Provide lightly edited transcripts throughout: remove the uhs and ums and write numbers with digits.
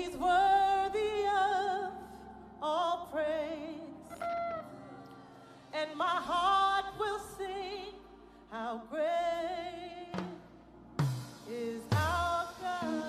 He's worthy of all praise, and my heart will sing how great is our God.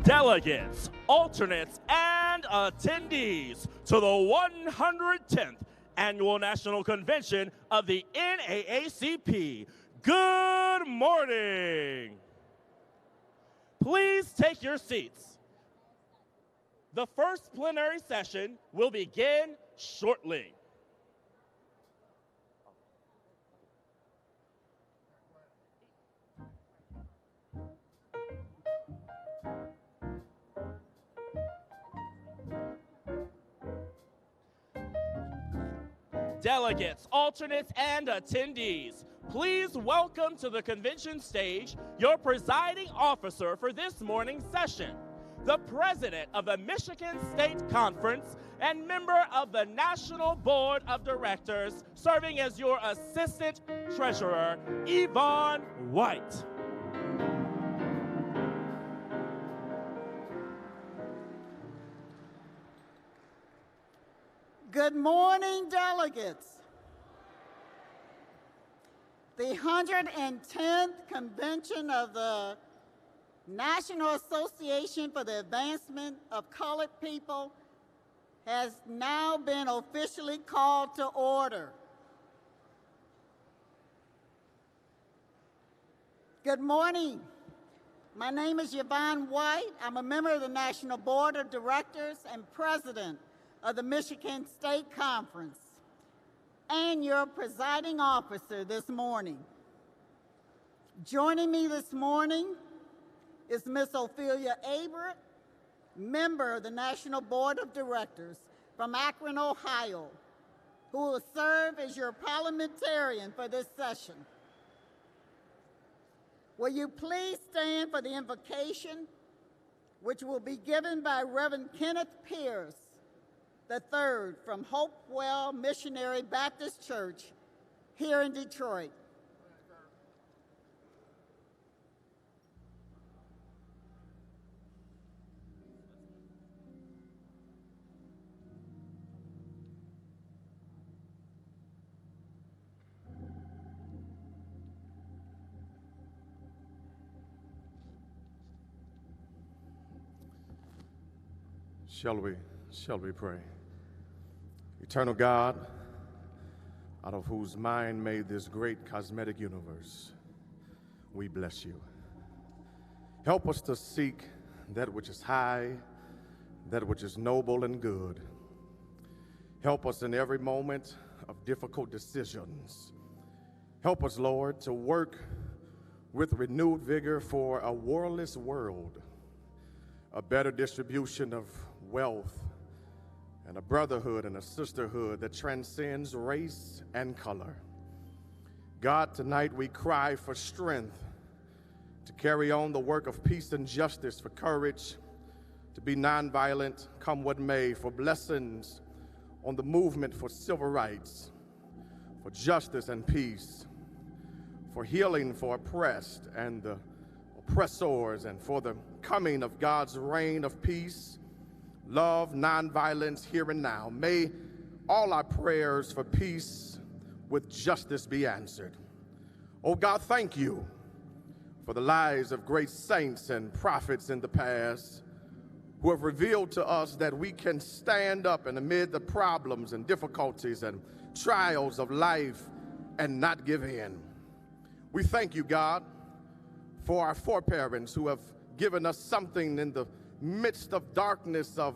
delegates, alternates, and attendees to the 110th Annual National Convention of the NAACP. Good morning. Please take your seats. The first plenary session will begin shortly. Delegates, alternates, and attendees, please welcome to the convention stage your presiding officer for this morning's session, the president of the Michigan State Conference and member of the National Board of Directors, serving as your assistant treasurer, Yvonne White. Good morning, delegates. The 110th Convention of the National Association for the Advancement of Colored People has now been officially called to order. Good morning. My name is Yvonne White. I'm a member of the National Board of Directors and president of the Michigan State Conference, and your presiding officer this morning. Joining me this morning is Ms. Ophelia Averett, member of the National Board of Directors from Akron, Ohio, who will serve as your parliamentarian for this session. Will you please stand for the invocation, which will be given by Reverend Kenneth Pierce, the third from Hopewell Missionary Baptist Church here in Detroit. Shall we pray? Eternal God, out of whose mind made this great cosmetic universe, we bless you. Help us to seek that which is high, that which is noble and good. Help us in every moment of difficult decisions. Help us, Lord, to work with renewed vigor for a worldless world, a better distribution of wealth, and a brotherhood and a sisterhood that transcends race and color. God, tonight we cry for strength to carry on the work of peace and justice, for courage to be nonviolent, come what may, for blessings on the movement for civil rights, for justice and peace, for healing for oppressed and the oppressors, and for the coming of God's reign of peace, love, nonviolence here and now. May all our prayers for peace with justice be answered. Oh God, thank you for the lives of great saints and prophets in the past who have revealed to us that we can stand up and amid the problems and difficulties and trials of life and not give in. We thank you, God, for our foreparents who have given us something in the midst of darkness, of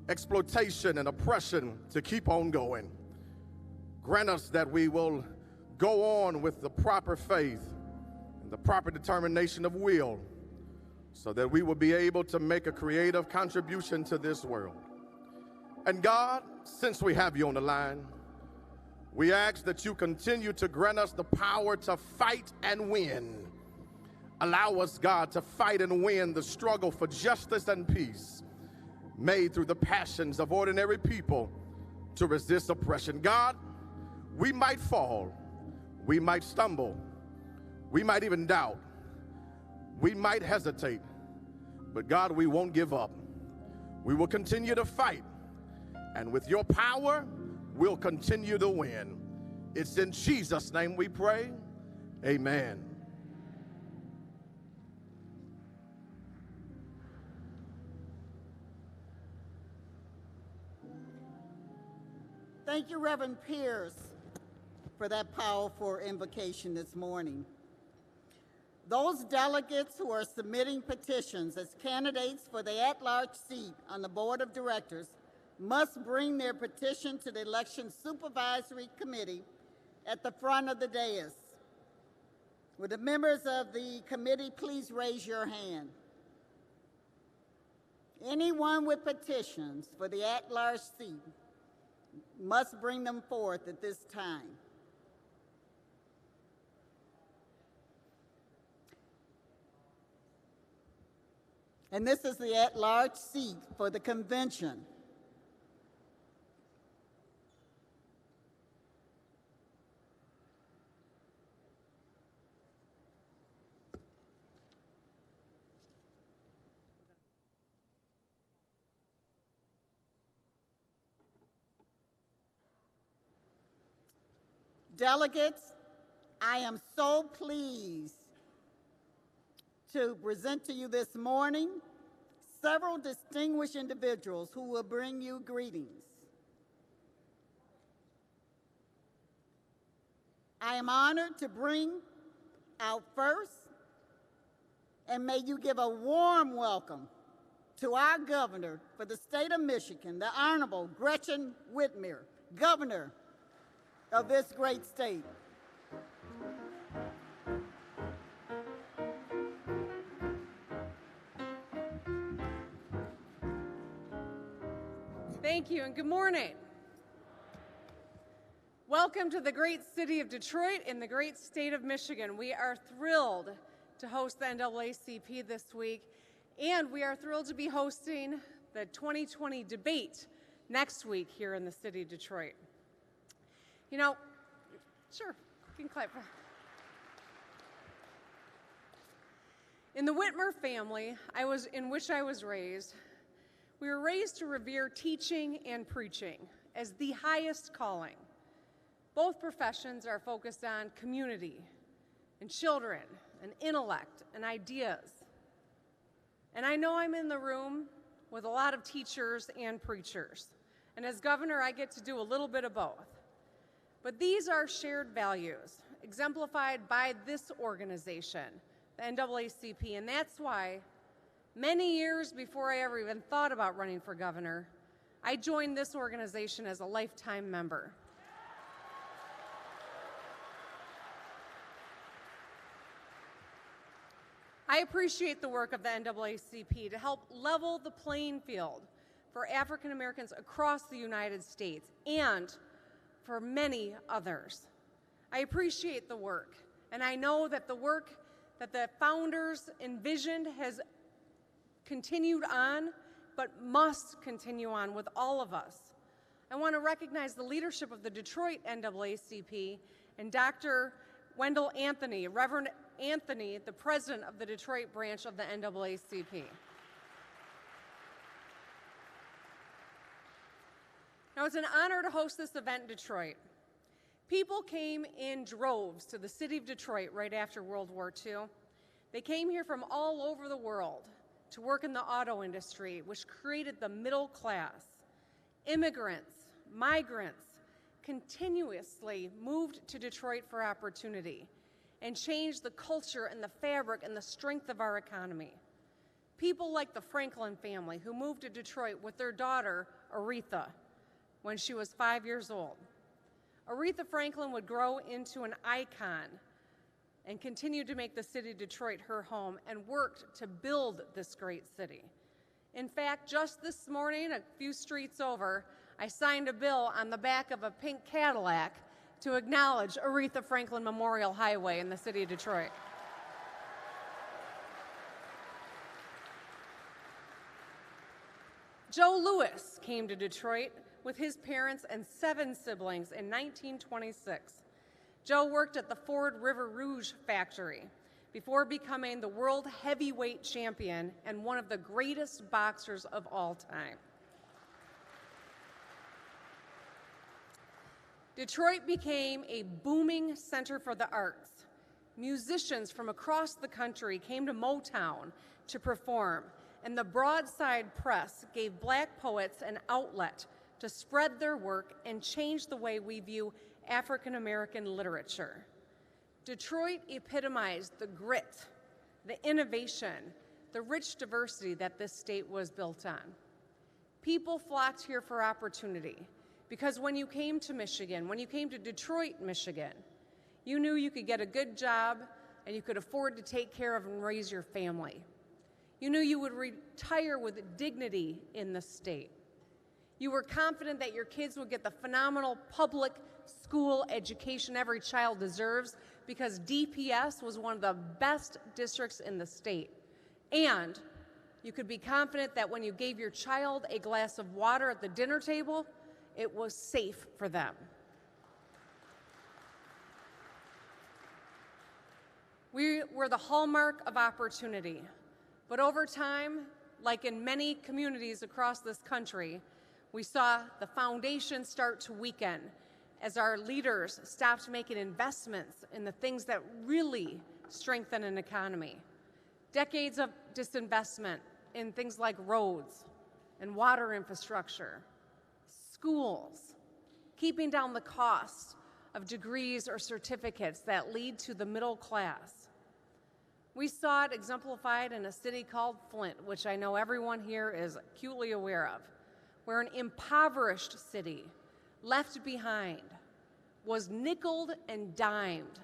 exploitation and oppression, to keep on going. Grant us that we will go on with the proper faith and the proper determination of will, so that we will be able to make a creative contribution to this world. And God, since we have you on the line, we ask that you continue to grant us the power to fight and win. Allow us, God, to fight and win the struggle for justice and peace made through the passions of ordinary people to resist oppression. God, we might fall, we might stumble, we might even doubt, we might hesitate, but God, we won't give up. We will continue to fight, and with your power, we'll continue to win. It's in Jesus' name we pray. Amen. Thank you, Reverend Pierce, for that powerful invocation this morning. Those delegates who are submitting petitions as candidates for the at-large seat on the Board of Directors must bring their petition to the Election Supervisory Committee at the front of the dais. Would the members of the committee please raise your hand? Anyone with petitions for the at-large seat must bring them forth at this time. And this is the at-large seat for the convention. Delegates, I am so pleased to present to you this morning several distinguished individuals who will bring you greetings. I am honored to bring out first, and may you give a warm welcome to our governor for the state of Michigan, the Honorable Gretchen Whitmer, Governor of this great state. Thank you and good morning. Welcome to the great city of Detroit in the great state of Michigan. We are thrilled to host the NAACP this week, and we are thrilled to be hosting the 2020 debate next week here in the city of Detroit. You know, sure, you can clap. In the Whitmer family, in which I was raised, we were raised to revere teaching and preaching as the highest calling. Both professions are focused on community and children and intellect and ideas. And I know I'm in the room with a lot of teachers and preachers. And as governor, I get to do a little bit of both. But these are shared values exemplified by this organization, the NAACP, and that's why many years before I ever even thought about running for governor, I joined this organization as a lifetime member. I appreciate the work of the NAACP to help level the playing field for African Americans across the United States and for many others. I appreciate the work, and I know that the work that the founders envisioned has continued on, but must continue on with all of us. I want to recognize the leadership of the Detroit NAACP and Dr. Wendell Anthony, Reverend Anthony, the president of the Detroit branch of the NAACP. Now, it's an honor to host this event in Detroit. People came in droves to the city of Detroit right after World War II. They came here from all over the world to work in the auto industry, which created the middle class. Immigrants, migrants continuously moved to Detroit for opportunity and changed the culture and the fabric and the strength of our economy. People like the Franklin family who moved to Detroit with their daughter, Aretha, when she was 5 years old. Aretha Franklin would grow into an icon and continued to make the city of Detroit her home and worked to build this great city. In fact, just this morning, a few streets over, I signed a bill on the back of a pink Cadillac to acknowledge Aretha Franklin Memorial Highway in the city of Detroit. Joe Louis came to Detroit with his parents and 7 siblings in 1926. Joe worked at the Ford River Rouge factory before becoming the world heavyweight champion and one of the greatest boxers of all time. Detroit became a booming center for the arts. Musicians from across the country came to Motown to perform, and the broadside press gave Black poets an outlet to spread their work and change the way we view African American literature. Detroit epitomized the grit, the innovation, the rich diversity that this state was built on. People flocked here for opportunity because when you came to Michigan, when you came to Detroit, Michigan, you knew you could get a good job and you could afford to take care of and raise your family. You knew you would retire with dignity in the state. You were confident that your kids would get the phenomenal public school education every child deserves because DPS was one of the best districts in the state. And you could be confident that when you gave your child a glass of water at the dinner table, it was safe for them. We were the hallmark of opportunity. But over time, like in many communities across this country, we saw the foundation start to weaken as our leaders stopped making investments in the things that really strengthen an economy. Decades of disinvestment in things like roads and water infrastructure, schools, keeping down the cost of degrees or certificates that lead to the middle class. We saw it exemplified in a city called Flint, which I know everyone here is acutely aware of, where an impoverished city left behind was nickeled and dimed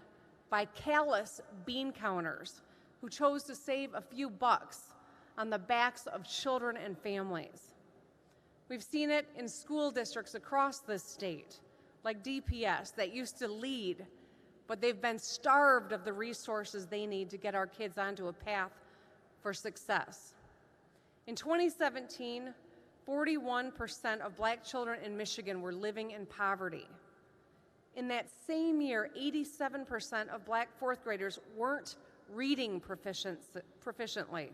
by callous bean counters who chose to save a few bucks on the backs of children and families. We've seen it in school districts across this state, like DPS, that used to lead, but they've been starved of the resources they need to get our kids onto a path for success. In 2017, 41% of Black children in Michigan were living in poverty. In that same year, 87% of Black fourth graders weren't reading proficiently.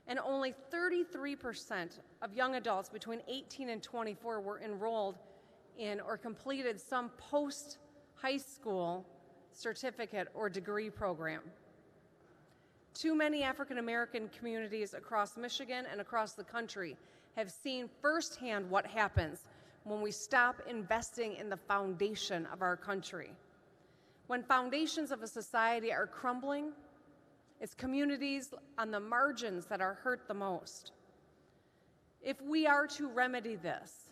And only 33% of young adults between 18 and 24 were enrolled in or completed some post-high school certificate or degree program. Too many African American communities across Michigan and across the country have seen firsthand what happens when we stop investing in the foundation of our country. When foundations of a society are crumbling, it's communities on the margins that are hurt the most. If we are to remedy this,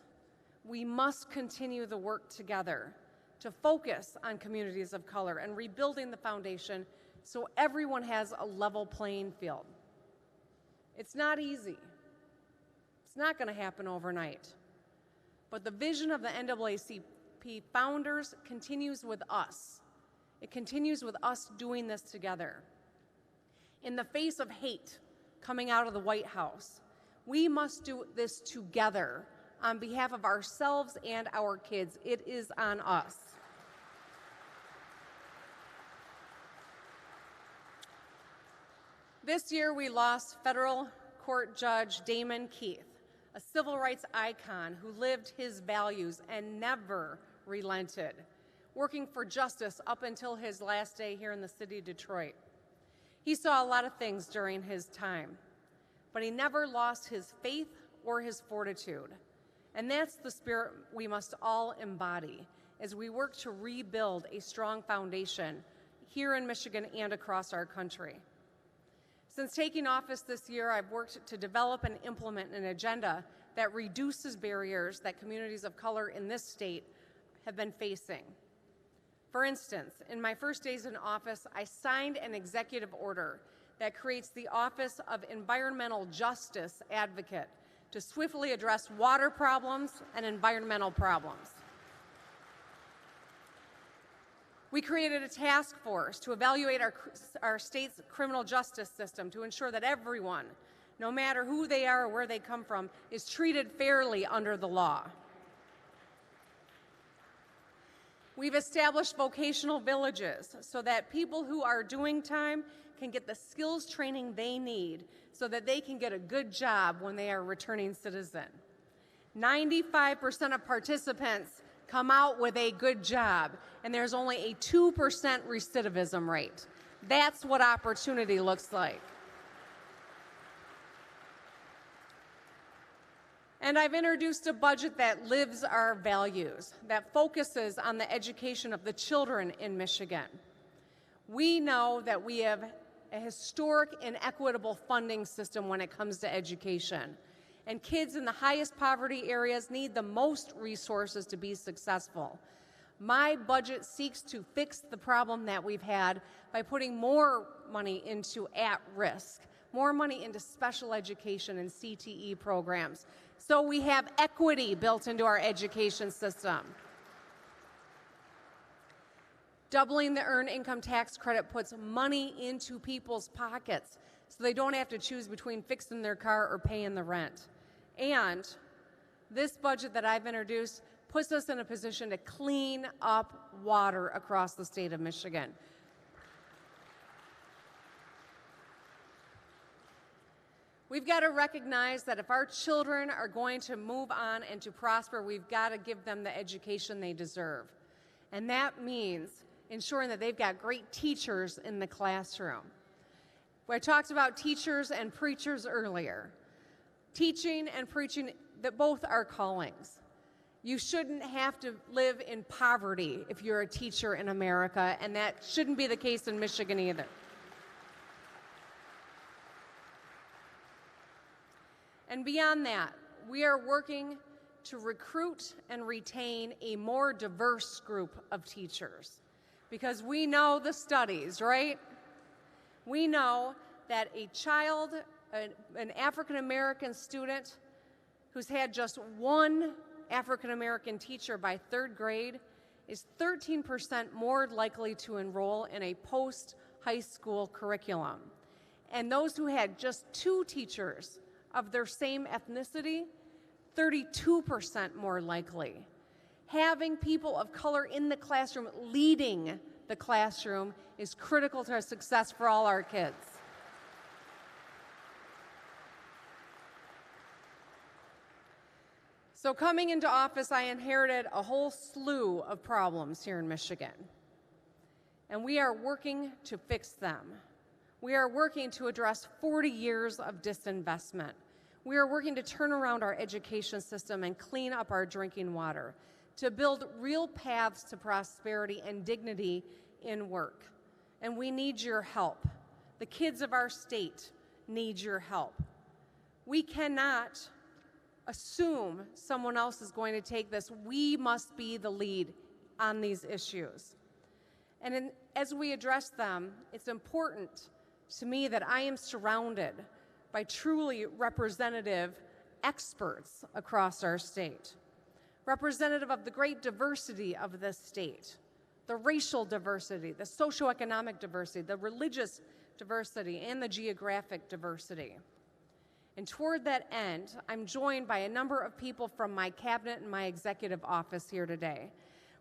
we must continue the work together to focus on communities of color and rebuilding the foundation so everyone has a level playing field. It's not easy. It's not going to happen overnight. But the vision of the NAACP founders continues with us. It continues with us doing this together. In the face of hate coming out of the White House, we must do this together on behalf of ourselves and our kids. It is on us. This year, we lost federal court judge Damon Keith, a civil rights icon who lived his values and never relented, working for justice up until his last day here in the city of Detroit. He saw a lot of things during his time, but he never lost his faith or his fortitude. And that's the spirit we must all embody as we work to rebuild a strong foundation here in Michigan and across our country. Since taking office this year, I've worked to develop and implement an agenda that reduces barriers that communities of color in this state have been facing. For instance, in my first days in office, I signed an executive order that creates the Office of Environmental Justice Advocate to swiftly address water problems and environmental problems. We created a task force to evaluate our state's criminal justice system to ensure that everyone, no matter who they are or where they come from, is treated fairly under the law. We've established vocational villages so that people who are doing time can get the skills training they need so that they can get a good job when they are a returning citizen. 95% of participants come out with a good job, and there's only a 2% recidivism rate. That's what opportunity looks like. And I've introduced a budget that lives our values, that focuses on the education of the children in Michigan. We know that we have a historic and equitable funding system when it comes to education. And kids in the highest poverty areas need the most resources to be successful. My budget seeks to fix the problem that we've had by putting more money into at-risk, more money into special education and CTE programs, so we have equity built into our education system. Doubling the earned income tax credit puts money into people's pockets so they don't have to choose between fixing their car or paying the rent. And this budget that I've introduced puts us in a position to clean up water across the state of Michigan. We've got to recognize that if our children are going to move on and to prosper, we've got to give them the education they deserve. And that means ensuring that they've got great teachers in the classroom. I talked about teachers and preachers earlier. Teaching and preaching, that both are callings. You shouldn't have to live in poverty if you're a teacher in America, and that shouldn't be the case in Michigan either. And beyond that, we are working to recruit and retain a more diverse group of teachers. Because we know the studies, right? We know that a child, an African American student who's had just one African American teacher by third grade is 13% more likely to enroll in a post-high school curriculum. And those who had just two teachers of their same ethnicity, 32% more likely. Having people of color in the classroom leading the classroom is critical to our success for all our kids. So coming into office, I inherited a whole slew of problems here in Michigan. And we are working to fix them. We are working to address 40 years of disinvestment. We are working to turn around our education system and clean up our drinking water, to build real paths to prosperity and dignity in work. And we need your help. The kids of our state need your help. We cannot assume someone else is going to take this. We must be the lead on these issues. And as we address them, it's important to me that I am surrounded by truly representative experts across our state, representative of the great diversity of this state, the racial diversity, the socioeconomic diversity, the religious diversity, and the geographic diversity. And toward that end, I'm joined by a number of people from my cabinet and my executive office here today.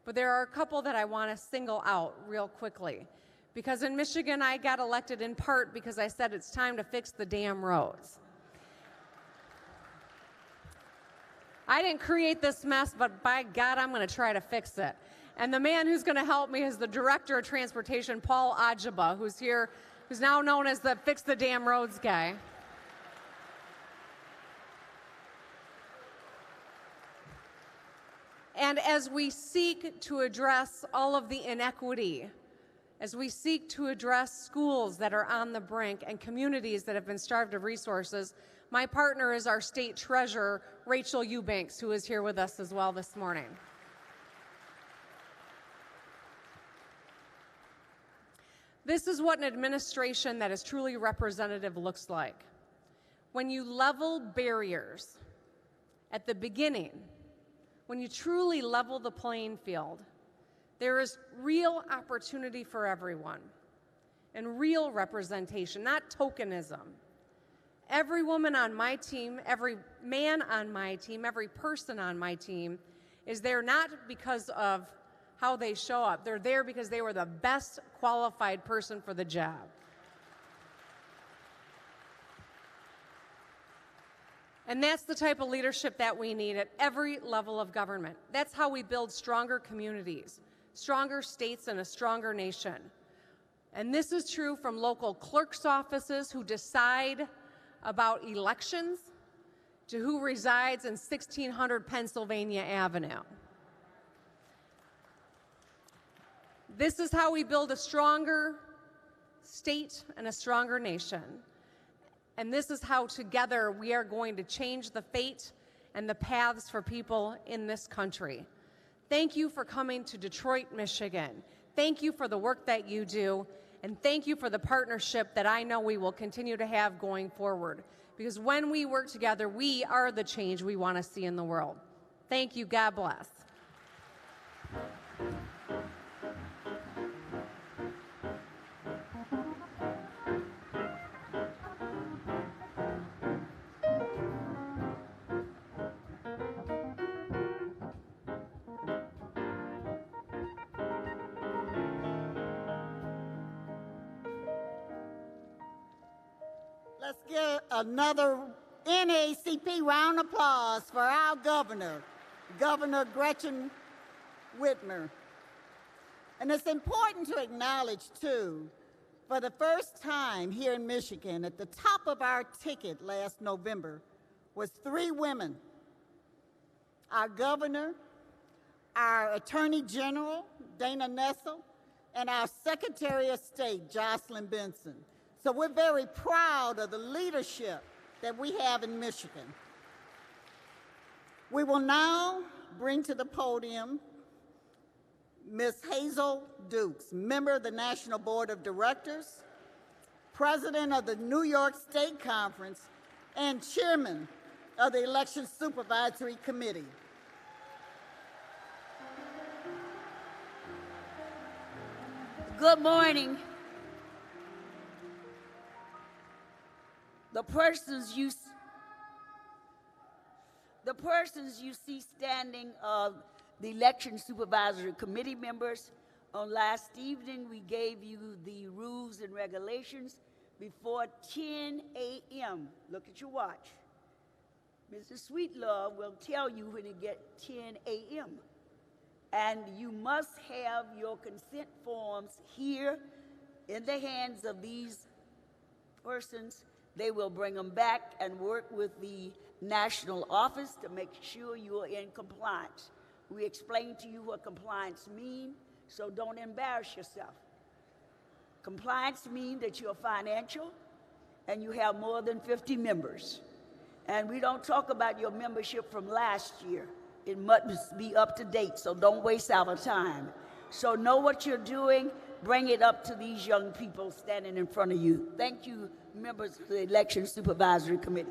But there are a couple that I want to single out real quickly. Because in Michigan, I got elected in part because I said it's time to fix the damn roads. I didn't create this mess, but by God, I'm going to try to fix it. And the man who's going to help me is the Director of Transportation, Paul Ajaba, who's here, who's now known as the Fix the Damn Roads guy. And as we seek to address all of the inequity, as we seek to address schools that are on the brink and communities that have been starved of resources, my partner is our state treasurer, Rachel Eubanks, who is here with us as well this morning. This is what an administration that is truly representative looks like. When you level barriers at the beginning, when you truly level the playing field, there is real opportunity for everyone and real representation, not tokenism. Every woman on my team, every man on my team, every person on my team is there not because of how they show up. They're there because they were the best qualified person for the job. And that's the type of leadership that we need at every level of government. That's how we build stronger communities, stronger states, and a stronger nation. And this is true from local clerk's offices who decide about elections. to who resides in 1600 Pennsylvania Avenue. This is how we build a stronger state and a stronger nation. And this is how together we are going to change the fate and the paths for people in this country. Thank you for coming to Detroit, Michigan. Thank you for the work that you do, and thank you for the partnership that I know we will continue to have going forward. Because when we work together, we are the change we want to see in the world. Thank you. God bless. Let's give another NAACP round of applause for our governor, Governor Gretchen Whitmer. And it's important to acknowledge, too, for the first time here in Michigan, at the top of our ticket last November was 3 women: our governor, our Attorney General, Dana Nessel, and our Secretary of State, Jocelyn Benson. So we're very proud of the leadership that we have in Michigan. We will now bring to the podium Ms. Hazel Dukes, member of the National Board of Directors, president of the New York State Conference, and chairman of the Election Supervisory Committee. Good morning. The persons you see standing are the Election Supervisory Committee members. On last evening, we gave you the rules and regulations before 10 a.m. Look at your watch. Mrs. Sweetlove will tell you when it gets 10 a.m. And you must have your consent forms here in the hands of these persons. They will bring them back and work with the national office to make sure you are in compliance. We explained to you what compliance means, so don't embarrass yourself. Compliance means that you're financial and you have more than 50 members. And we don't talk about your membership from last year. It must be up to date, so don't waste our time. So know what you're doing, bring it up to these young people standing in front of you. Thank you, members of the Election Supervisory Committee.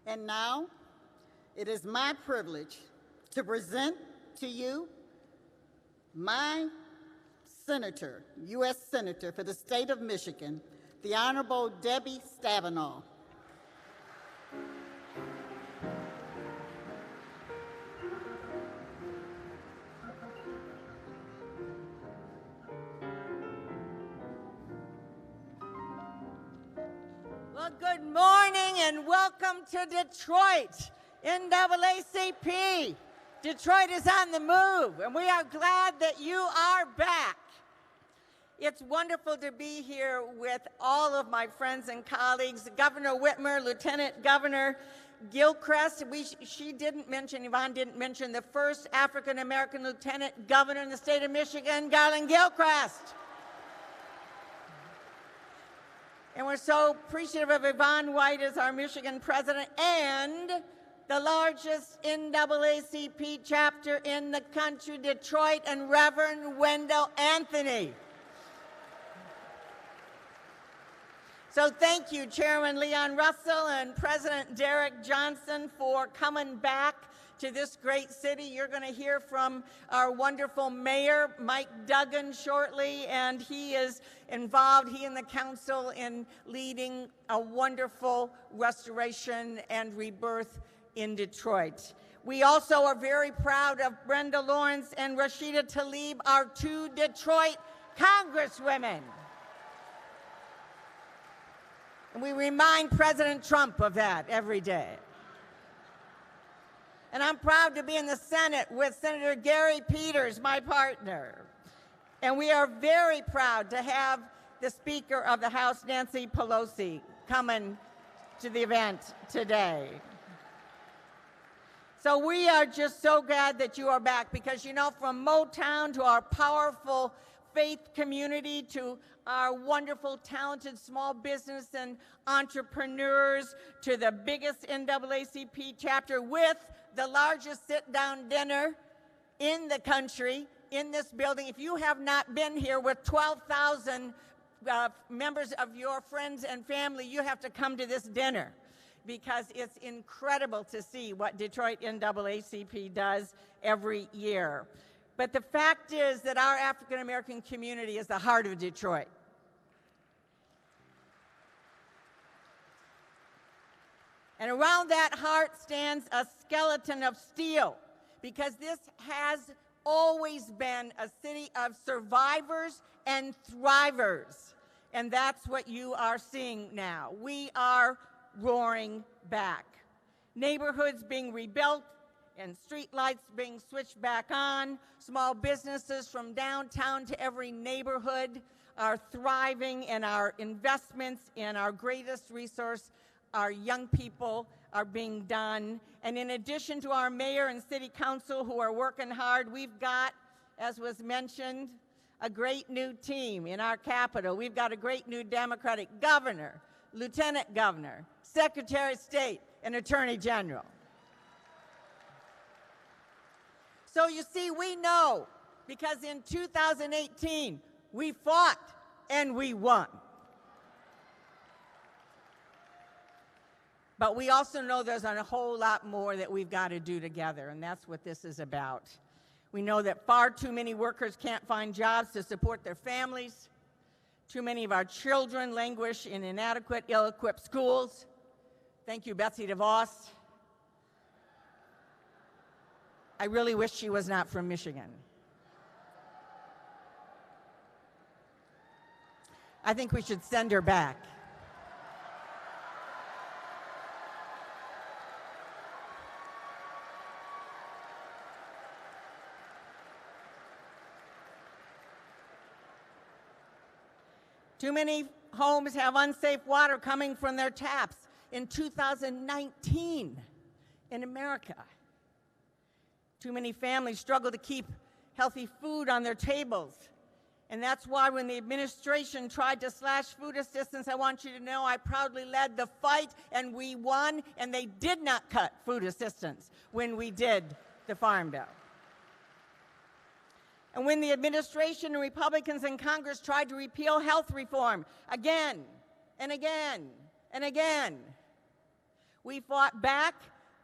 And now, it is my privilege to present to you my Senator, U.S. Senator for the state of Michigan, the Honorable Debbie Stabenow. Well, good morning and welcome to Detroit, NAACP. Detroit is on the move, and we are glad that you are back. It's wonderful to be here with all of my friends and colleagues, Governor Whitmer, Lieutenant Governor Gilchrist. Yvonne didn't mention the first African-American Lieutenant Governor in the state of Michigan, Garland Gilchrist. And we're so appreciative of Yvonne White as our Michigan president and the largest NAACP chapter in the country, Detroit, and Reverend Wendell Anthony. So thank you, Chairman Leon Russell and President Derek Johnson, for coming back to this great city. You're going to hear from our wonderful mayor, Mike Duggan, shortly, and he is involved, he and the council, in leading a wonderful restoration and rebirth in Detroit. We also are very proud of Brenda Lawrence and Rashida Tlaib, our 2 Detroit congresswomen. And we remind President Trump of that every day. And I'm proud to be in the Senate with Senator Gary Peters, my partner. And we are very proud to have the Speaker of the House, Nancy Pelosi, coming to the event today. So we are just so glad that you are back because, you know, from Motown to our powerful faith community to our wonderful, talented small business and entrepreneurs to the biggest NAACP chapter with the largest sit-down dinner in the country, in this building. If you have not been here with 12,000 members of your friends and family, you have to come to this dinner because it's incredible to see what Detroit NAACP does every year. But the fact is that our African American community is the heart of Detroit. And around that heart stands a skeleton of steel, because this has always been a city of survivors and thrivers. And that's what you are seeing now. We are roaring back. Neighborhoods being rebuilt and street lights being switched back on. Small businesses from downtown to every neighborhood are thriving, and our investments in our greatest resource, our young people, are being done. And in addition to our mayor and city council who are working hard, we've got, as was mentioned, a great new team in our capital. We've got a great new Democratic governor, lieutenant governor, secretary of state, and attorney general. So you see, we know, because in 2018, we fought and we won. But we also know there's a whole lot more that we've got to do together, and that's what this is about. We know that far too many workers can't find jobs to support their families. Too many of our children languish in inadequate, ill-equipped schools. Thank you, Betsy DeVos. I really wish she was not from Michigan. I think we should send her back. Too many homes have unsafe water coming from their taps in 2019 in America. Too many families struggle to keep healthy food on their tables. And that's why when the administration tried to slash food assistance, I want you to know I proudly led the fight, and we won, and they did not cut food assistance when we did the Farm Bill. And when the administration and Republicans in Congress tried to repeal health reform again and again and again, we fought back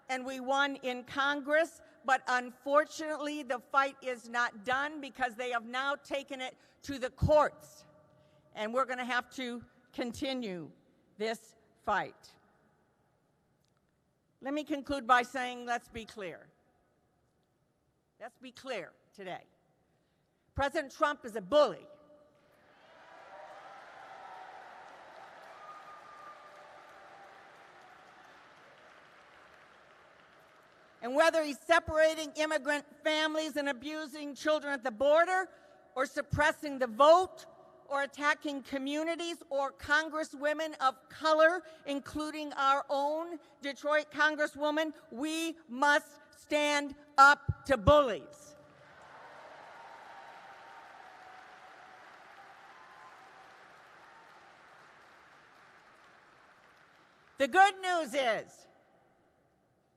and we won in Congress, but unfortunately the fight is not done because they have now taken it to the courts, and we're going to have to continue this fight. Let me conclude by saying, let's be clear. Let's be clear today. President Trump is a bully. And whether he's separating immigrant families and abusing children at the border, or suppressing the vote, or attacking communities or congresswomen of color, including our own Detroit Congresswoman, we must stand up to bullies. The good news is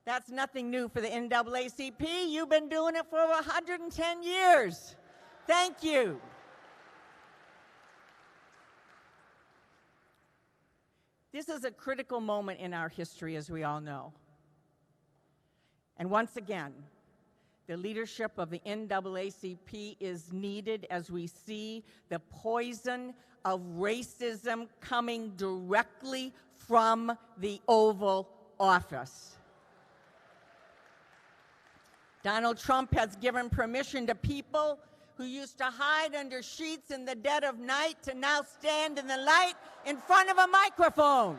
that's nothing new for the NAACP. You've been doing it for over 110 years. Thank you. This is a critical moment in our history, as we all know. And once again, the leadership of the NAACP is needed as we see the poison of racism coming directly from the Oval Office. Donald Trump has given permission to people who used to hide under sheets in the dead of night to now stand in the light in front of a microphone.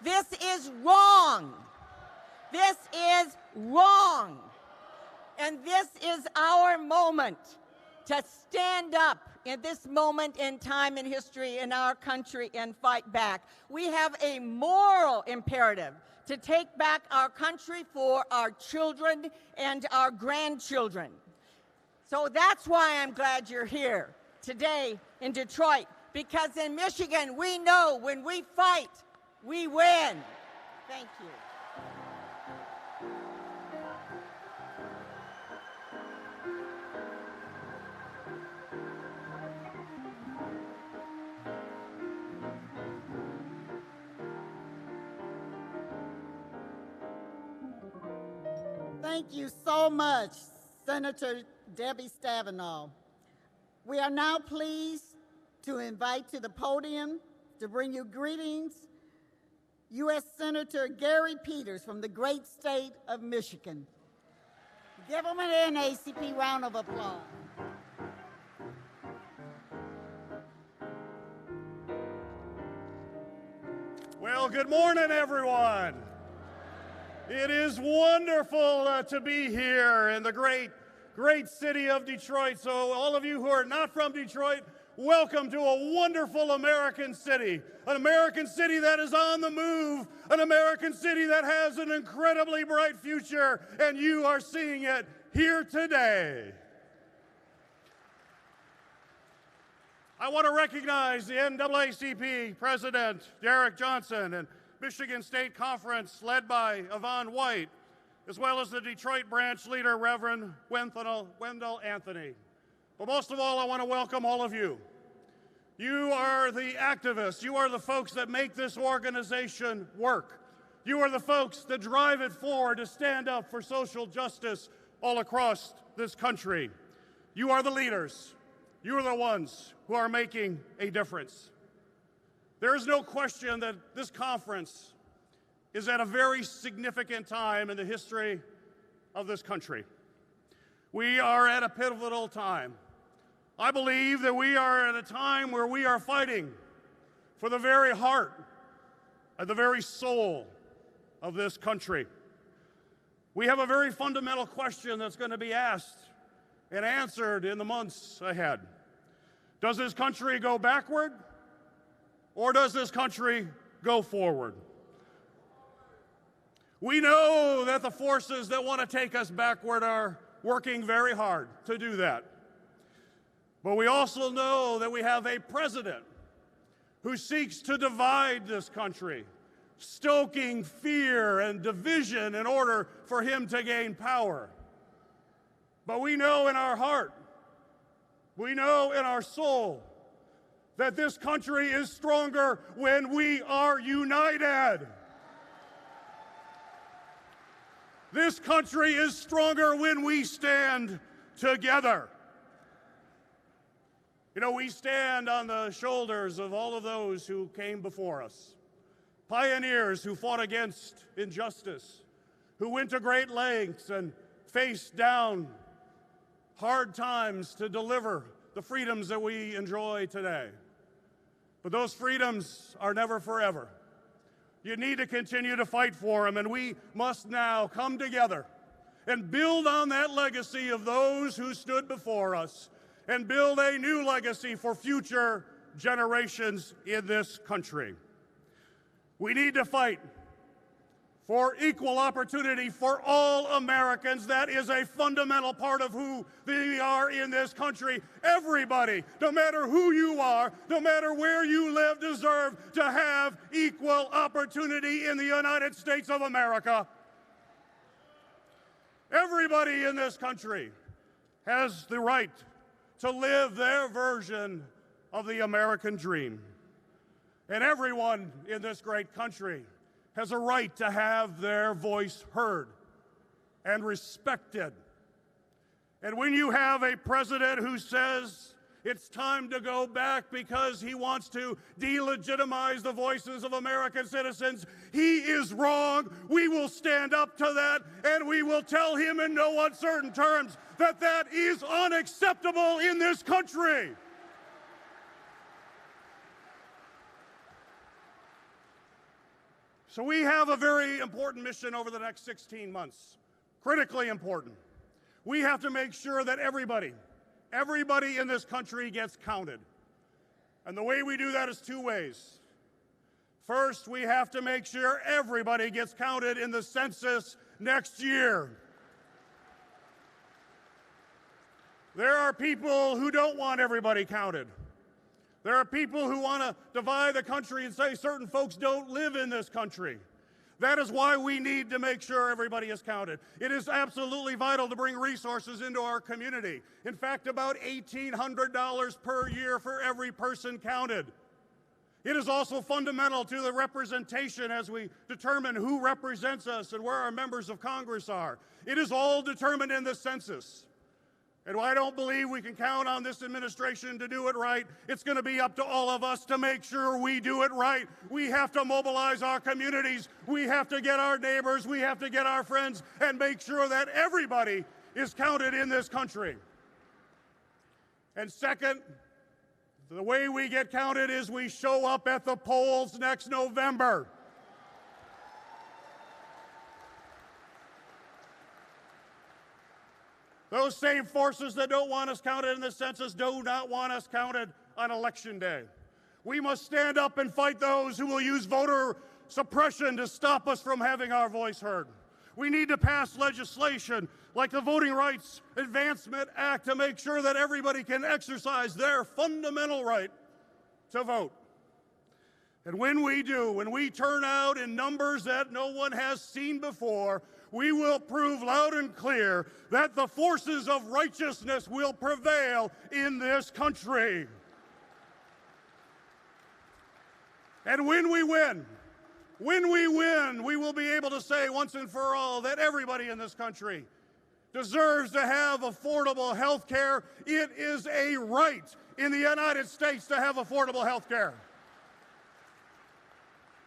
This is wrong. This is wrong. And this is our moment to stand up in this moment in time in history in our country and fight back. We have a moral imperative to take back our country for our children and our grandchildren. So that's why I'm glad you're here today in Detroit, because in Michigan, we know when we fight, we win. Thank you. Thank you so much, Senator Debbie Stabenow. We are now pleased to invite to the podium to bring you greetings U.S. Senator Gary Peters from the great state of Michigan. Give him an NAACP round of applause. Well, good morning, everyone. It is wonderful to be here in the great city of Detroit. So all of you who are not from Detroit, welcome to a wonderful American city. An American city that is on the move, an American city that has an incredibly bright future, and you are seeing it here today. I want to recognize the NAACP President, Derek Johnson, and Michigan State Conference led by Yvonne White, as well as the Detroit branch leader, Reverend Wendell Anthony. But most of all, I want to welcome all of you. You are the activists. You are the folks that make this organization work. You are the folks that drive it forward to stand up for social justice all across this country. You are the leaders. You are the ones who are making a difference. There is no question that this conference is at a very significant time in the history of this country. We are at a pivotal time. I believe that we are at a time where we are fighting for the very heart and the very soul of this country. We have a very fundamental question that's going to be asked and answered in the months ahead. Does this country go backward? Or does this country go forward? We know that the forces that want to take us backward are working very hard to do that. But we also know that we have a president who seeks to divide this country, stoking fear and division in order for him to gain power. But we know in our heart, we know in our soul, that this country is stronger when we are united. This country is stronger when we stand together. You know, we stand on the shoulders of all of those who came before us. Pioneers who fought against injustice, who went to great lengths and faced down hard times to deliver the freedoms that we enjoy today. But those freedoms are never forever. You need to continue to fight for them, and we must now come together and build on that legacy of those who stood before us and build a new legacy for future generations in this country. We need to fight for equal opportunity for all Americans. That is a fundamental part of who we are in this country. Everybody, no matter who you are, no matter where you live, deserve to have equal opportunity in the United States of America. Everybody in this country has the right to live their version of the American dream. And everyone in this great country has a right to have their voice heard and respected. And when you have a president who says It's time to go back because he wants to delegitimize the voices of American citizens. He is wrong. We will stand up to that, and we will tell him in no uncertain terms that that is unacceptable in this country. So we have a very important mission over the next 16 months, critically important. We have to make sure that everybody in this country gets counted. And the way we do that is two ways. First, we have to make sure everybody gets counted in the census next year. There are people who don't want everybody counted. There are people who want to divide the country and say certain folks don't live in this country. That is why we need to make sure everybody is counted. It is absolutely vital to bring resources into our community. In fact, about $1,800 per year for every person counted. It is also fundamental to the representation as we determine who represents us and where our members of Congress are. It is all determined in the census. And I don't believe we can count on this administration to do it right. It's going to be up to all of us to make sure we do it right. We have to mobilize our communities. We have to get our neighbors. We have to get our friends and make sure that everybody is counted in this country. And second, the way we get counted is we show up at the polls next November. Those same forces that don't want us counted in the census do not want us counted on Election Day. We must stand up and fight those who will use voter suppression to stop us from having our voice heard. We need to pass legislation like the Voting Rights Advancement Act to make sure that everybody can exercise their fundamental right to vote. And when we do, when we turn out in numbers that no one has seen before, we will prove loud and clear that the forces of righteousness will prevail in this country. And when we win, we will be able to say once and for all that everybody in this country deserves to have affordable health care. It is a right in the United States to have affordable health care.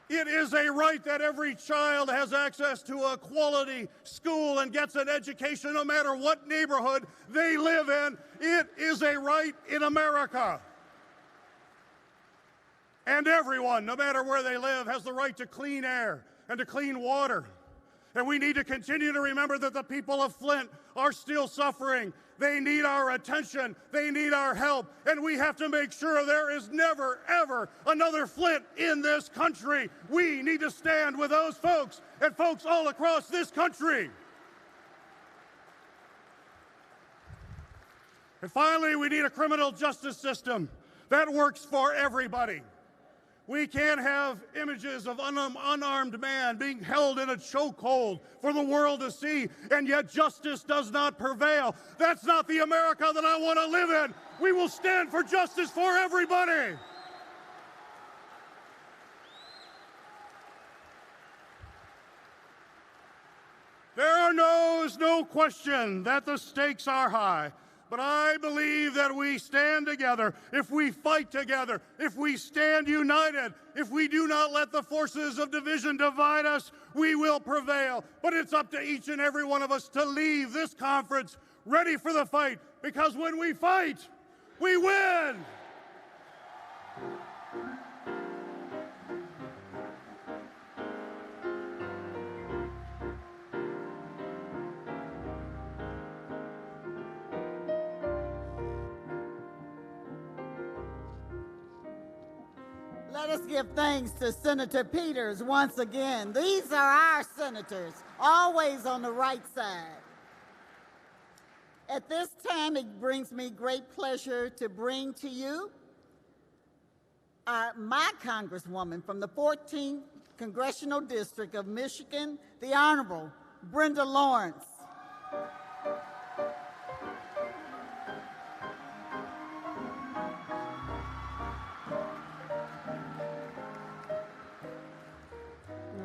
It is a right that every child has access to a quality school and gets an education no matter what neighborhood they live in. It is a right in America. And everyone, no matter where they live, has the right to clean air and to clean water. And we need to continue to remember that the people of Flint are still suffering. They need our attention. They need our help. And we have to make sure there is never, ever another Flint in this country. We need to stand with those folks and folks all across this country. And finally, we need a criminal justice system that works for everybody. We can't have images of unarmed man being held in a chokehold for the world to see, and yet justice does not prevail. That's not the America that I want to live in. We will stand for justice for everybody. There is no question that the stakes are high. But I believe that we stand together, if we fight together, if we stand united, if we do not let the forces of division divide us, we will prevail. But it's up to each and every one of us to leave this conference ready for the fight, because when we fight, we win. Let us give thanks to Senator Peters once again. These are our senators, always on the right side. At this time, it brings me great pleasure to bring to you my Congresswoman from the 14th Congressional District of Michigan, the Honorable Brenda Lawrence.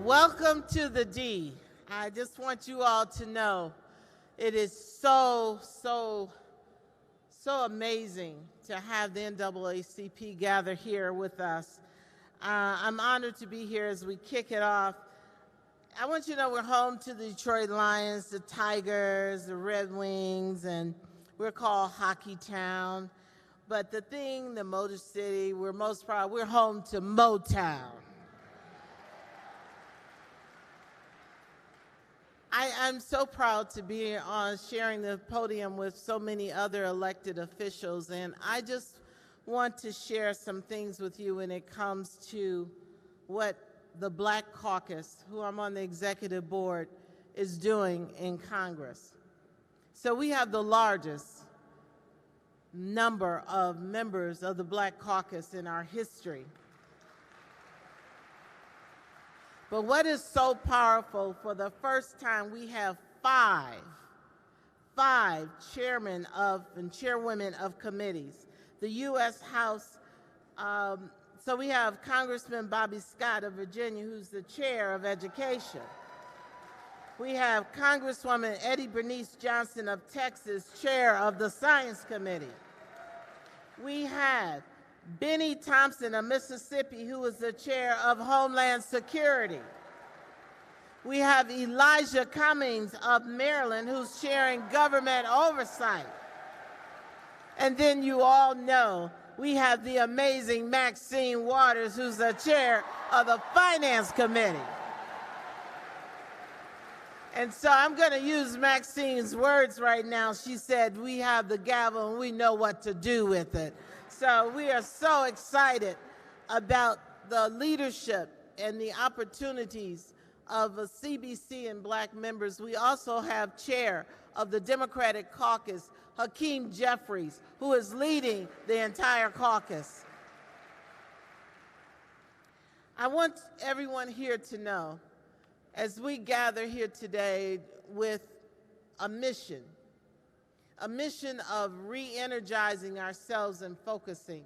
Welcome to the D. I just want you all to know it is so so amazing to have the NAACP gather here with us. I'm honored to be here as we kick it off. I want you to know we're home to the Detroit Lions, the Tigers, the Red Wings, and we're called Hockey Town. But the Motor City, we're most proud, we're home to Motown. I'm so proud to be on sharing the podium with so many other elected officials, and I just want to share some things with you when it comes to what the Black Caucus, who I'm on the executive board, is doing in Congress. So we have the largest number of members of the Black Caucus in our history. But what is so powerful, for the first time, we have five chairmen and chairwomen of committees. The U.S. House, so we have Congressman Bobby Scott of Virginia, who's the chair of Education. We have Congresswoman Eddie Bernice Johnson of Texas, chair of the Science Committee. We had Benny Thompson of Mississippi, who is the chair of Homeland Security. We have Elijah Cummings of Maryland, who's chairing Government Oversight. And then you all know we have the amazing Maxine Waters, who's the chair of the Finance Committee. And so I'm going to use Maxine's words right now. She said, we have the gavel and we know what to do with it. So we are so excited about the leadership and the opportunities of a CBC and Black members. We also have chair of the Democratic Caucus, Hakeem Jeffries, who is leading the entire caucus. I want everyone here to know, as we gather here today with a mission of re-energizing ourselves and focusing.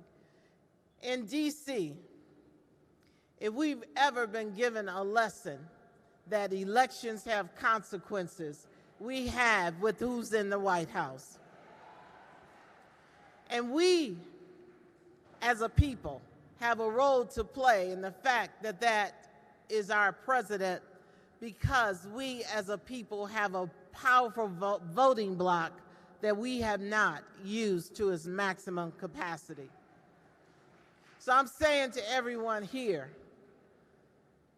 In DC, if we've ever been given a lesson that elections have consequences, we have with who's in the White House. And we, as a people, have a role to play in the fact that that is our president, because we as a people have a powerful voting bloc that we have not used to its maximum capacity. So I'm saying to everyone here,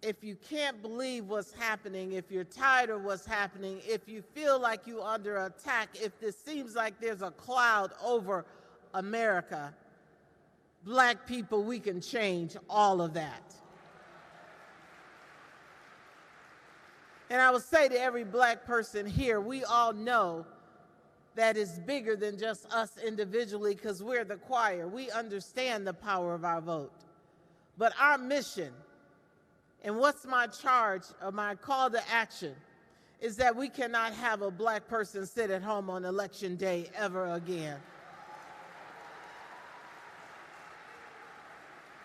if you can't believe what's happening, if you're tired of what's happening, if you feel like you're under attack, if this seems like there's a cloud over America, Black people, we can change all of that. And I would say to every Black person here, we all know that is bigger than just us individually, because we're the choir. We understand the power of our vote. But our mission, and what's my charge or my call to action, is that we cannot have a Black person sit at home on election day ever again.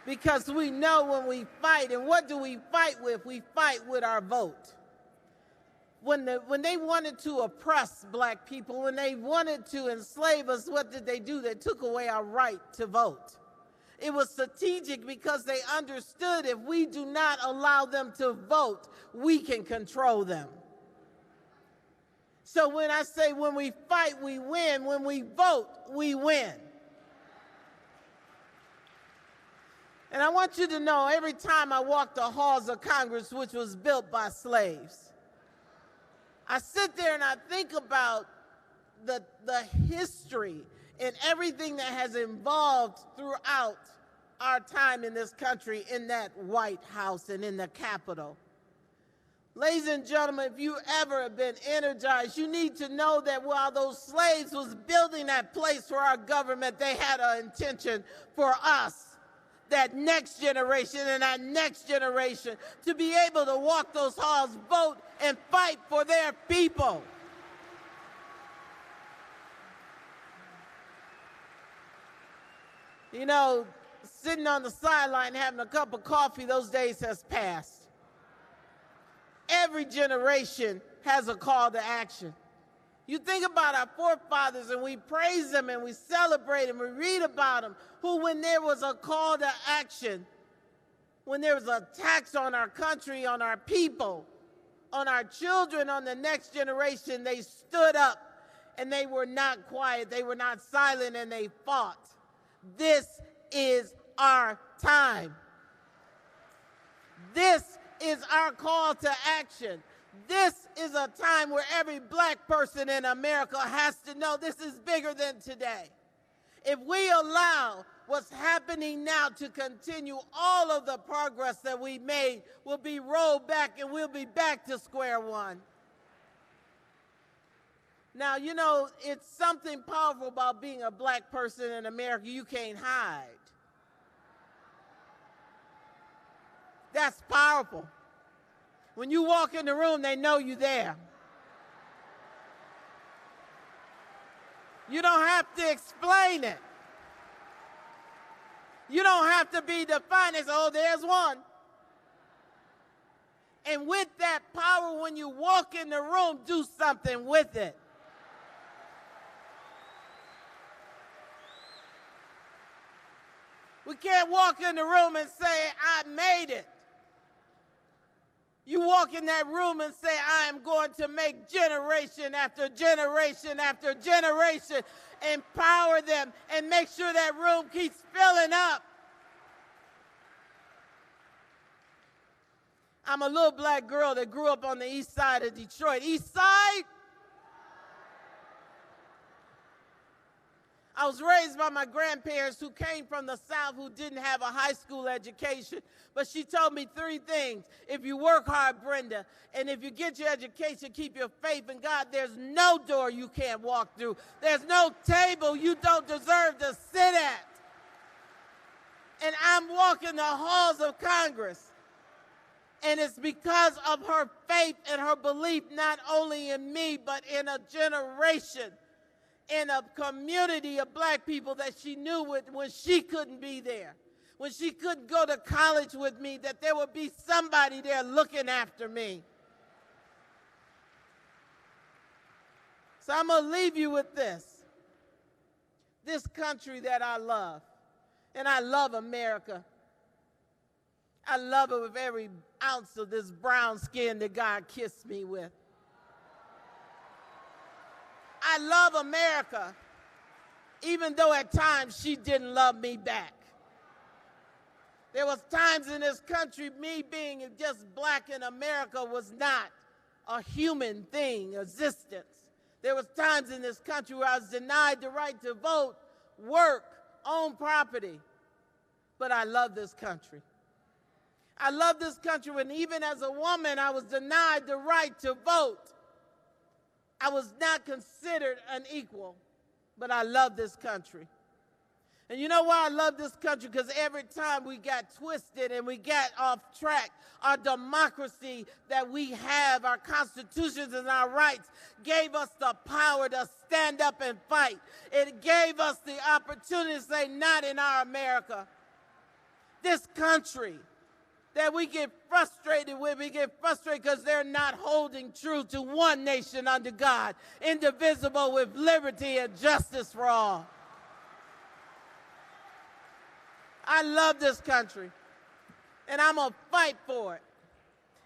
Because we know when we fight, and what do we fight with? We fight with our vote. When they wanted to oppress Black people, when they wanted to enslave us, what did they do? They took away our right to vote. It was strategic because they understood if we do not allow them to vote, we can control them. So when I say when we fight, we win. When we vote, we win. And I want you to know, every time I walk the halls of Congress, which was built by slaves, I sit there and I think about the history and everything that has involved throughout our time in this country, in that White House and in the Capitol. Ladies and gentlemen, if you ever have been energized, you need to know that while those slaves was building that place for our government, they had an intention for us, that next generation and that next generation, to be able to walk those halls, vote, and fight for their people. You know, sitting on the sideline having a cup of coffee, those days has passed. Every generation has a call to action. You think about our forefathers, and we praise them, and we celebrate them, we read about them, who when there was a call to action, when there was a tax on our country, on our people, on our children, on the next generation, they stood up, and they were not quiet, they were not silent, and they fought. This is our time. This is our call to action. This is a time where every black person in America has to know this is bigger than today. If we allow what's happening now to continue, all of the progress that we made will be rolled back and we'll be back to square one. Now, you know, it's something powerful about being a black person in America. You can't hide. That's powerful. When you walk in the room, they know you're there. You don't have to explain it. You don't have to be defined as, oh, there's one. And with that power, when you walk in the room, do something with it. We can't walk in the room and say, I made it. You walk in that room and say, I am going to make generation after generation after generation, empower them, and make sure that room keeps filling up. I'm a little black girl that grew up on the east side of Detroit. East side? I was raised by my grandparents who came from the South, who didn't have a high school education. But she told me three things. If you work hard, Brenda, and if you get your education, keep your faith in God, there's no door you can't walk through. There's no table you don't deserve to sit at. And I'm walking the halls of Congress. And it's because of her faith and her belief, not only in me, but in a generation, in a community of black people that she knew when she couldn't be there, when she couldn't go to college with me, that there would be somebody there looking after me. So I'm going to leave you with this. This country that I love, and I love America. I love it with every ounce of this brown skin that God kissed me with. I love America, even though at times she didn't love me back. There was times in this country, me being just black in America was not a human thing, existence. There was times in this country where I was denied the right to vote, work, own property. But I love this country. I love this country when even as a woman I was denied the right to vote. I was not considered an equal, but I love this country. And you know why I love this country? Because every time we got twisted and we got off track, our democracy that we have, our constitutions and our rights, gave us the power to stand up and fight. It gave us the opportunity to say, not in our America. This country that we get frustrated with, we get frustrated because they're not holding true to one nation under God, indivisible with liberty and justice for all. I love this country, and I'm going to fight for it.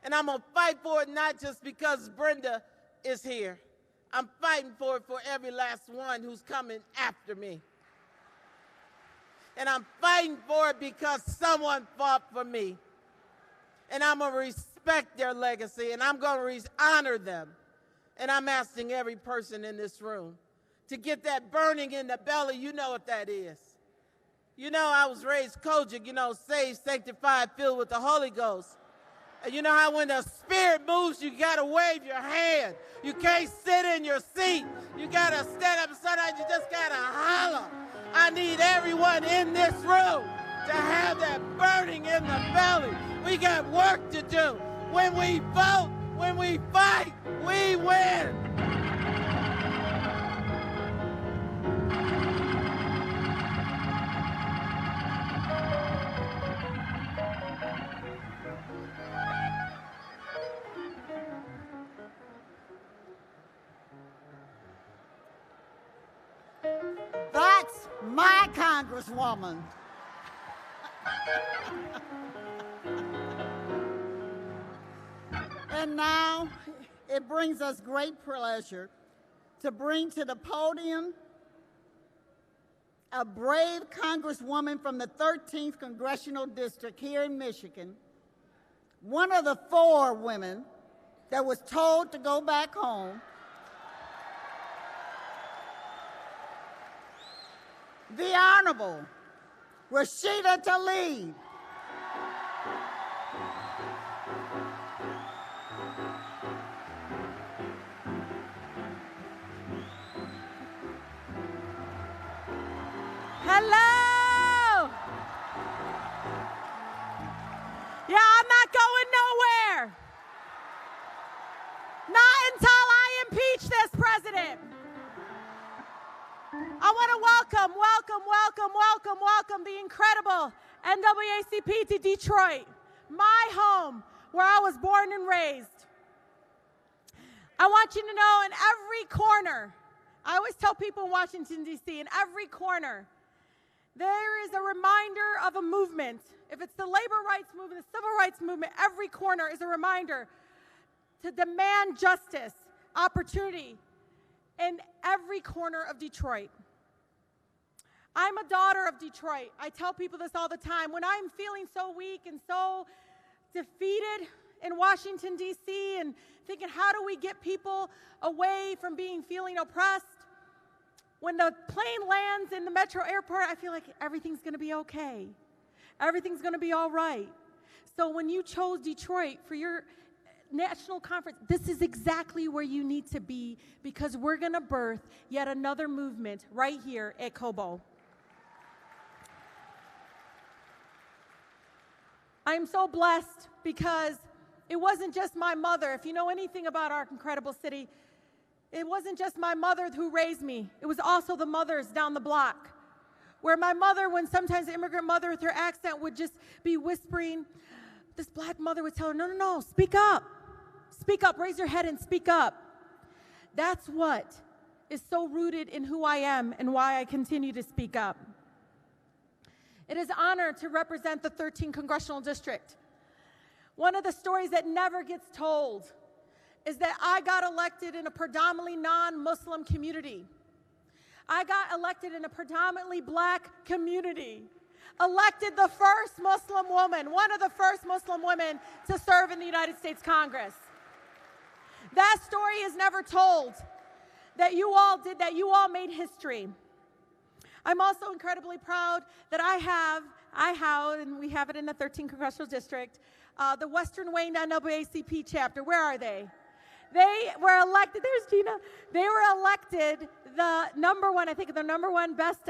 And I'm going to fight for it not just because Brenda is here. I'm fighting for it for every last one who's coming after me. And I'm fighting for it because someone fought for me. And I'm going to respect their legacy, and I'm going to honor them. And I'm asking every person in this room to get that burning in the belly. You know what that is. You know, I was raised Kojic, you know, saved, sanctified, filled with the Holy Ghost. And you know how when the Spirit moves, you got to wave your hand. You can't sit in your seat. You got to stand up, and sometimes you just got to holler. I need everyone in this room to have that burning in the belly. We got work to do. When we vote, when we fight, we win. my Congresswoman. And now it brings us great pleasure to bring to the podium a brave Congresswoman from the 13th Congressional District here in Michigan, one of the 4 women that was told to go back home, the Honorable Rashida Tlaib. Hello! Yeah, I'm not going nowhere. Not until I impeach this president. I want to welcome the incredible NAACP to Detroit, my home, where I was born and raised. I want you to know in every corner, I always tell people in Washington, D.C., in every corner, there is a reminder of a movement. If it's the labor rights movement, the civil rights movement, every corner is a reminder to demand justice, opportunity in every corner of Detroit. I'm a daughter of Detroit. I tell people this all the time. When I'm feeling so weak and so defeated in Washington, D.C., and thinking, how do we get people away from feeling oppressed? When the plane lands in the metro airport, I feel like everything's going to be okay. Everything's going to be all right. So when you chose Detroit for your national conference, this is exactly where you need to be, because we're going to birth yet another movement right here at Cobo. I'm so blessed because it wasn't just my mother. If you know anything about our incredible city, it wasn't just my mother who raised me. It was also the mothers down the block, where my mother, when sometimes the immigrant mother with her accent would just be whispering, this black mother would tell her, no, no, no, speak up. Speak up, raise your head and speak up. That's what is so rooted in who I am and why I continue to speak up. It is an honor to represent the 13th Congressional District. One of the stories that never gets told is that I got elected in a predominantly non-Muslim community. I got elected in a predominantly black community. Elected the first Muslim woman, one of the first Muslim women to serve in the United States Congress. That story is never told, that you all did that, you all made history. I'm also incredibly proud that I have, and we have it in the 13th Congressional District, the Western Wayne NAACP chapter. Where are they? They were elected, there's Gina. They were elected the number one best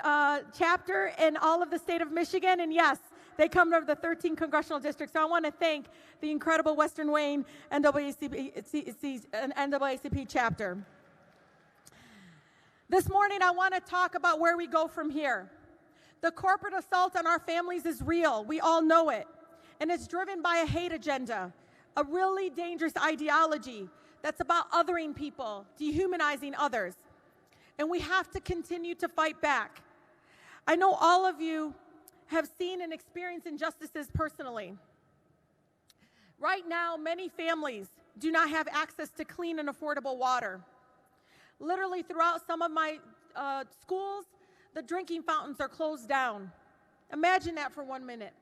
chapter in all of the state of Michigan. And yes, they come from the 13th Congressional District. So I want to thank the incredible Western Wayne NAACP chapter. This morning, I want to talk about where we go from here. The corporate assault on our families is real. We all know it. And it's driven by a hate agenda, a really dangerous ideology that's about othering people, dehumanizing others. And we have to continue to fight back. I know all of you have seen and experienced injustices personally. Right now, many families do not have access to clean and affordable water. Literally throughout some of my schools, the drinking fountains are closed down. Imagine that for 1 minute.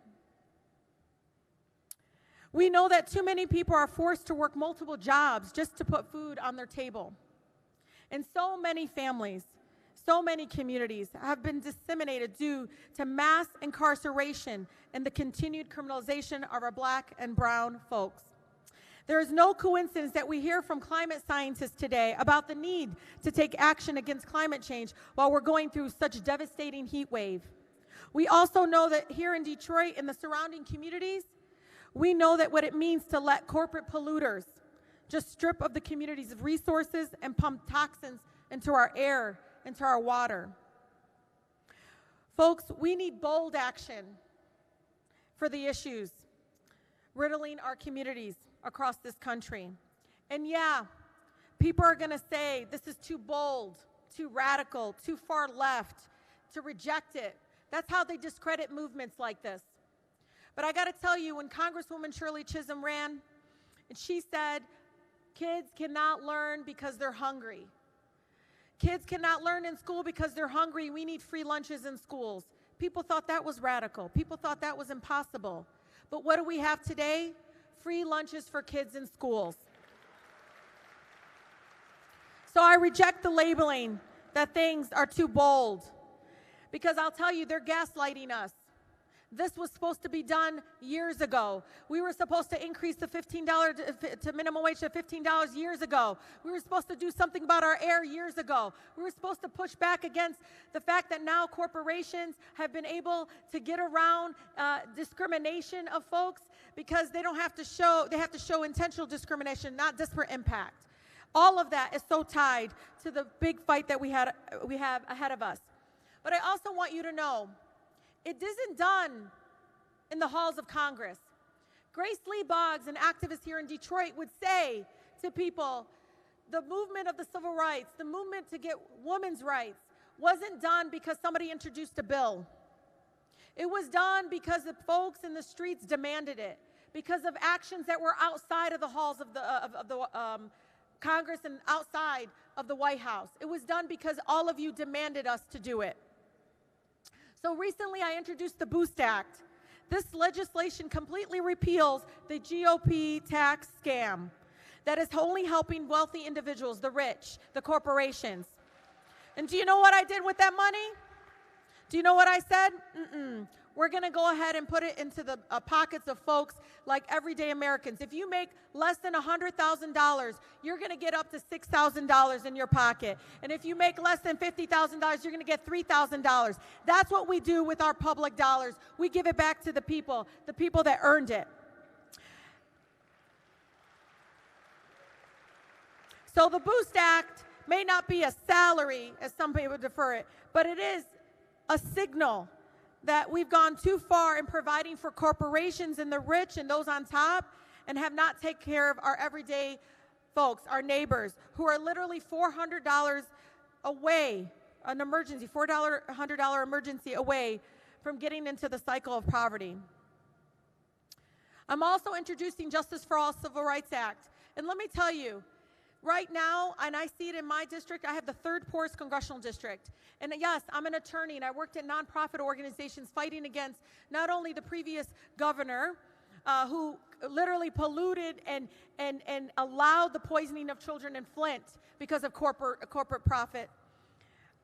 We know that too many people are forced to work multiple jobs just to put food on their table. And so many families, so many communities have been disseminated due to mass incarceration and the continued criminalization of our black and brown folks. There is no coincidence that we hear from climate scientists today about the need to take action against climate change while we're going through such a devastating heat wave. We also know that here in Detroit and the surrounding communities, we know that what it means to let corporate polluters just strip of the communities of resources and pump toxins into our air, into our water. Folks, we need bold action for the issues riddling our communities across this country. And yeah, people are going to say this is too bold, too radical, too far left. to reject it. That's how they discredit movements like this. But I got to tell you, when Congresswoman Shirley Chisholm ran, and she said, kids cannot learn because they're hungry. Kids cannot learn in school because they're hungry. We need free lunches in schools. People thought that was radical. People thought that was impossible. But what do we have today? Free lunches for kids in schools. So I reject the labeling that things are too bold, because I'll tell you, they're gaslighting us. This was supposed to be done years ago. We were supposed to increase the $15 to minimum wage to $15 years ago. We were supposed to do something about our air years ago. We were supposed to push back against the fact that now corporations have been able to get around discrimination of folks because they have to show intentional discrimination, not disparate impact. All of that is so tied to the big fight that we have ahead of us. But I also want you to know, it isn't done in the halls of Congress. Grace Lee Boggs, an activist here in Detroit, would say to people, the movement of the civil rights, the movement to get women's rights, wasn't done because somebody introduced a bill. It was done because the folks in the streets demanded it, because of actions that were outside of the halls of the Congress and outside of the White House. It was done because all of you demanded us to do it. So recently I introduced the Boost Act. This legislation completely repeals the GOP tax scam that is only helping wealthy individuals, the rich, the corporations. And do you know what I did with that money? Do you know what I said? We're going to go ahead and put it into the pockets of folks like everyday Americans. If you make less than $100,000, you're going to get up to $6,000 in your pocket. And if you make less than $50,000, you're going to get $3,000. That's what we do with our public dollars. We give it back to the people that earned it. So the Boost Act may not be a salary, as some people defer it, but it is a signal that we've gone too far in providing for corporations and the rich and those on top, and have not taken care of our everyday folks, our neighbors, who are literally $400 away, an emergency, $100 emergency away from getting into the cycle of poverty. I'm also introducing Justice for All Civil Rights Act. And let me tell you, right now, and I see it in my district, I have the third poorest congressional district. And yes, I'm an attorney, and I worked at nonprofit organizations fighting against not only the previous governor, who literally polluted and allowed the poisoning of children in Flint because of corporate profit.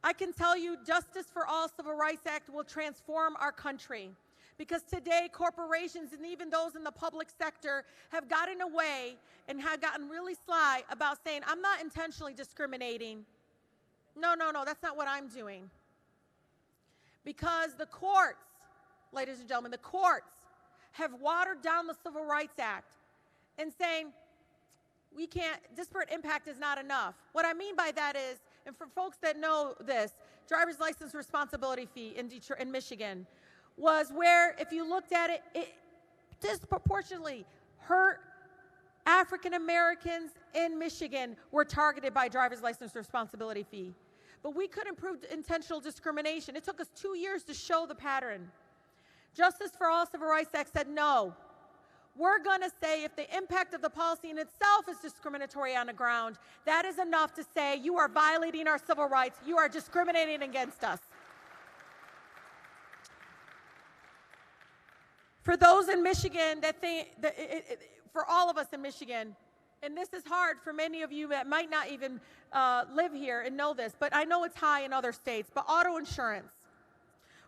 I can tell you, Justice for All Civil Rights Act will transform our country. Because today, corporations and even those in the public sector have gotten away and have gotten really sly about saying, I'm not intentionally discriminating. No, that's not what I'm doing. Because the courts, ladies and gentlemen, the courts have watered down the Civil Rights Act and saying, we can't, disparate impact is not enough. What I mean by that is, and for folks that know this, driver's license responsibility fee in Detroit, in Michigan, was where, if you looked at it, it disproportionately hurt African Americans in Michigan were targeted by driver's license responsibility fee. But we couldn't prove intentional discrimination. It took us 2 years to show the pattern. Justice for All Civil Rights Act said, no, we're going to say if the impact of the policy in itself is discriminatory on the ground, that is enough to say you are violating our civil rights, you are discriminating against us. For those in Michigan that think, for all of us in Michigan, and this is hard for many of you that might not even live here and know this, but I know it's high in other states, but auto insurance.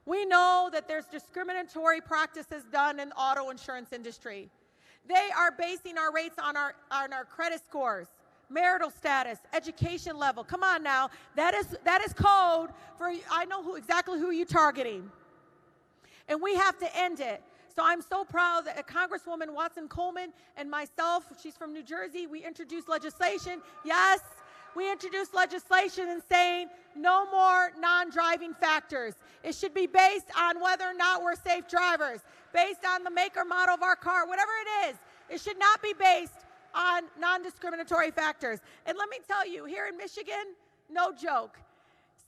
We know that there's discriminatory practices done in the auto insurance industry. They are basing our rates on our credit scores, marital status, education level. Come on now, that is code for, I know exactly who you're targeting. And we have to end it. So I'm so proud that Congresswoman Watson Coleman and myself, she's from New Jersey, we introduced legislation. Yes, we introduced legislation in saying no more non-driving factors. It should be based on whether or not we're safe drivers, based on the make or model of our car, whatever it is. It should not be based on non-discriminatory factors. And let me tell you, here in Michigan, no joke,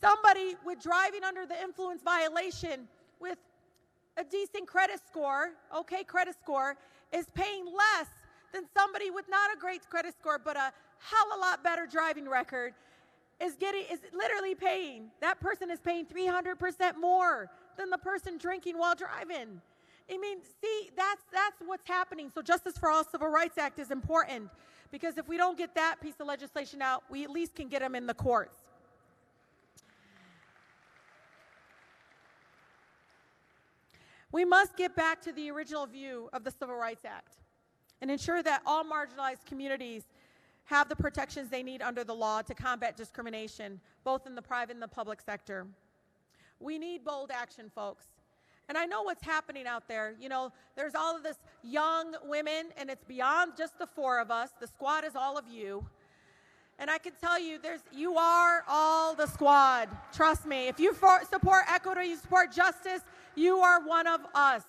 Somebody with driving under the influence violation with a decent credit score, okay, credit score, is paying less than somebody with not a great credit score but a hell of a lot better driving record is literally paying. That person is paying 300% more than the person drinking while driving. I mean, see, that's what's happening. So Justice for All Civil Rights Act is important because if we don't get that piece of legislation out, we at least can get them in the courts. We must get back to the original view of the Civil Rights Act and ensure that all marginalized communities have the protections they need under the law to combat discrimination, both in the private and the public sector. We need bold action, folks. And I know what's happening out there. You know, there's all of this young women, and it's beyond just the four of us. The squad is all of you. And I can tell you, you are all the squad. Trust me. If you support equity, you support justice, you are one of us.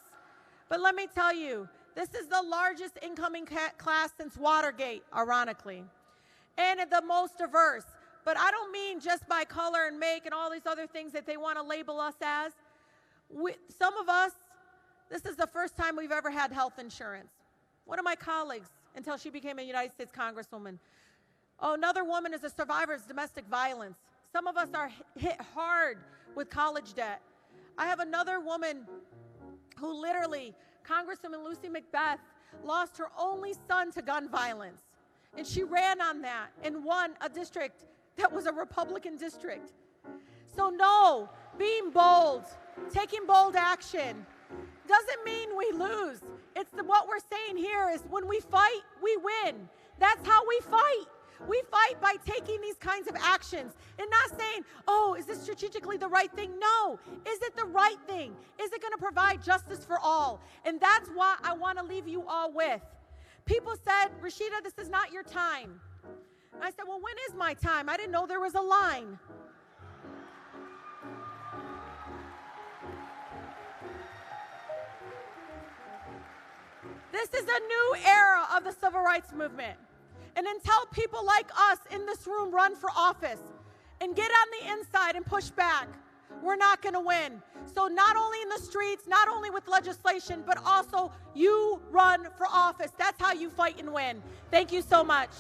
But let me tell you, this is the largest incoming class since Watergate, ironically, and the most diverse. But I don't mean just by color and make and all these other things that they want to label us as. Some of us, this is the first time we've ever had health insurance. One of my colleagues, until she became a United States Congresswoman. Oh, another woman is a survivor of domestic violence. Some of us are hit hard with college debt. I have another woman who literally, Congresswoman Lucy McBeth, lost her only son to gun violence. And she ran on that and won a district that was a Republican district. So no, being bold, taking bold action, doesn't mean we lose. What we're saying here is when we fight, we win. That's how we fight. We fight by taking these kinds of actions and not saying, oh, is this strategically the right thing? No. Is it the right thing? Is it going to provide justice for all? And that's what I want to leave you all with. People said, Rashida, this is not your time. And I said, well, when is my time? I didn't know there was a line. This is a new era of the civil rights movement. And until people like us in this room run for office and get on the inside and push back, we're not going to win. So not only in the streets, not only with legislation, but also you run for office. That's how you fight and win. Thank you so much.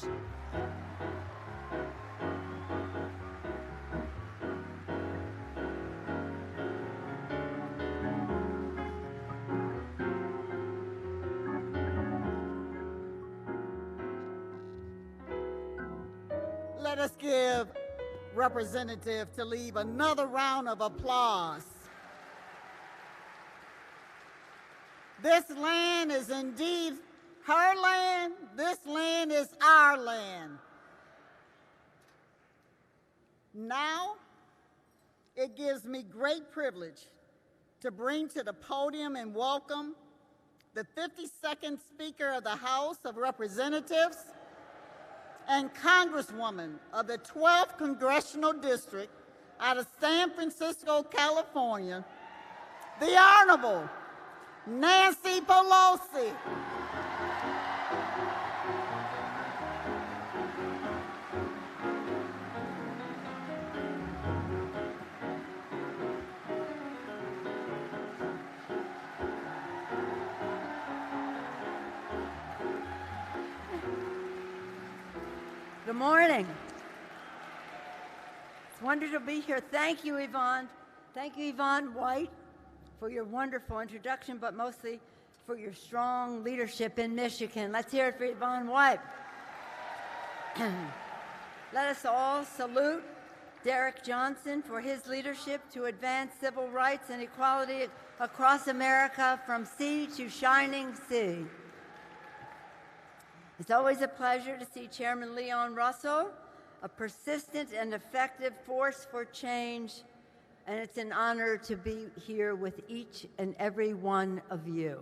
Let us give Representative Tlaib another round of applause. This land is indeed her land. This land is our land. Now, it gives me great privilege to bring to the podium and welcome the 52nd Speaker of the House of Representatives and Congresswoman of the 12th Congressional District out of San Francisco, California, the Honorable Nancy Pelosi. Good morning. It's wonderful to be here. Thank you, Yvonne. Thank you, Yvonne White, for your wonderful introduction, but mostly for your strong leadership in Michigan. Let's hear it for Yvonne White. Let us all salute Derek Johnson for his leadership to advance civil rights and equality across America from sea to shining sea. It's always a pleasure to see Chairman Leon Russell, a persistent and effective force for change, and it's an honor to be here with each and every one of you.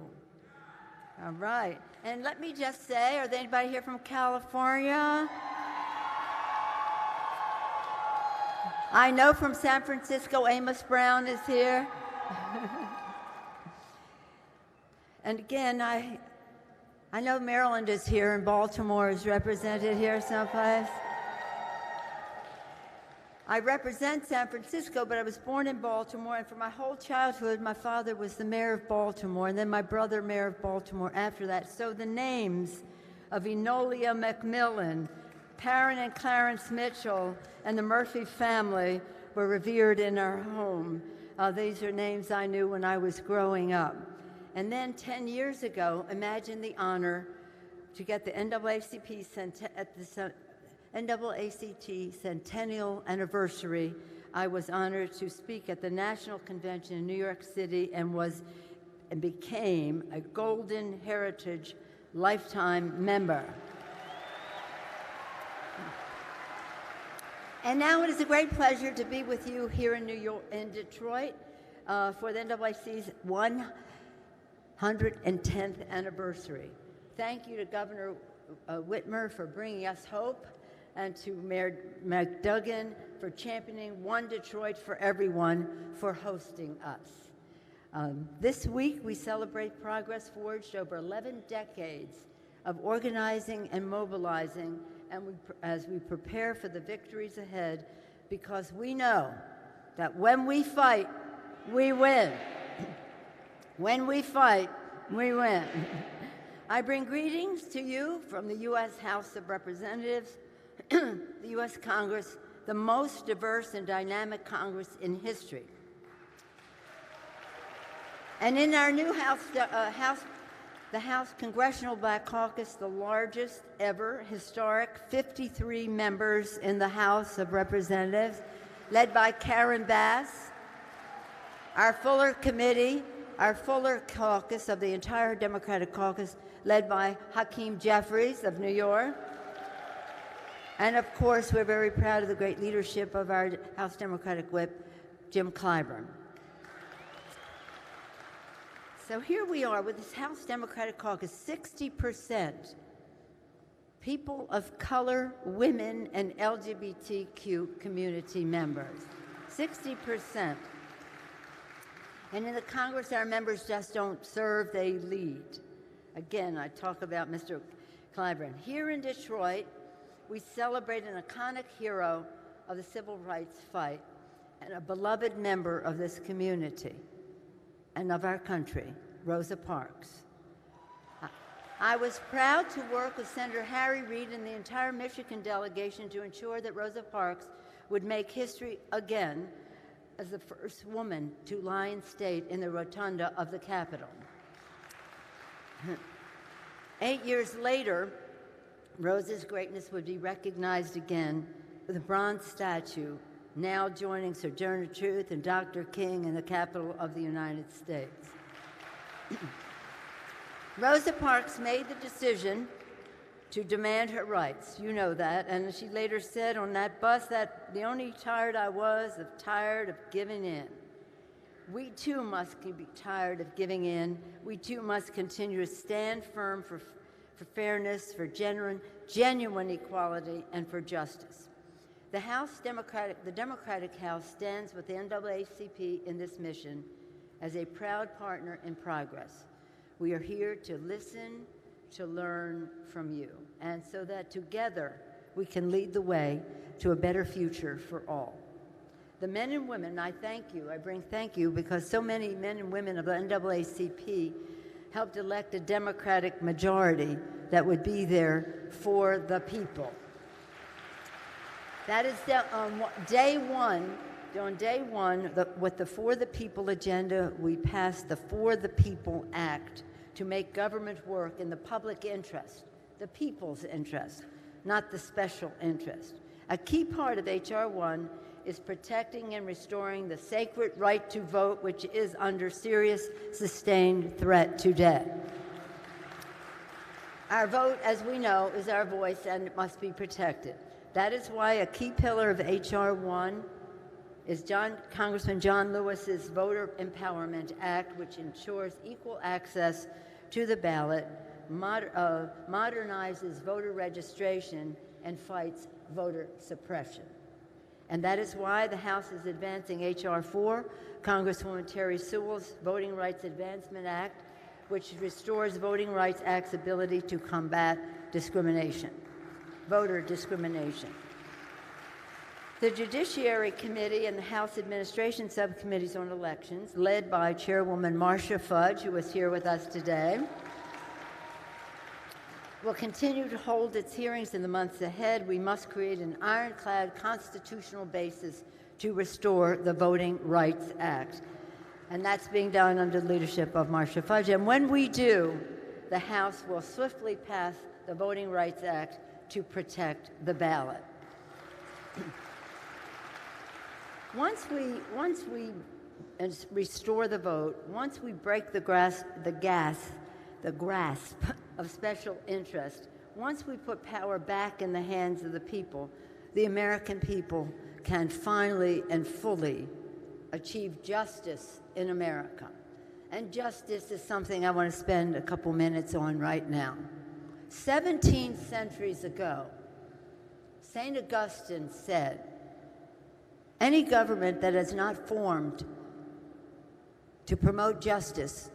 All right, and let me just say, are there anybody here from California? I know from San Francisco, Amos Brown is here. And again, I know Maryland is here and Baltimore is represented here someplace. I represent San Francisco, but I was born in Baltimore, and for my whole childhood, my father was the mayor of Baltimore, and then my brother mayor of Baltimore after that. So the names of Enolia McMillan, Perrin and Clarence Mitchell, and the Murphy family were revered in our home. These are names I knew when I was growing up. And then 10 years ago, imagine the honor to get the NAACP NAACT centennial anniversary. I was honored to speak at the National Convention in New York City and became a Golden Heritage Lifetime member. And now it is a great pleasure to be with you here in Detroit, for the NAAC's 110th anniversary. Thank you to Governor Whitmer for bringing us hope, and to Mayor McDuggan for championing One Detroit for Everyone for hosting us. This week, we celebrate progress forged over 11 decades of organizing and mobilizing, and as we prepare for the victories ahead, because we know that when we fight, we win. When we fight, we win. I bring greetings to you from the U.S. House of Representatives, the U.S. Congress, the most diverse and dynamic Congress in history. And in our new the House Congressional Black Caucus, the largest ever historic 53 members in the House of Representatives, led by Karen Bass, our fuller committee, our fuller caucus of the entire Democratic caucus, led by Hakeem Jeffries of New York. And of course, we're very proud of the great leadership of our House Democratic Whip, Jim Clyburn. So here we are with this House Democratic Caucus, 60% people of color, women, and LGBTQ community members, 60%. And in the Congress, our members just don't serve, they lead. Again, I talk about Mr. Clyburn. Here in Detroit, we celebrate an iconic hero of the civil rights fight and a beloved member of this community and of our country, Rosa Parks. I was proud to work with Senator Harry Reid and the entire Michigan delegation to ensure that Rosa Parks would make history again as the first woman to lie in state in the rotunda of the Capitol. 8 years later, Rosa's greatness would be recognized again with a bronze statue, now joining Sojourner Truth and Dr. King in the Capitol of the United States. Rosa Parks made the decision to demand her rights. You know that. And she later said on that bus that the only tired I was of tired of giving in. We too must be tired of giving in. We too must continue to stand firm for fairness, for genuine equality, and for justice. The Democratic House stands with the NAACP in this mission as a proud partner in progress. We are here to listen, to learn from you, and so that together we can lead the way to a better future for all. The men and women, I thank you, I bring thank you because so many men and women of the NAACP helped elect a Democratic majority that would be there for the people. That is on day one, with the For the People agenda, we passed the For the People Act to make government work in the public interest, the people's interest, not the special interest. A key part of H.R. 1 is protecting and restoring the sacred right to vote, which is under serious, sustained threat today. Our vote, as we know, is our voice, and it must be protected. That is why a key pillar of H.R. 1 is Congressman John Lewis's Voter Empowerment Act, which ensures equal access to the ballot, modernizes voter registration, and fights voter suppression. And that is why the House is advancing H.R. 4, Congresswoman Terry Sewell's Voting Rights Advancement Act, which restores Voting Rights Act's ability to combat discrimination, voter discrimination. The Judiciary Committee and the House Administration Subcommittees on Elections, led by Chairwoman Marcia Fudge, who is here with us today, will continue to hold its hearings in the months ahead. We must create an ironclad constitutional basis to restore the Voting Rights Act. And that's being done under the leadership of Marcia Fudge. And when we do, the House will swiftly pass the Voting Rights Act to protect the ballot. Once we restore the vote, once we break the grasp of special interest, once we put power back in the hands of the people, the American people can finally and fully achieve justice in America. And justice is something I want to spend a couple minutes on right now. 17 centuries ago, St. Augustine said, "Any government that is not formed to promote justice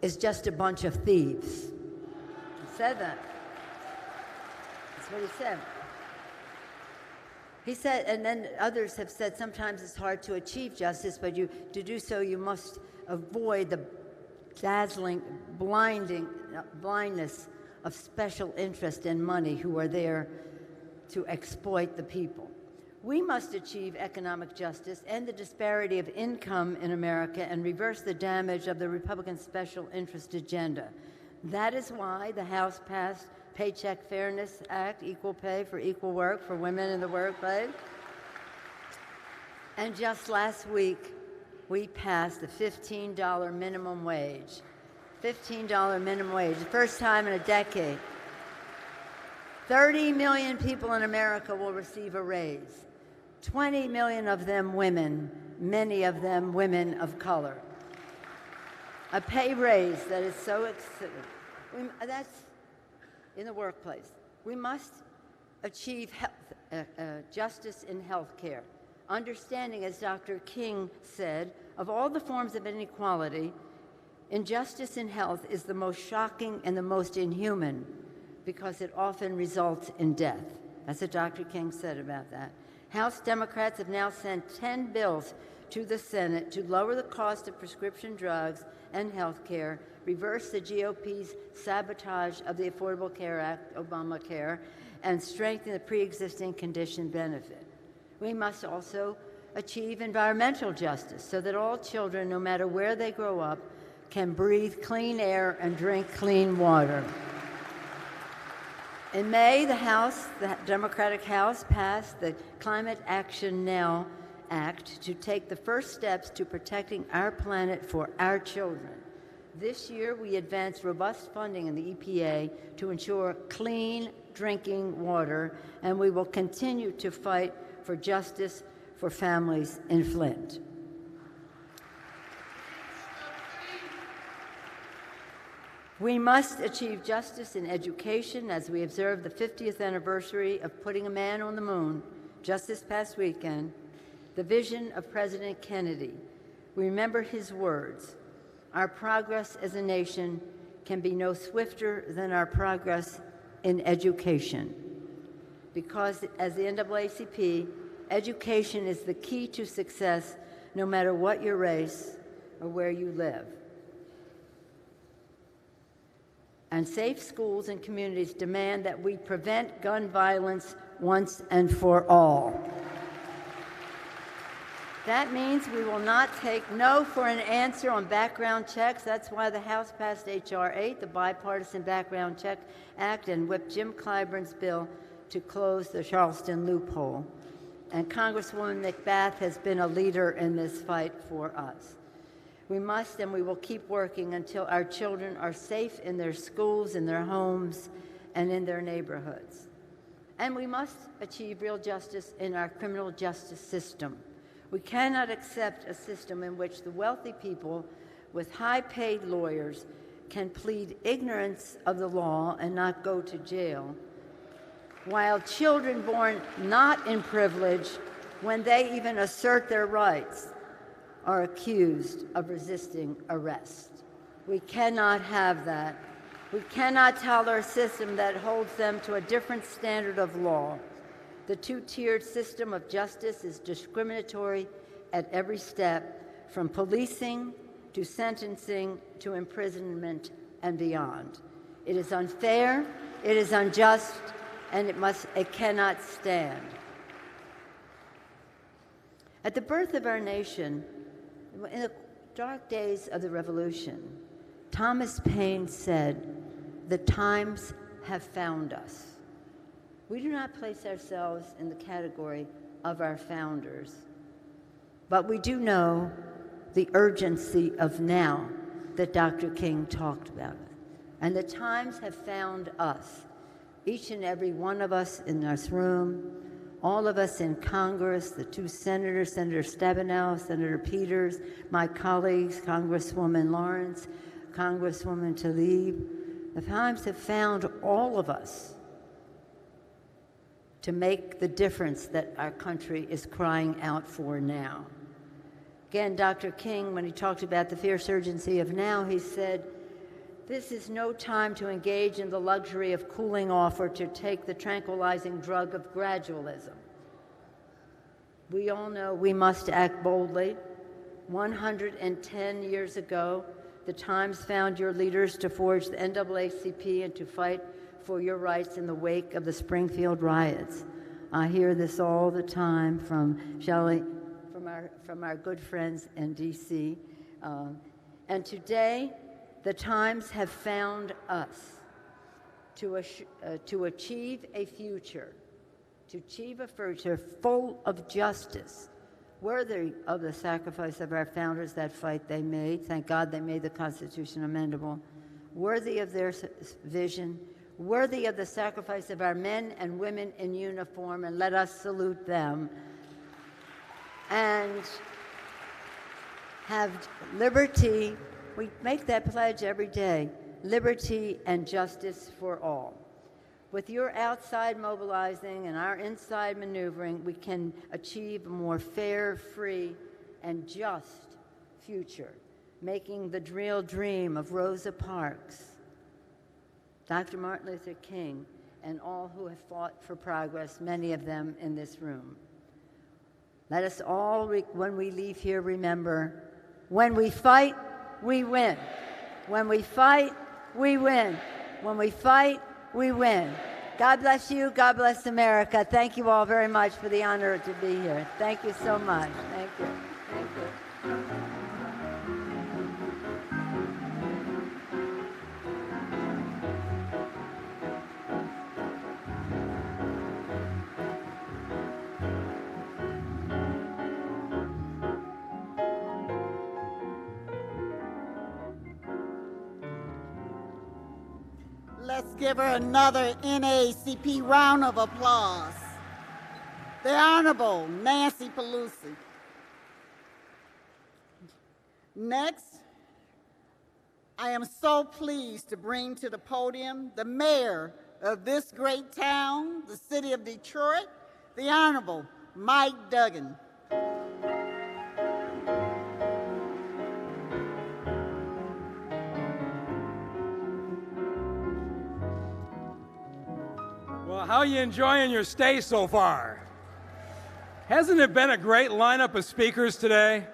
is just a bunch of thieves." He said that. That's what he said. He said, and then others have said, sometimes it's hard to achieve justice, but to do so, you must avoid the dazzling, blindness of special interest and money who are there to exploit the people. We must achieve economic justice, end the disparity of income in America, and reverse the damage of the Republican special interest agenda. That is why the House passed Paycheck Fairness Act, equal pay for equal work for women in the workplace. And just last week, we passed the $15 minimum wage. $15 minimum wage, the first time in a decade. 30 million people in America will receive a raise. 20 million of them women, many of them women of color. A pay raise that is so exciting. That's in the workplace. We must achieve justice in health care. Understanding, as Dr. King said, of all the forms of inequality, injustice in health is the most shocking and the most inhuman because it often results in death. That's what Dr. King said about that. House Democrats have now sent 10 bills to the Senate to lower the cost of prescription drugs and health care, reverse the GOP's sabotage of the Affordable Care Act, Obamacare, and strengthen the pre-existing condition benefit. We must also achieve environmental justice so that all children, no matter where they grow up, can breathe clean air and drink clean water. In May, the Democratic House passed the Climate Action Now Act to take the first steps to protecting our planet for our children. This year, we advanced robust funding in the EPA to ensure clean drinking water, and we will continue to fight for justice for families in Flint. We must achieve justice in education as we observe the 50th anniversary of putting a man on the moon just this past weekend, the vision of President Kennedy. We remember his words, "Our progress as a nation can be no swifter than our progress in education." Because as the NAACP, education is the key to success no matter what your race or where you live. And safe schools and communities demand that we prevent gun violence once and for all. That means we will not take no for an answer on background checks. That's why the House passed H.R. 8, the Bipartisan Background Check Act, and whipped Jim Clyburn's bill to close the Charleston loophole. And Congresswoman McBath has been a leader in this fight for us. We must and we will keep working until our children are safe in their schools, in their homes, and in their neighborhoods. And we must achieve real justice in our criminal justice system. We cannot accept a system in which the wealthy people with high-paid lawyers can plead ignorance of the law and not go to jail, while children born not in privilege, when they even assert their rights, are accused of resisting arrest. We cannot have that. We cannot tolerate a system that holds them to a different standard of law. The two-tiered system of justice is discriminatory at every step, from policing to sentencing to imprisonment and beyond. It is unfair, it is unjust, and it cannot stand. At the birth of our nation, in the dark days of the Revolution, Thomas Paine said, "The times have found us." We do not place ourselves in the category of our founders, but we do know the urgency of now that Dr. King talked about. And the times have found us, each and every one of us in this room, all of us in Congress, the two senators, Senator Stabenow, Senator Peters, my colleagues, Congresswoman Lawrence, Congresswoman Tlaib. The times have found all of us to make the difference that our country is crying out for now. Again, Dr. King, when he talked about the fierce urgency of now, he said, "This is no time to engage in the luxury of cooling off or to take the tranquilizing drug of gradualism. We all know we must act boldly. 110 years ago, the times found your leaders to forge the NAACP and to fight for your rights in the wake of the Springfield riots. I hear this all the time from Shelley, from our good friends in D.C. And today, the times have found us to achieve a future, full of justice, worthy of the sacrifice of our founders, that fight they made. Thank God they made the Constitution amendable. Worthy of their vision, worthy of the sacrifice of our men and women in uniform, and let us salute them. And have liberty, we make that pledge every day, liberty and justice for all. With your outside mobilizing and our inside maneuvering, we can achieve a more fair, free, and just future, making the real dream of Rosa Parks, Dr. Martin Luther King, and all who have fought for progress, many of them in this room. Let us all, when we leave here, remember, when we fight, we win. When we fight, we win. When we fight, we win. God bless you. God bless America. Thank you all very much for the honor to be here. Thank you so much. Thank you. Thank you. Let's give her another NAACP round of applause. The Honorable Nancy Pelosi. Next, I am so pleased to bring to the podium the mayor of this great town, the city of Detroit, the Honorable Mike Duggan. Well, how are you enjoying your stay so far? Hasn't it been a great lineup of speakers today?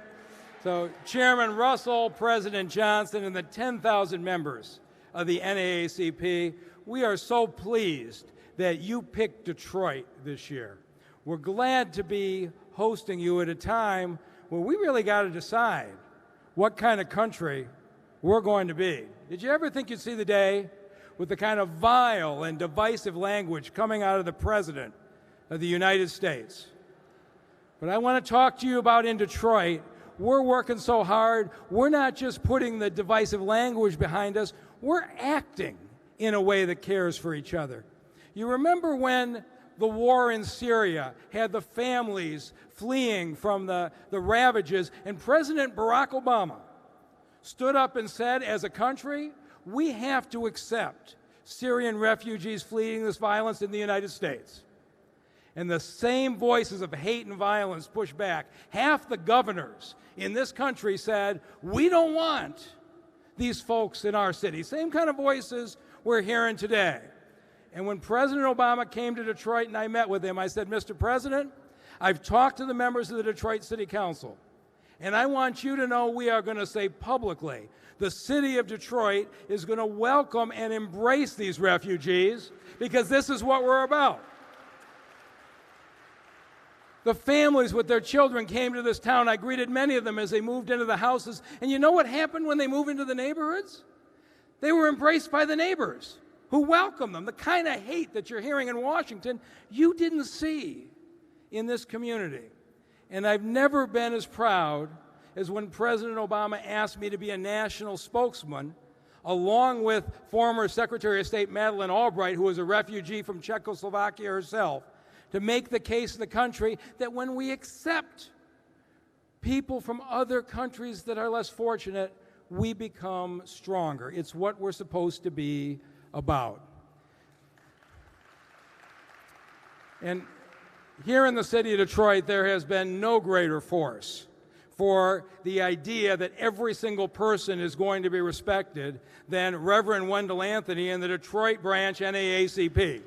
So Chairman Russell, President Johnson, and the 10,000 members of the NAACP, we are so pleased that you picked Detroit this year. We're glad to be hosting you at a time where we really got to decide what kind of country we're going to be. Did you ever think you'd see the day with the kind of vile and divisive language coming out of the President of the United States? But I want to talk to you about in Detroit, we're working so hard, we're not just putting the divisive language behind us, we're acting in a way that cares for each other. You remember when the war in Syria had the families fleeing from the ravages, and President Barack Obama stood up and said, as a country, we have to accept Syrian refugees fleeing this violence in the United States. And the same voices of hate and violence pushed back. Half the governors in this country said, we don't want these folks in our city. Same kind of voices we're hearing today. And when President Obama came to Detroit and I met with him, I said, Mr. President, I've talked to the members of the Detroit City Council, and I want you to know we are going to say publicly, the city of Detroit is going to welcome and embrace these refugees because this is what we're about. The families with their children came to this town. I greeted many of them as they moved into the houses. And you know what happened when they moved into the neighborhoods? They were embraced by the neighbors who welcomed them. The kind of hate that you're hearing in Washington, you didn't see in this community. And I've never been as proud as when President Obama asked me to be a national spokesman, along with former Secretary of State Madeleine Albright, who was a refugee from Czechoslovakia herself, to make the case in the country that when we accept people from other countries that are less fortunate, we become stronger. It's what we're supposed to be about. And here in the city of Detroit, there has been no greater force for the idea that every single person is going to be respected than Reverend Wendell Anthony and the Detroit branch NAACP.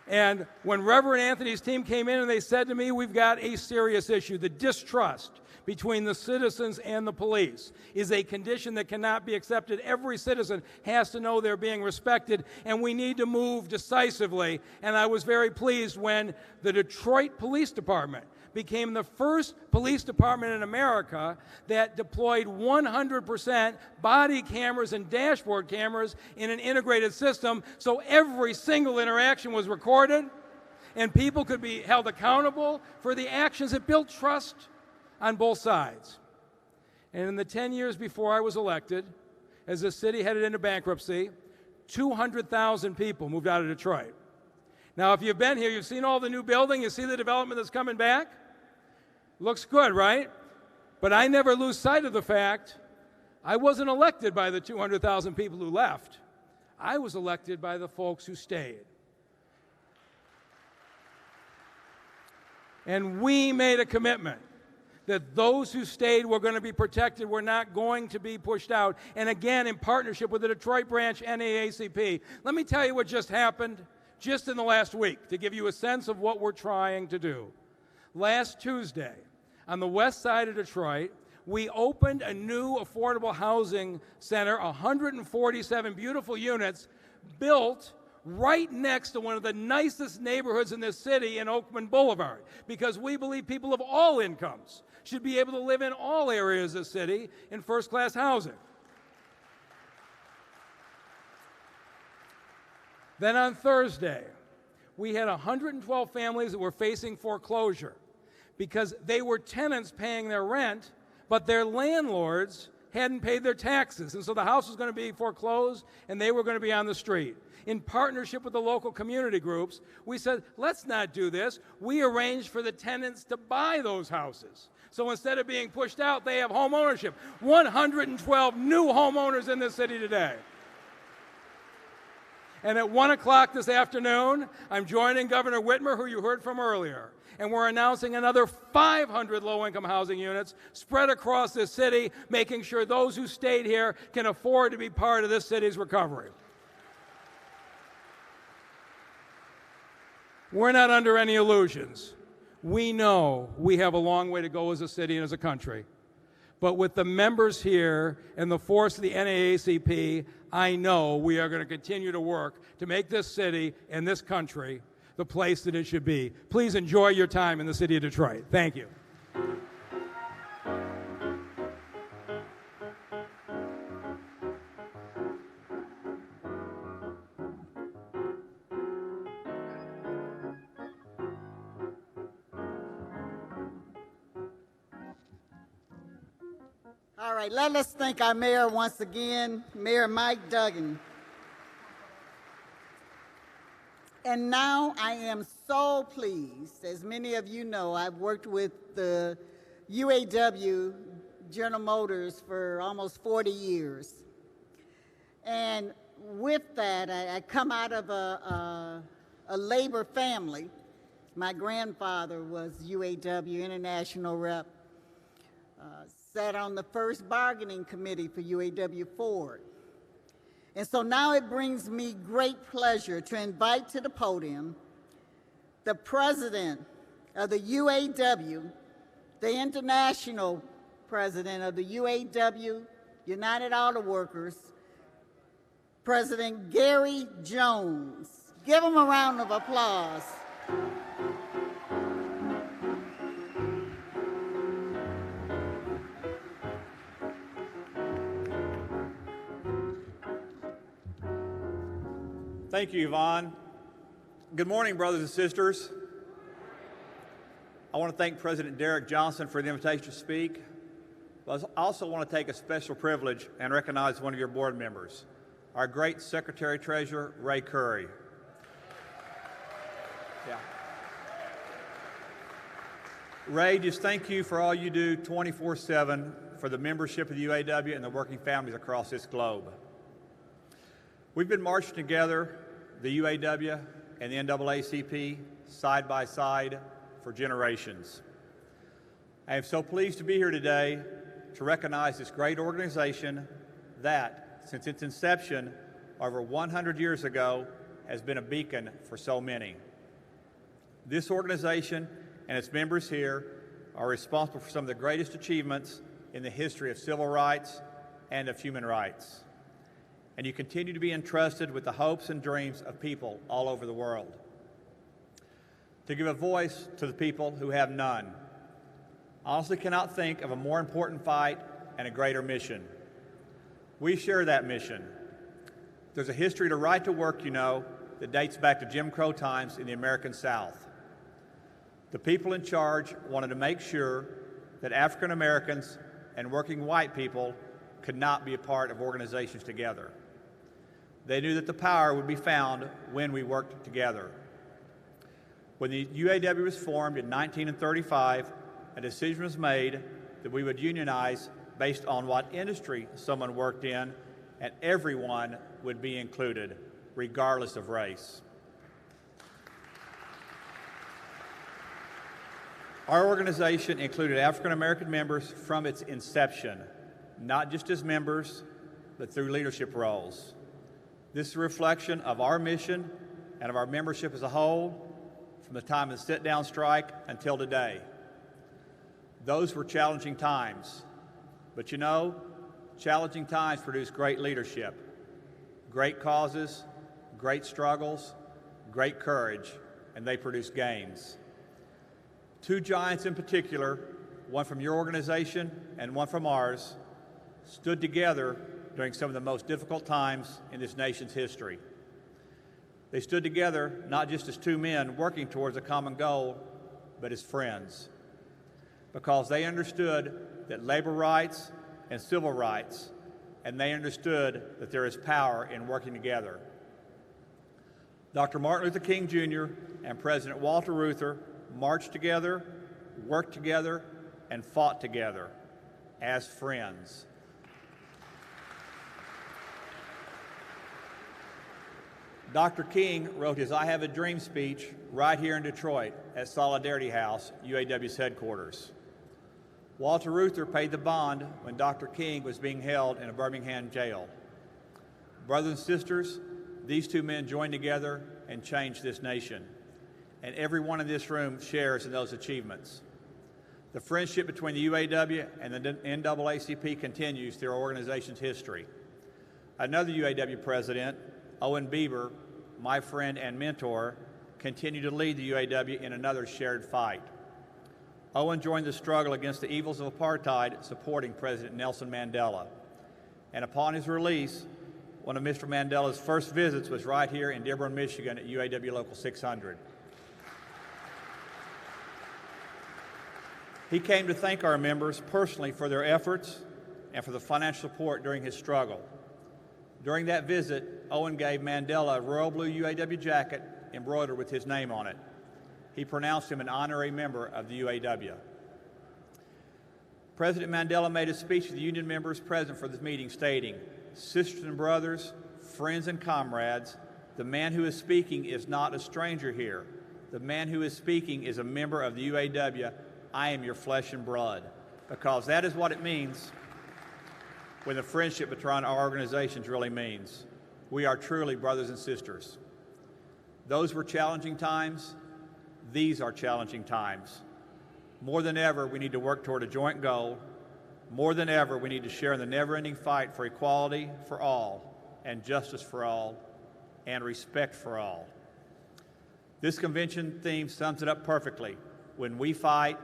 And when Reverend Anthony's team came in and they said to me, we've got a serious issue, the distrust between the citizens and the police is a condition that cannot be accepted. Every citizen has to know they're being respected, and we need to move decisively. And I was very pleased when the Detroit Police Department became the first police department in America that deployed 100% body cameras and dashboard cameras in an integrated system, so every single interaction was recorded and people could be held accountable for the actions that built trust on both sides. And in the 10 years before I was elected, as the city headed into bankruptcy, 200,000 people moved out of Detroit. Now, if you've been here, you've seen all the new building, you see the development that's coming back. Looks good, right? But I never lose sight of the fact I wasn't elected by the 200,000 people who left. I was elected by the folks who stayed. And we made a commitment that those who stayed were going to be protected, were not going to be pushed out. And again, in partnership with the Detroit branch NAACP. Let me tell you what just happened just in the last week to give you a sense of what we're trying to do. Last Tuesday, on the west side of Detroit, we opened a new affordable housing center, 147 beautiful units built right next to one of the nicest neighborhoods in this city in Oakman Boulevard, because we believe people of all incomes should be able to live in all areas of the city in first-class housing. Then on Thursday, we had 112 families that were facing foreclosure because they were tenants paying their rent, but their landlords hadn't paid their taxes. And so the house was going to be foreclosed, and they were going to be on the street. In partnership with the local community groups, we said, let's not do this. We arranged for the tenants to buy those houses. So instead of being pushed out, they have home ownership. 112 new homeowners in this city today. And at 1 o'clock this afternoon, I'm joining Governor Whitmer, who you heard from earlier, and we're announcing another 500 low-income housing units spread across this city, making sure those who stayed here can afford to be part of this city's recovery. We're not under any illusions. We know we have a long way to go as a city and as a country. But with the members here and the force of the NAACP, I know we are going to continue to work to make this city and this country the place that it should be. Please enjoy your time in the city of Detroit. Thank you. All right, let us thank our mayor once again, Mayor Mike Duggan. And now I am so pleased. As many of you know, I've worked with the UAW General Motors for almost 40 years. And with that, I come out of a labor family. My grandfather was UAW International Rep. Sat on the first bargaining committee for UAW Ford. And so now it brings me great pleasure to invite to the podium the president of the UAW, the international president of the UAW, United Auto Workers, President Gary Jones. Give him a round of applause. Thank you, Yvonne. Good morning, brothers and sisters. I want to thank President Derek Johnson for the invitation to speak. But I also want to take a special privilege and recognize one of your board members, our great Secretary-Treasurer, Ray Curry. Yeah. Ray, just thank you for all you do 24/7 for the membership of the UAW and the working families across this globe. We've been marching together, the UAW and the NAACP, side by side for generations. I am so pleased to be here today to recognize this great organization that, since its inception over 100 years ago, has been a beacon for so many. This organization and its members here are responsible for some of the greatest achievements in the history of civil rights and of human rights. And you continue to be entrusted with the hopes and dreams of people all over the world. To give a voice to the people who have none. I honestly cannot think of a more important fight and a greater mission. We share that mission. There's a history to right to work, you know, that dates back to Jim Crow times in the American South. The people in charge wanted to make sure that African Americans and working white people could not be a part of organizations together. They knew that the power would be found when we worked together. When the UAW was formed in 1935, a decision was made that we would unionize based on what industry someone worked in, and everyone would be included, regardless of race. Our organization included African American members from its inception, not just as members, but through leadership roles. This is a reflection of our mission and of our membership as a whole, from the time of the sit-down strike until today. Those were challenging times, but you know, challenging times produce great leadership, great causes, great struggles, great courage, and they produce gains. Two giants in particular, one from your organization and one from ours, stood together during some of the most difficult times in this nation's history. They stood together not just as two men working towards a common goal, but as friends, because they understood that labor rights and civil rights, and they understood that there is power in working together. Dr. Martin Luther King Jr. and President Walter Reuther marched together, worked together, and fought together as friends. Dr. King wrote his I Have a Dream speech right here in Detroit at Solidarity House, UAW's headquarters. Walter Reuther paid the bond when Dr. King was being held in a Birmingham jail. Brothers and sisters, these two men joined together and changed this nation. And everyone in this room shares in those achievements. The friendship between the UAW and the NAACP continues through our organization's history. Another UAW president, Owen Beaver, my friend and mentor, continued to lead the UAW in another shared fight. Owen joined the struggle against the evils of apartheid, supporting President Nelson Mandela. And upon his release, one of Mr. Mandela's first visits was right here in Dearborn, Michigan at UAW Local 600. He came to thank our members personally for their efforts and for the financial support during his struggle. During that visit, Owen gave Mandela a royal blue UAW jacket embroidered with his name on it. He pronounced him an honorary member of the UAW. President Mandela made a speech to the union members present for this meeting stating, "Sisters and brothers, friends and comrades, the man who is speaking is not a stranger here. The man who is speaking is a member of the UAW. I am your flesh and blood." Because that is what it means when the friendship between our organizations really means. we are truly brothers and sisters. Those were challenging times. These are challenging times. More than ever, we need to work toward a joint goal. More than ever, we need to share in the never-ending fight for equality for all, and justice for all, and respect for all. This convention theme sums it up perfectly. When we fight,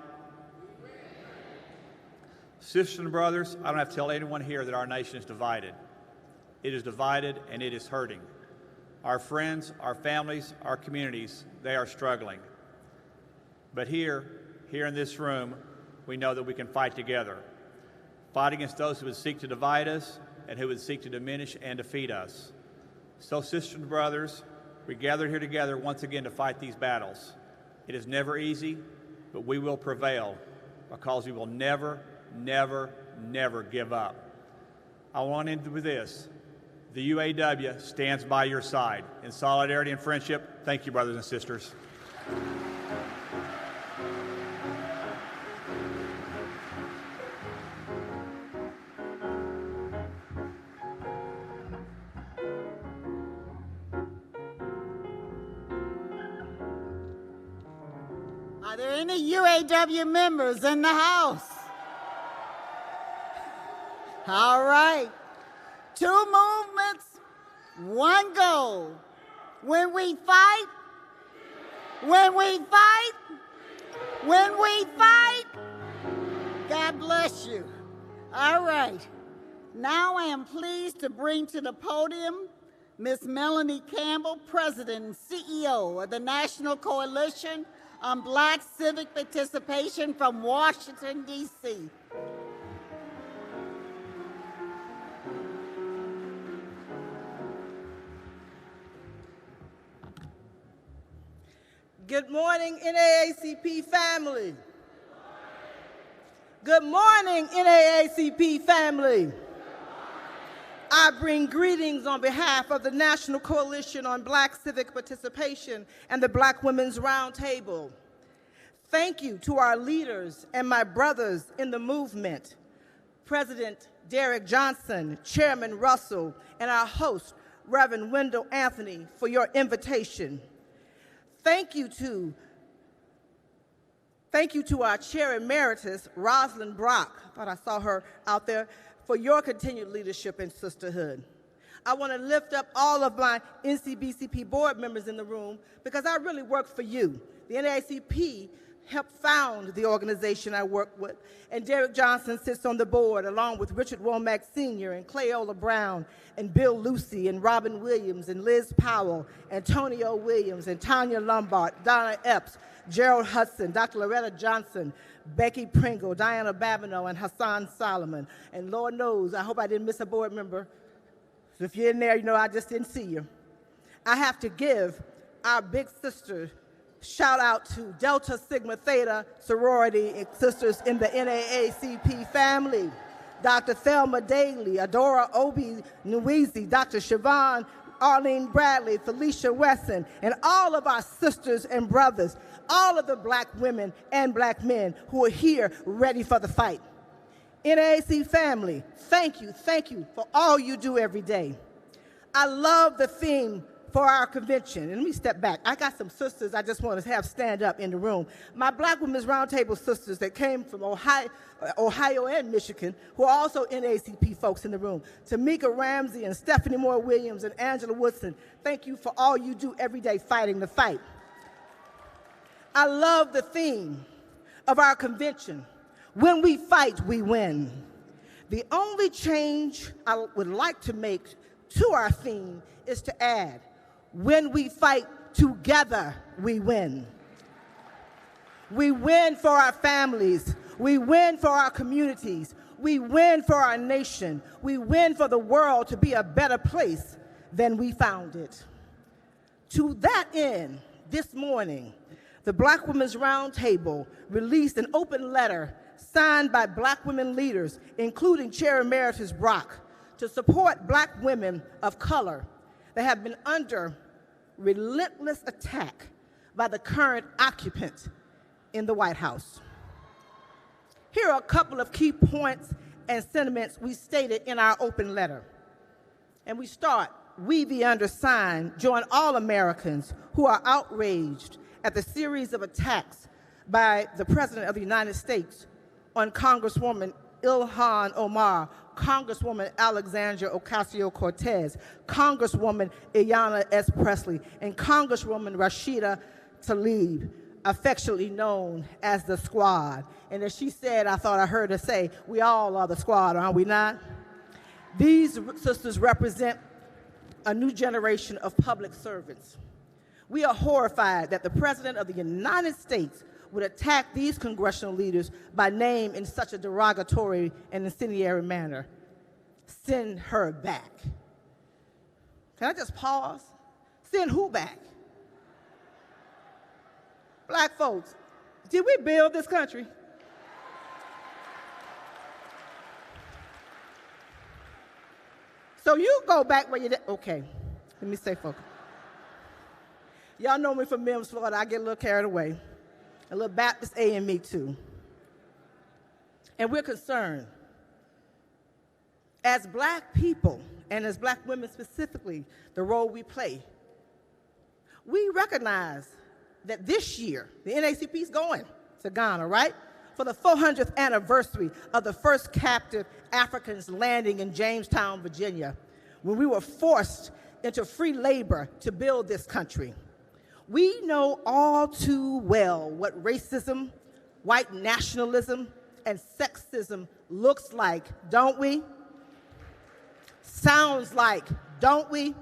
sisters and brothers, I don't have to tell anyone here that our nation is divided. It is divided and it is hurting. Our friends, our families, our communities, they are struggling. But here in this room, we know that we can fight together. Fight against those who would seek to divide us and who would seek to diminish and defeat us. So, sisters and brothers, we gather here together once again to fight these battles. It is never easy, but we will prevail because we will never, never, never give up. I want to end with this. The UAW stands by your side. In solidarity and friendship, thank you, brothers and sisters. Are there any UAW members in the house? All right. 2 movements, 1 goal. When we fight, when we fight, when we fight, God bless you. All right. Now I am pleased to bring to the podium Ms. Melanie Campbell, President and CEO of the National Coalition on Black Civic Participation from Washington, D.C. Good morning, NAACP family. Good morning, NAACP family. I bring greetings on behalf of the National Coalition on Black Civic Participation and the Black Women's Roundtable. Thank you to our leaders and my brothers in the movement, President Derek Johnson, Chairman Russell, and our host, Reverend Wendell Anthony, for your invitation. Thank you to our Chair Emeritus, Rosalind Brock, I thought I saw her out there, for your continued leadership and sisterhood. I want to lift up all of my NCBCP board members in the room because I really work for you. The NAACP helped found the organization I work with, and Derek Johnson sits on the board along with Richard Womack Sr. and Cleola Brown and Bill Lucy and Robin Williams and Liz Powell, Antonio Williams and Tanya Lombard, Donna Epps, Gerald Hudson, Dr. Loretta Johnson, Becky Pringle, Diana Babineau, and Hassan Solomon. And Lord knows, I hope I didn't miss a board member. So if you're in there, you know I just didn't see you. I have to give our big sister shout out to Delta Sigma Theta sorority and sisters in the NAACP family. Dr. Thelma Daly, Adora Obi Nwizi, Dr. Siobhan Arlene Bradley, Felicia Wesson, and all of our sisters and brothers, all of the Black women and Black men who are here ready for the fight. NAAC family, thank you for all you do every day. I love the theme for our convention. And let me step back. I got some sisters I just want to have stand up in the room. My Black Women's Roundtable sisters that came from Ohio and Michigan, who are also NAACP folks in the room. Tamika Ramsey and Stephanie Moore Williams and Angela Woodson, thank you for all you do every day fighting the fight. I love the theme of our convention. When we fight, we win. The only change I would like to make to our theme is to add, when we fight together, we win. We win for our families. We win for our communities. We win for our nation. We win for the world to be a better place than we found it. To that end, this morning, the Black Women's Roundtable released an open letter signed by Black women leaders, including Chair Emeritus Brock, to support Black women of color that have been under relentless attack by the current occupant in the White House. Here are a couple of key points and sentiments we stated in our open letter. And we start we, the undersigned, join all Americans who are outraged at the series of attacks by the President of the United States on Congresswoman Ilhan Omar, Congresswoman Alexandria Ocasio-Cortez, Congresswoman Ayanna S. Presley, and Congresswoman Rashida Tlaib, affectionately known as the Squad. And as she said, I thought I heard her say, we all are the Squad, aren't we not? These sisters represent a new generation of public servants. We are horrified that the President of the United States would attack these congressional leaders by name in such a derogatory and incendiary manner. Send her back. Can I just pause? Send who back? Black folks, did we build this country? So you go back where you did. Okay, let me stay focused. Y'all know me from Mims, Florida. I get a little carried away. A little Baptist A in me too. And we're concerned. As Black people, and as Black women specifically, the role we play, we recognize that this year, the NAACP is going to Ghana, right? For the 400th anniversary of the first captive Africans landing in Jamestown, Virginia, when we were forced into free labor to build this country. We know all too well what racism, white nationalism, and sexism looks like, don't we? Sounds like, don't we?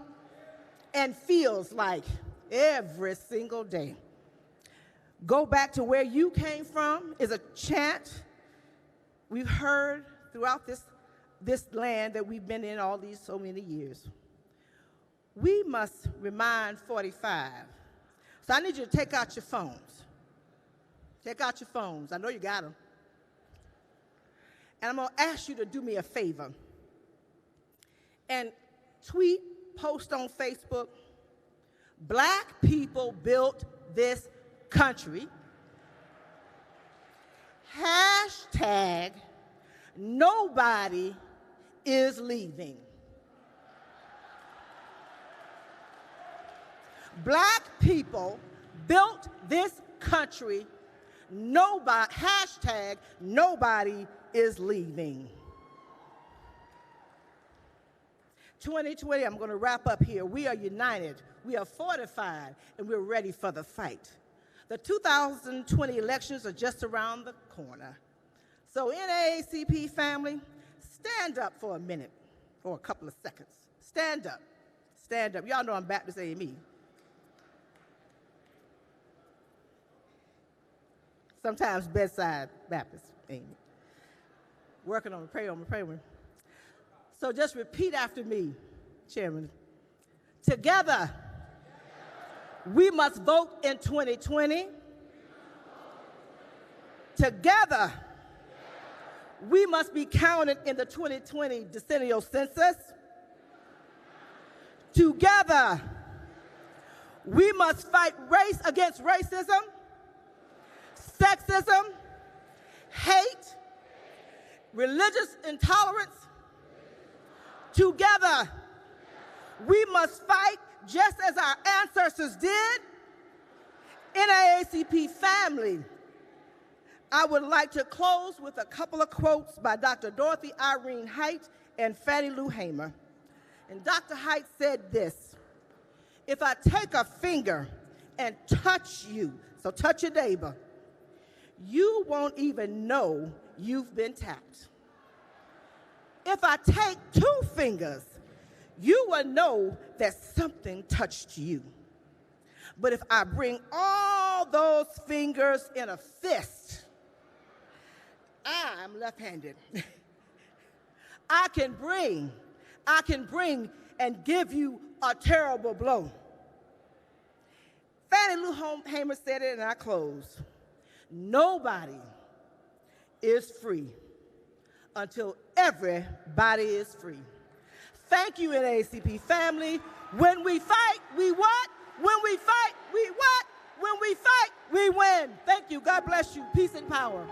And feels like every single day. Go back to where you came from is a chant we've heard throughout this land that we've been in all these so many years. We must remind 45. So I need you to take out your phones. Take out your phones. I know you got them. And I'm going to ask you to do me a favor and tweet, post on Facebook, Black people built this country. Hashtag nobody is leaving. Black people built this country. Nobody, hashtag nobody is leaving. 2020, I'm going to wrap up here. We are united, we are fortified, and we're ready for the fight. The 2020 elections are just around the corner. So NAACP family, stand up for a minute, or a couple of seconds. Stand up. Stand up. Y'all know I'm Baptist AME. Sometimes bedside Baptist AME. Working on it, pray on it. So just repeat after me, Chairman. Together, we must vote in 2020. Together, we must be counted in the 2020 decennial census. Together, we must fight race against racism, sexism, hate, religious intolerance. Together, we must fight just as our ancestors did. NAACP family, I would like to close with a couple of quotes by Dr. Dorothy Irene Height and Fannie Lou Hamer. And Dr. Height said this: if I take a finger and touch you, so touch your neighbor, you won't even know you've been tapped. If I take 2 fingers, you will know that something touched you. But if I bring all those fingers in a fist, I'm left-handed. I can bring and give you a terrible blow. Fannie Lou Hamer said it, and I close. Nobody is free until everybody is free. Thank you, NAACP family. When we fight, we what? When we fight, we what? When we fight, we win. Thank you. God bless you. Peace and power.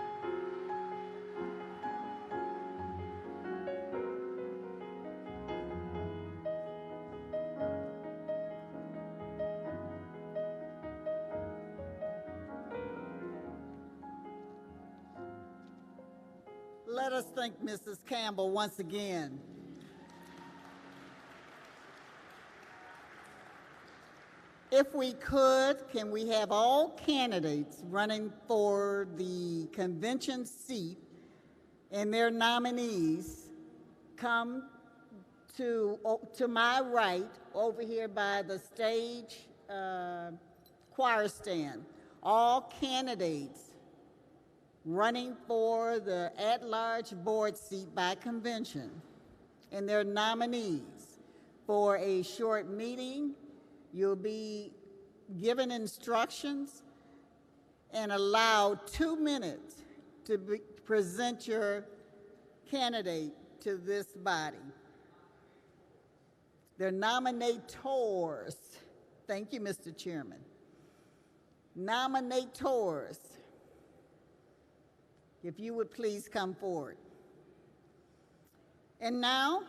Let us thank Mrs. Campbell once again. If we could, can we have all candidates running for the convention seat and their nominees come to my right over here by the stage choir stand. All candidates running for the at-large board seat by convention and their nominees for a short meeting. You'll be given instructions and allowed 2 minutes to present your candidate to this body. Their nominators. Thank you, Mr. Chairman. Nominators. If you would please come forward. And now,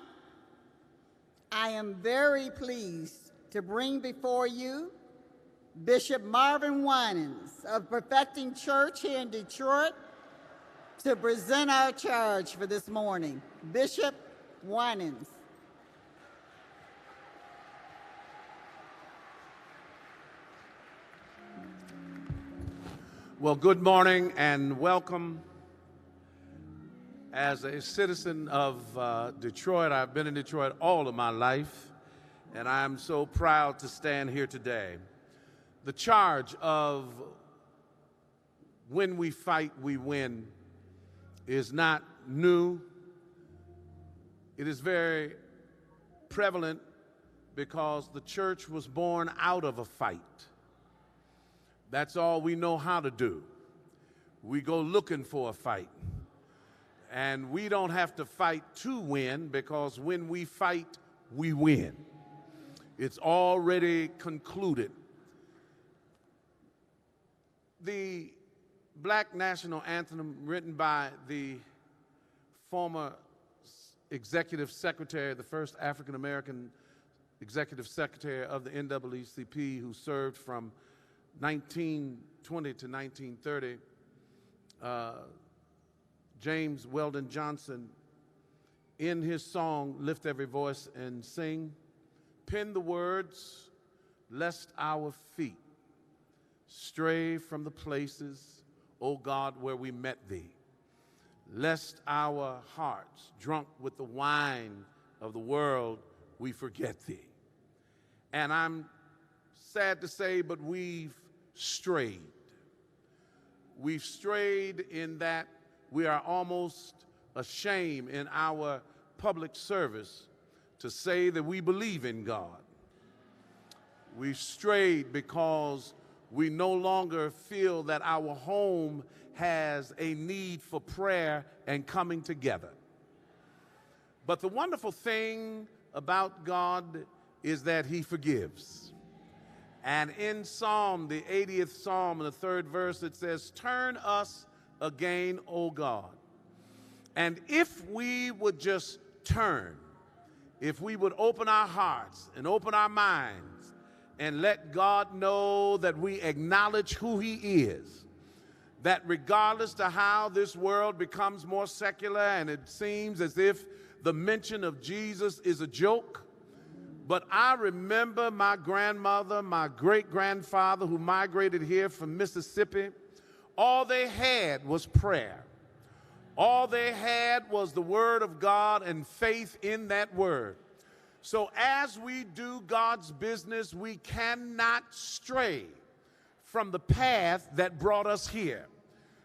I am very pleased to bring before you Bishop Marvin Winans of Perfecting Church here in Detroit to present our charge for this morning. Bishop Winans. Well, good morning and welcome. As a citizen of Detroit, I've been in Detroit all of my life, and I'm so proud to stand here today. The charge of when we fight, we win is not new. It is very prevalent because the church was born out of a fight. That's all we know how to do. We go looking for a fight. And we don't have to fight to win, because when we fight, we win. It's already concluded. The Black National Anthem, written by the former executive secretary, the first African-American executive secretary of the NAACP, who served from 1920 to 1930, James Weldon Johnson, in his song, Lift Every Voice and Sing, penned the words, lest our feet stray from the places, O God, where we met thee, lest our hearts, drunk with the wine of the world, we forget thee. And I'm sad to say, but we've strayed. We've strayed in that we are almost ashamed in our public service to say that we believe in God. We've strayed because we no longer feel that our home has a need for prayer and coming together. But the wonderful thing about God is that He forgives. And in Psalm, the 80th Psalm, in the 3rd verse, it says, turn us again, O God. And if we would just turn, if we would open our hearts and open our minds and let God know that we acknowledge who He is, that regardless to how this world becomes more secular and it seems as if the mention of Jesus is a joke, but I remember my grandmother, my great-grandfather who migrated here from Mississippi, all they had was prayer. All they had was the Word of God and faith in that Word. So as we do God's business, we cannot stray from the path that brought us here.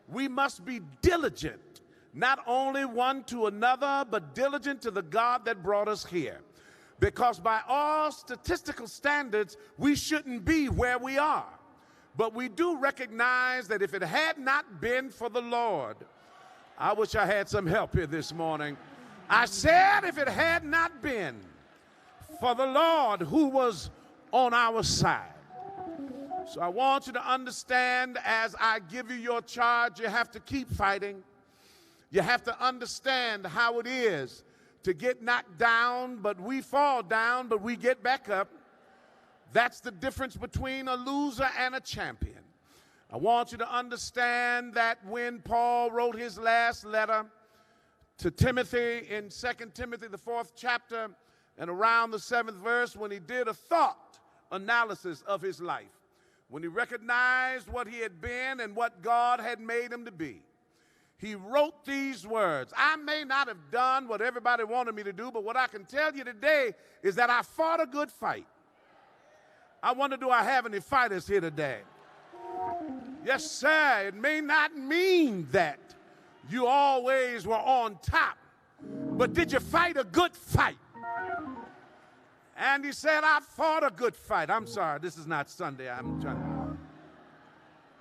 We must be diligent, not only one to another, but diligent to the God that brought us here. Because by all statistical standards, we shouldn't be where we are. But we do recognize that if it had not been for the Lord, I wish I had some help here this morning. I said if it had not been for the Lord who was on our side. So I want you to understand, as I give you your charge, you have to keep fighting. You have to understand how it is to get knocked down, but we fall down, but we get back up. That's the difference between a loser and a champion. I want you to understand that when Paul wrote his last letter, to Timothy in 2 Timothy, the 4th chapter, and around the 7th verse, when he did a thought analysis of his life, when he recognized what he had been and what God had made him to be, he wrote these words. I may not have done what everybody wanted me to do, but what I can tell you today is that I fought a good fight. I wonder, do I have any fighters here today? Yes, sir. It may not mean that you always were on top, but did you fight a good fight? And he said, I fought a good fight. I'm sorry, this is not Sunday.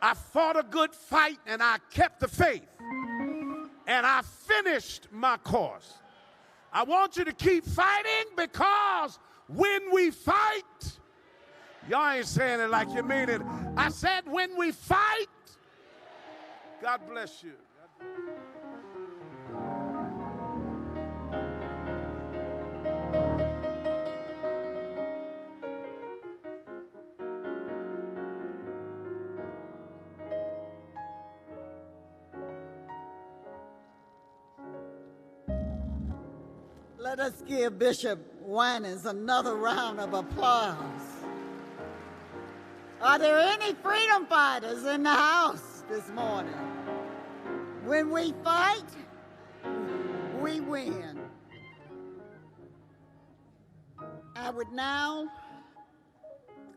I fought a good fight, and I kept the faith, and I finished my course. I want you to keep fighting, because when we fight, y'all ain't saying it like you mean it. I said, when we fight, God bless you. Let us give Bishop Winans another round of applause. Are there any freedom fighters in the house this morning? When we fight, we win. I would now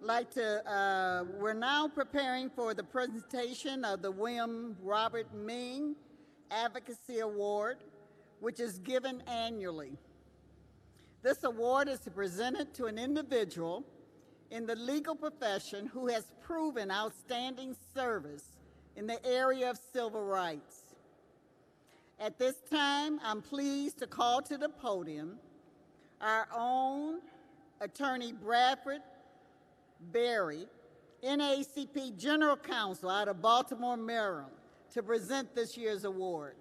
like to, we're now preparing for the presentation of the William Robert Ming Advocacy Award, which is given annually. This award is presented to an individual in the legal profession who has proven outstanding service in the area of civil rights. At this time, I'm pleased to call to the podium our own Attorney Bradford Berry, NAACP General Counsel out of Baltimore, Maryland, to present this year's award.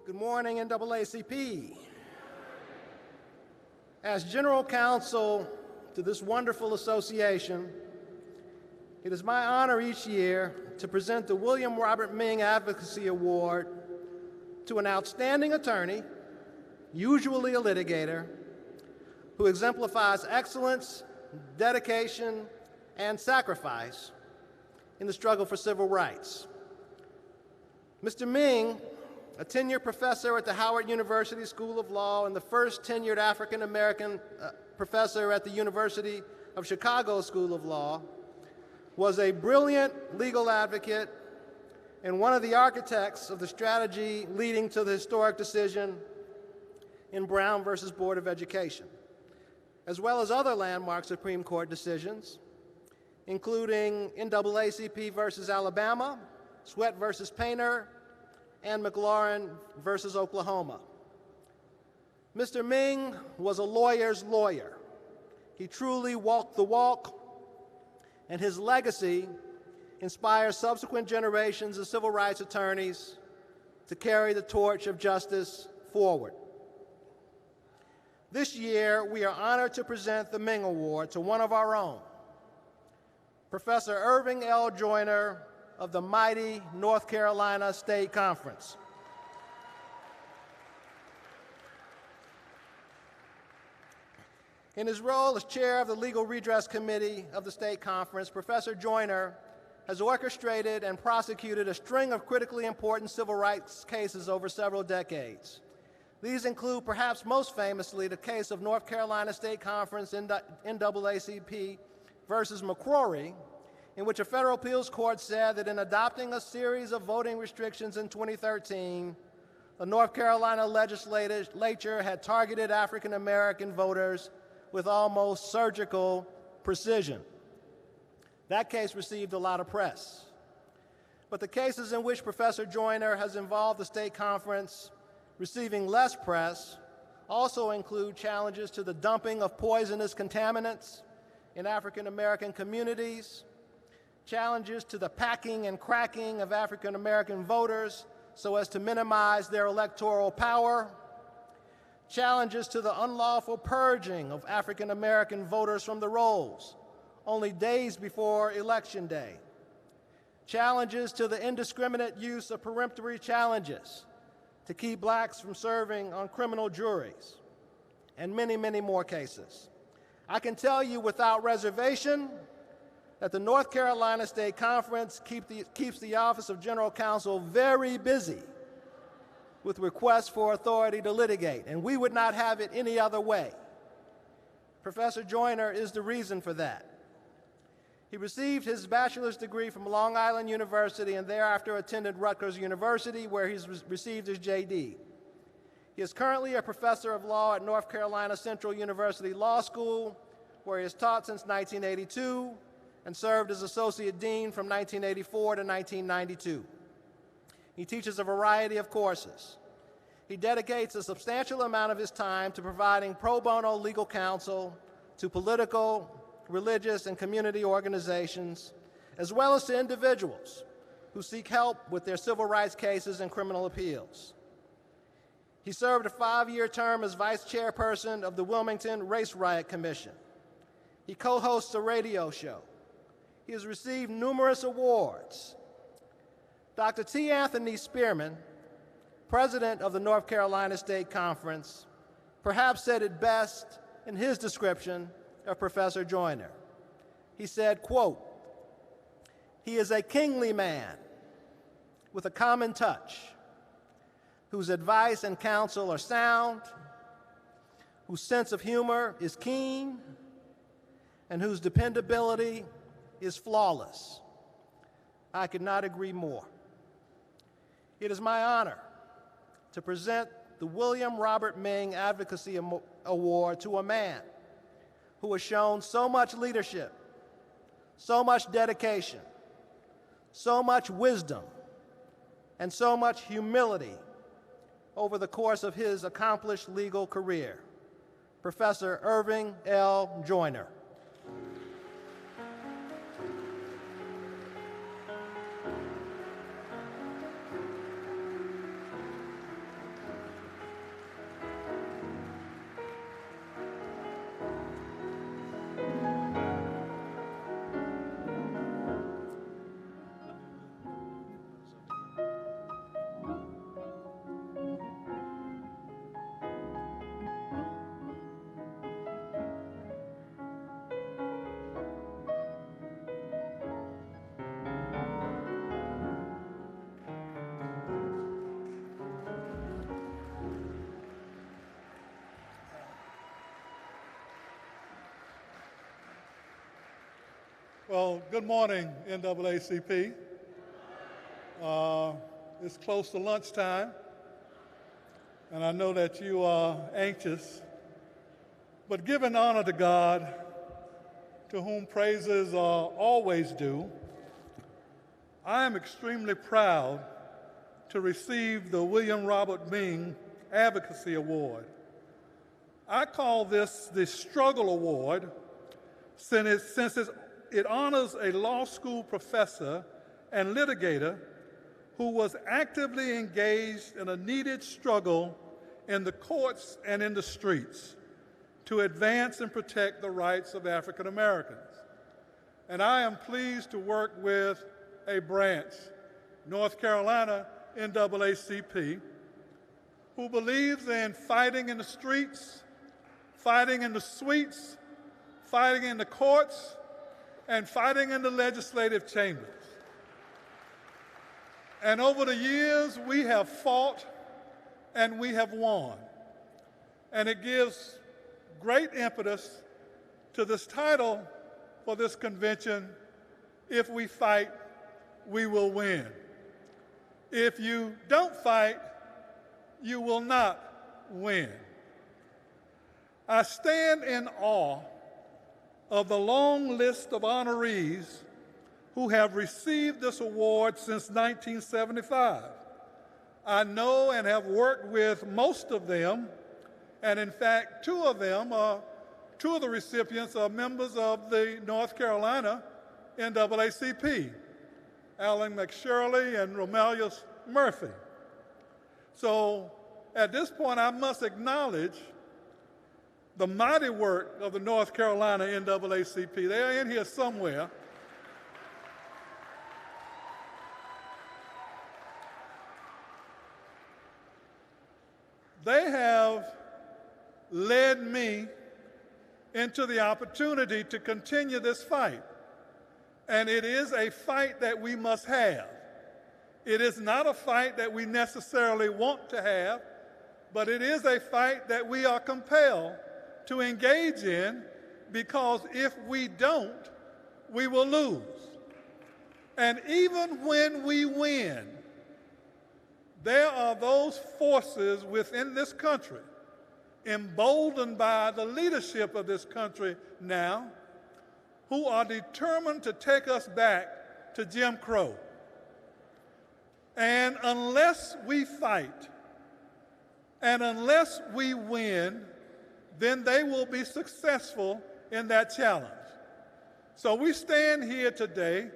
Good morning, NAACP. As General Counsel to this wonderful association, it is my honor each year to present the William Robert Ming Advocacy Award to an outstanding attorney, usually a litigator, who exemplifies excellence, dedication, and sacrifice in the struggle for civil rights. Mr. Ming, a tenured professor at the Howard University School of Law and the first tenured African-American professor at the University of Chicago School of Law, was a brilliant legal advocate and one of the architects of the strategy leading to the historic decision in Brown versus Board of Education, as well as other landmark Supreme Court decisions, including NAACP versus Alabama, Sweat versus Painter, and McLaurin versus Oklahoma. Mr. Ming was a lawyer's lawyer. He truly walked the walk, and his legacy inspires subsequent generations of civil rights attorneys to carry the torch of justice forward. This year, we are honored to present the Ming Award to one of our own, Professor Irving L. Joyner of the mighty North Carolina State Conference. In his role as chair of the Legal Redress Committee of the State Conference, Professor Joyner has orchestrated and prosecuted a string of critically important civil rights cases over several decades. These include, perhaps most famously, the case of North Carolina State Conference NAACP versus McCrory, in which a federal appeals court said that in adopting a series of voting restrictions in 2013, the North Carolina legislature had targeted African American voters with almost surgical precision. That case received a lot of press. But the cases in which Professor Joyner has involved the state conference receiving less press also include challenges to the dumping of poisonous contaminants in African American communities, challenges to the packing and cracking of African American voters so as to minimize their electoral power, challenges to the unlawful purging of African American voters from the rolls, only days before Election Day. Challenges to the indiscriminate use of peremptory challenges to keep blacks from serving on criminal juries, and many, many more cases. I can tell you without reservation that the North Carolina State Conference keeps the Office of General Counsel very busy with requests for authority to litigate, and we would not have it any other way. Professor Joyner is the reason for that. He received his bachelor's degree from Long Island University and thereafter attended Rutgers University, where he's received his JD. He is currently a professor of law at North Carolina Central University Law School, where he has taught since 1982 and served as associate dean from 1984 to 1992. He teaches a variety of courses. He dedicates a substantial amount of his time to providing pro bono legal counsel to political, religious, and community organizations, as well as to individuals who seek help with their civil rights cases and criminal appeals. He served a 5-year term as vice chairperson of the Wilmington Race Riot Commission. He co-hosts a radio show. He has received numerous awards. Dr. T. Anthony Spearman, president of the North Carolina State Conference, perhaps said it best in his description of Professor Joyner. He said, quote, "He is a kingly man with a common touch, whose advice and counsel are sound, whose sense of humor is keen, and whose dependability is flawless." I could not agree more. It is my honor to present the William Robert Ming Advocacy Award to a man who has shown so much leadership, so much dedication, so much wisdom, and so much humility over the course of his accomplished legal career, Professor Irving L. Joyner. Well, good morning, NAACP. It's close to lunchtime, and I know that you are anxious, but giving honor to God, to whom praises are always due, I am extremely proud to receive the William Robert Ming Advocacy Award. I call this the Struggle Award since it honors a law school professor and litigator who was actively engaged in a needed struggle in the courts and in the streets to advance and protect the rights of African Americans. And I am pleased to work with a branch, North Carolina NAACP, who believes in fighting in the streets, fighting in the suites, fighting in the courts, and fighting in the legislative chambers. And over the years, we have fought and we have won. And it gives great impetus to this title for this convention: if we fight, we will win. If you don't fight, you will not win. I stand in awe of the long list of honorees who have received this award since 1975. I know and have worked with most of them, and in fact, two of the recipients are members of the North Carolina NAACP, Alan McShirley and Romelius Murphy. So at this point, I must acknowledge the mighty work of the North Carolina NAACP. They are in here somewhere. They have led me into the opportunity to continue this fight. And it is a fight that we must have. It is not a fight that we necessarily want to have, but it is a fight that we are compelled to engage in, because if we don't, we will lose. And even when we win, there are those forces within this country, emboldened by the leadership of this country now, who are determined to take us back to Jim Crow. And unless we fight, and unless we win, then they will be successful in that challenge. So we stand here today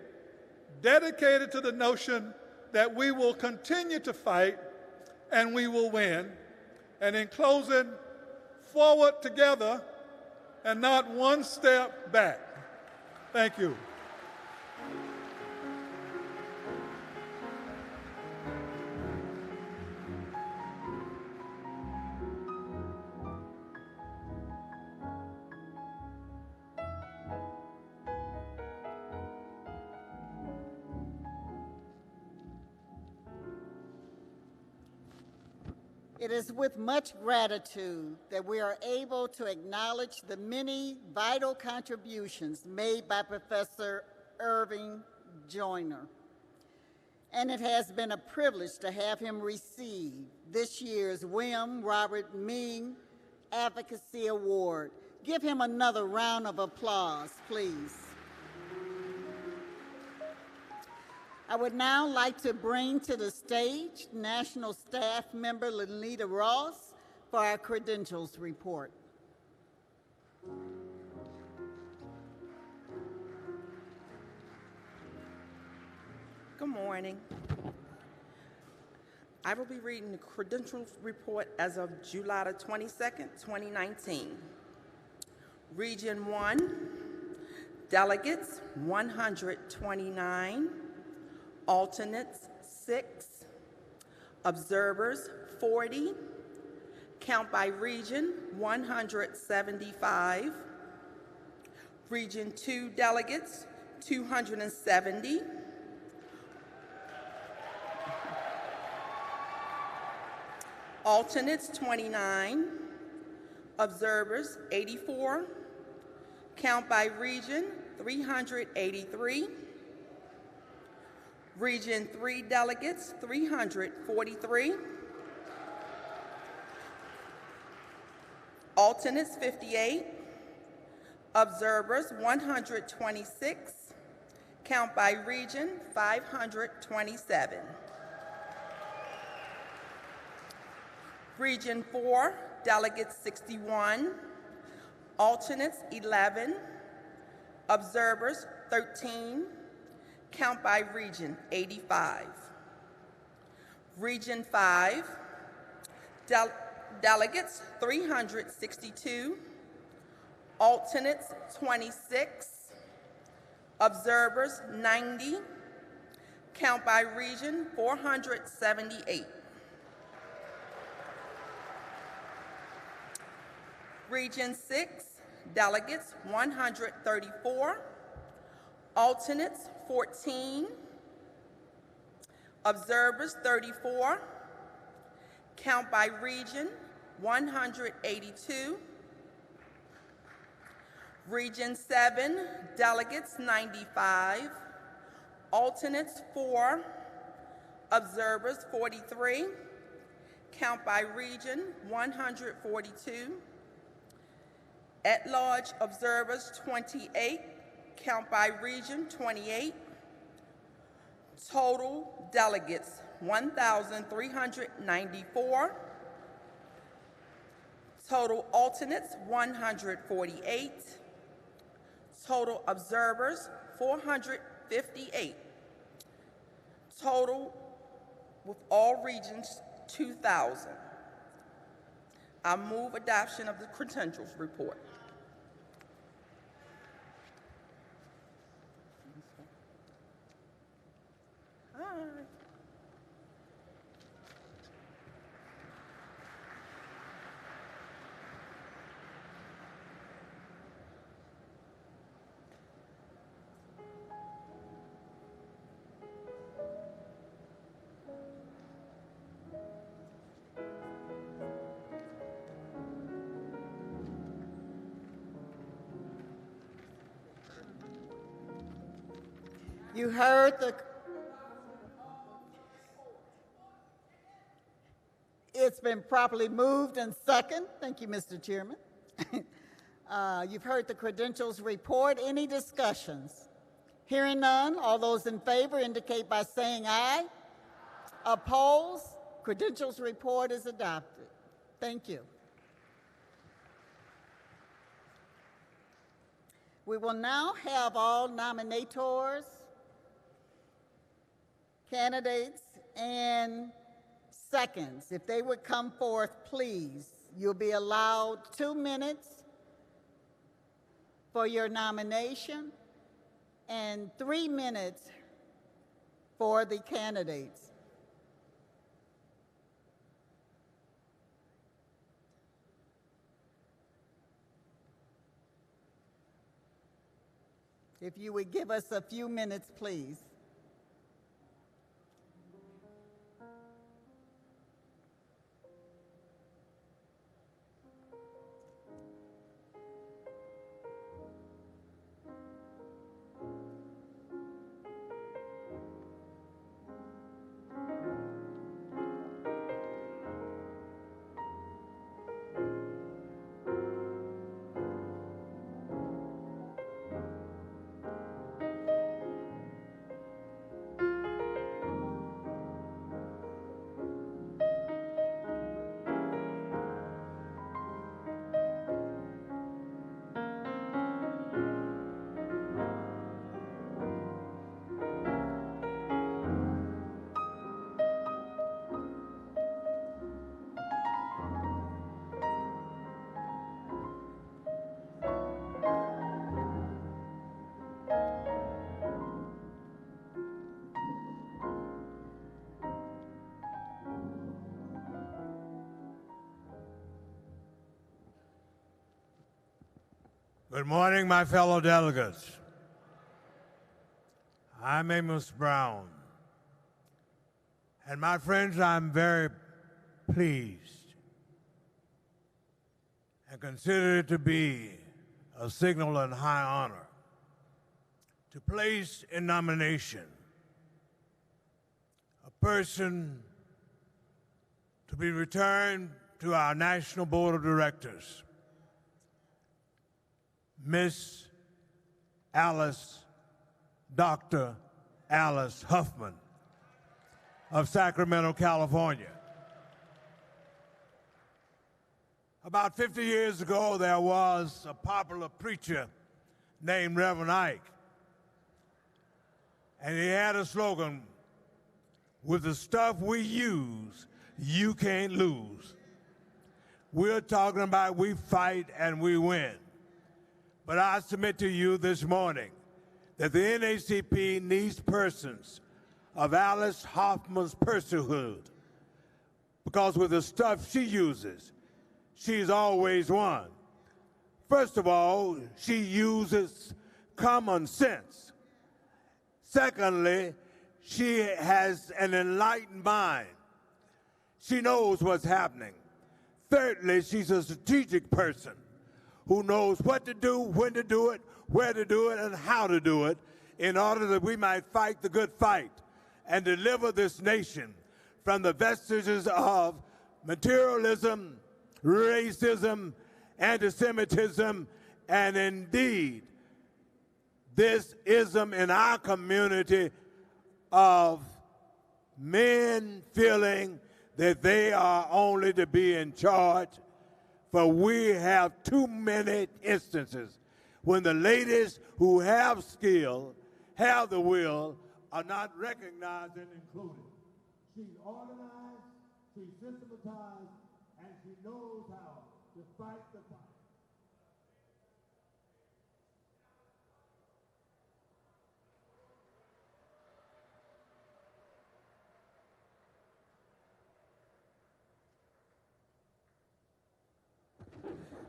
dedicated to the notion that we will continue to fight and we will win. And in closing, forward together and not one step back. Thank you. It is with much gratitude that we are able to acknowledge the many vital contributions made by Professor Irving Joyner. And it has been a privilege to have him receive this year's William Robert Ming Advocacy Award. Give him another round of applause, please. I would now like to bring to the stage National Staff Member Lenita Ross for our credentials report. Good morning. I will be reading the credentials report as of July the 22nd, 2019. Region 1, delegates 129. Alternates 6, observers 40, count by region 175, region 2 delegates 270, alternates 29, observers 84, count by region 383, Region 3 delegates, 343. Alternates, 58. Observers, 126. Count by region, 527. Region 4, delegates, 61. Alternates, 11. Observers, 13. Count by region, 85. Region 5, delegates, 362. Alternates, 26. Observers, 90. Count by region, 478. Region 6, delegates, 134. Alternates, 14. Observers, 34. Count by region, 182. Region 7, delegates, 95. Alternates, 4. Observers, 43. Count by region, 142. At-large observers, 28. Count by region, 28. Total delegates, 1,394. Total alternates, 148. Total observers, 458. Total with all regions, 2,000. I move adoption of the credentials report. Hi. You heard the, it's been properly moved and second. Thank you, Mr. Chairman. You've heard the credentials report. Any discussions? Hearing none, all those in favor indicate by saying aye. Opposed? Credentials report is adopted. Thank you. We will now have all nominators, candidates, and seconds. If they would come forth, please. You'll be allowed 2 minutes for your nomination and 3 minutes for the candidates. If you would give us a few minutes, please. Good morning, my fellow delegates. I'm Amos Brown. And my friends, I'm very pleased and consider it to be a signal and high honor to place in nomination a person to be returned to our National Board of Directors, Miss Dr. Alice Huffman of Sacramento, California. About 50 years ago, there was a popular preacher named Reverend Ike, and he had a slogan, "With the stuff we use, you can't lose." We're talking about we fight and we win. But I submit to you this morning that the NAACP needs persons of Alice Hoffman's personhood, because with the stuff she uses, she's always won. First of all, she uses common sense. Secondly, she has an enlightened mind. She knows what's happening. Thirdly, she's a strategic person who knows what to do, when to do it, where to do it, and how to do it in order that we might fight the good fight and deliver this nation from the vestiges of materialism, racism, anti-Semitism, and indeed this ism in our community of men feeling that they are only to be in charge. For we have too many instances when the ladies who have skill, have the will, are not recognized and included. She's organized, she's systematized, and She knows how to fight the fight.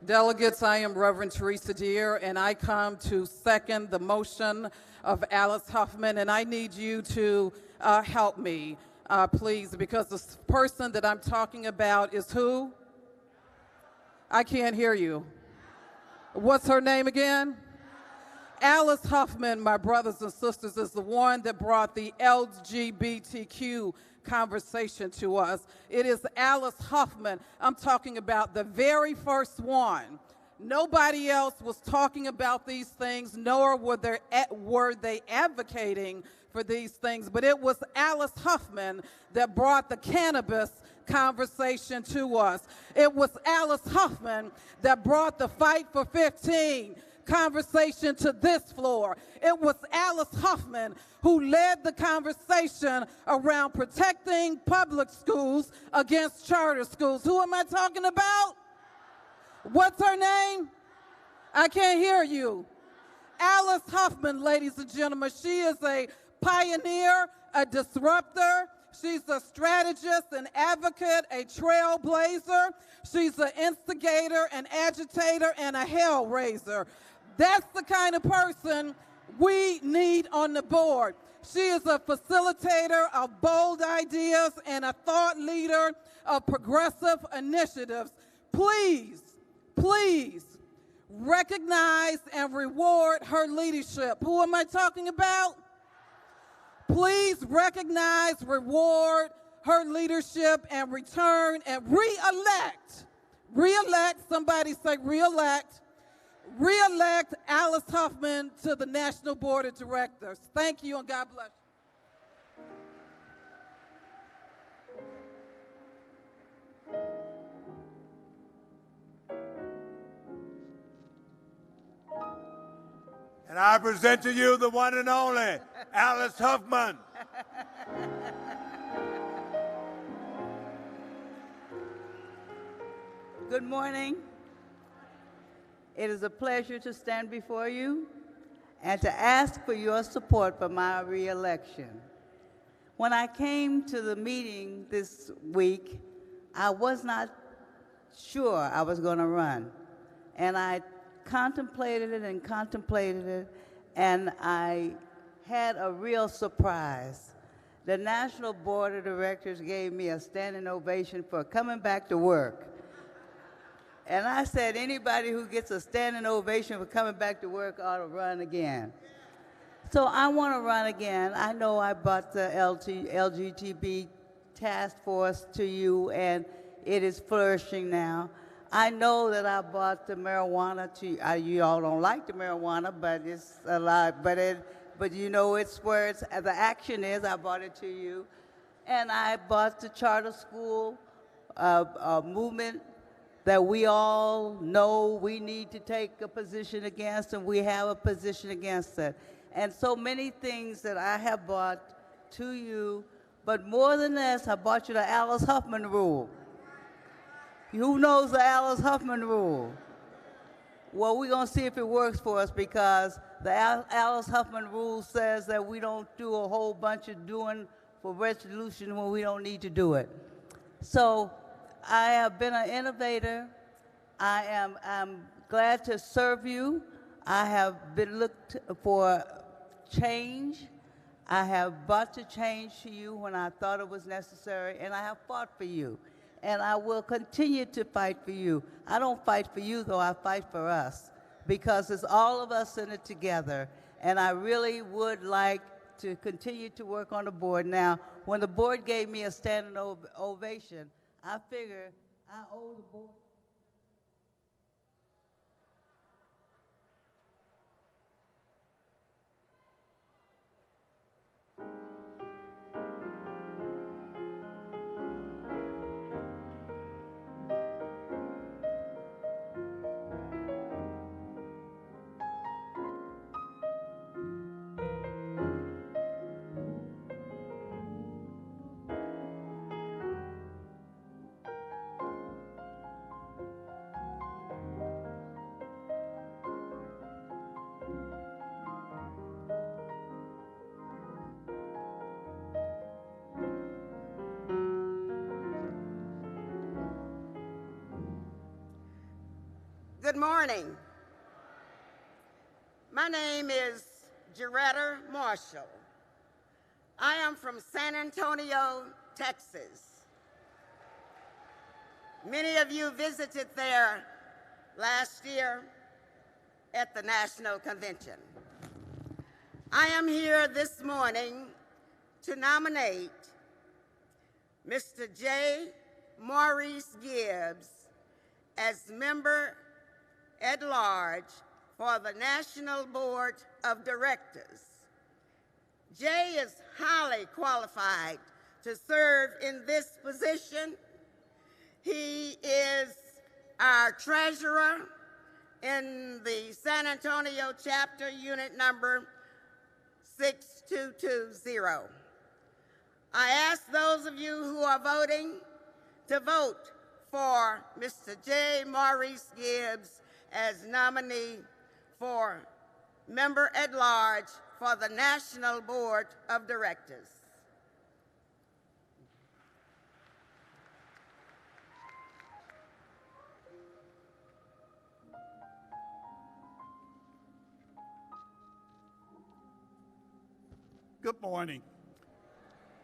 Delegates, I am Reverend Teresa Deere, and I come to second the motion of Alice Huffman, and I need you to help me, please, because the person that I'm talking about is who? I can't hear you. What's her name again? Alice Huffman, my brothers and sisters, is the one that brought the LGBTQ conversation to us. It is Alice Huffman. I'm talking about the very first one. Nobody else was talking about these things, nor were they advocating for these things, but it was Alice Huffman that brought the cannabis conversation to us. It was Alice Huffman that brought the Fight for 15 conversation to this floor. It was Alice Huffman who led the conversation around protecting public schools against charter schools. Who am I talking about? What's her name? I can't hear you. Alice Huffman, ladies and gentlemen. She is a pioneer, a disruptor. She's a strategist, an advocate, a trailblazer. She's an instigator, an agitator, and a hellraiser. That's the kind of person we need on the board. She is a facilitator of bold ideas and a thought leader of progressive initiatives. Please, please recognize and reward her leadership. Who am I talking about? Please recognize, reward her leadership, and return and re-elect, somebody say re-elect Alice Huffman to the National Board of Directors. Thank you, and God bless you. And I present to you the one and only Alice Huffman. Good morning. It is a pleasure to stand before you and to ask for your support for my reelection. When I came to the meeting this week, I was not sure I was going to run. And I contemplated it, and I had a real surprise. The National Board of Directors gave me a standing ovation for coming back to work. And I said, anybody who gets a standing ovation for coming back to work ought to run again. So I want to run again. I know I brought the LGBT task force to you, and it is flourishing now. I know that I brought the marijuana to you. You all don't like the marijuana, but it's a lot. But you know it's where the action is. I brought it to you. And I brought the charter school movement that we all know we need to take a position against, and we have a position against it. And so many things that I have brought to you, but more than this, I brought you the Alice Huffman rule. Who knows the Alice Huffman rule? Well, we're going to see if it works for us, because the Alice Huffman rule says that we don't do a whole bunch of doing for resolution when we don't need to do it. So I have been an innovator. I'm glad to serve you. I have been looked for change. I have brought the change to you when I thought it was necessary, and I have fought for you. And I will continue to fight for you. I don't fight for you, though. I fight for us, because it's all of us in it together. And I really would like to continue to work on the board. Now, when the board gave me a standing ovation, I figure I owe the board. Good morning. My name is Jaretta Marshall. I am from San Antonio, Texas. Many of you visited there last year at the National Convention. I am here this morning to nominate Mr. J. Maurice Gibbs as Member at Large for the National Board of Directors. Jay is highly qualified to serve in this position. He is our treasurer in the San Antonio chapter, unit number 6220. I ask those of you who are voting to vote for Mr. J. Maurice Gibbs as nominee for Member at Large for the National Board of Directors. Good morning.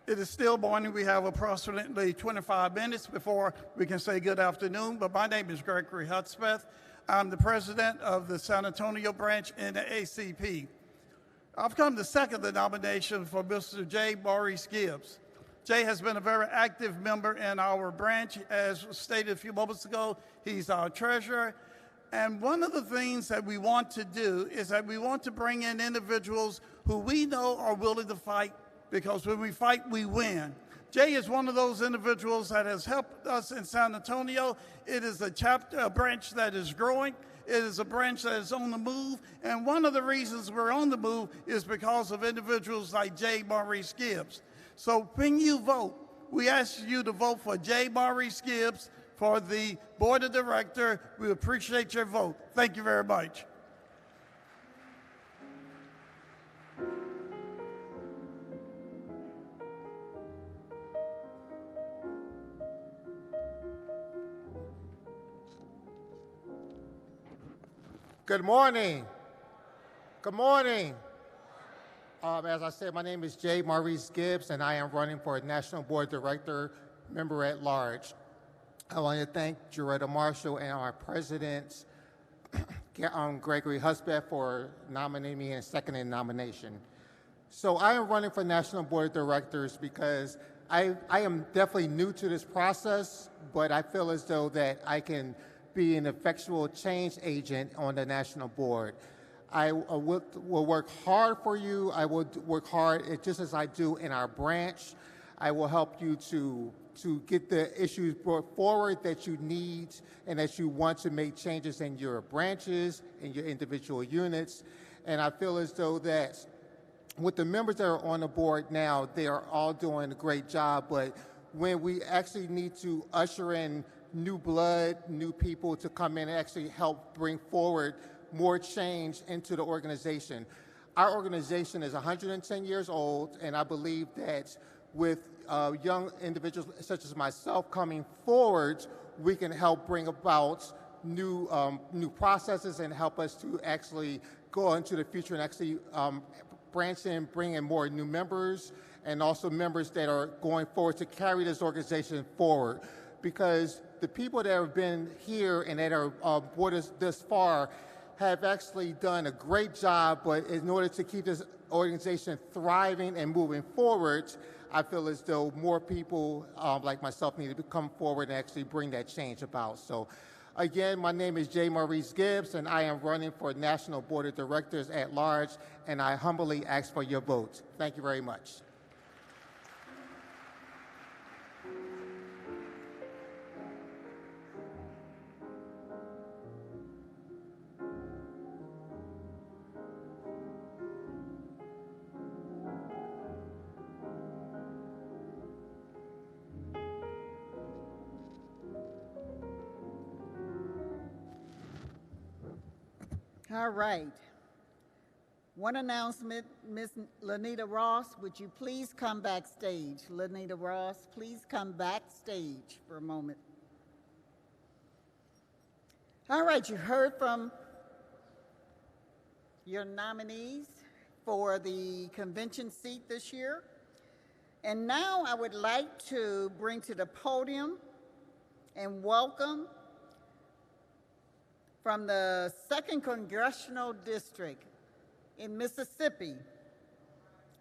It is still morning. We have approximately 25 minutes before we can say good afternoon, but my name is Gregory Hudspeth. I'm the president of the San Antonio branch in the ACP. I've come to second the nomination for Mr. J. Maurice Gibbs. Jay has been a very active member in our branch. As stated a few moments ago, he's our treasurer. And one of the things that we want to do is that we want to bring in individuals who we know are willing to fight, because when we fight, we win. Jay is one of those individuals that has helped us in San Antonio. It is a branch that is growing. It is a branch that is on the move. And one of the reasons we're on the move is because of individuals like J. Maurice Gibbs. So when you vote, we ask you to vote for J. Maurice Gibbs for the Board of Directors. We appreciate your vote. Thank you very much. Good morning. Good morning. As I said, my name is J. Maurice Gibbs, and I am running for National Board Director, Member at Large. I want to thank Jaretta Marshall and our president, Gregory Hudspeth, for nominating me and seconding the nomination. So I am running for National Board of Directors because I am definitely new to this process, but I feel as though that I can be an effectual change agent on the national board. I will work hard for you. I will work hard just as I do in our branch. I will help you to get the issues brought forward that you need and that you want to make changes in your branches, in your individual units. And I feel as though that with the members that are on the board now, they are all doing a great job, but when we actually need to usher in new blood, new people to come in and actually help bring forward more change into the organization. Our organization is 110 years old, and I believe that with young individuals such as myself coming forward, we can help bring about new processes and help us to actually go into the future and actually branch in, bring in more new members and also members that are going forward to carry this organization forward. Because the people that have been here and that are brought us this far have actually done a great job, but in order to keep this organization thriving and moving forward, I feel as though more people like myself need to come forward and actually bring that change about. So again, my name is J. Maurice Gibbs, and I am running for National Board of Directors at Large, and I humbly ask for your vote. Thank you very much. All right. One announcement, Ms. Lanita Ross, would you please come backstage? Lanita Ross, please come backstage for a moment. All right, you heard from your nominees for the convention seat this year. And now I would like to bring to the podium and welcome from the 2nd Congressional District in Mississippi,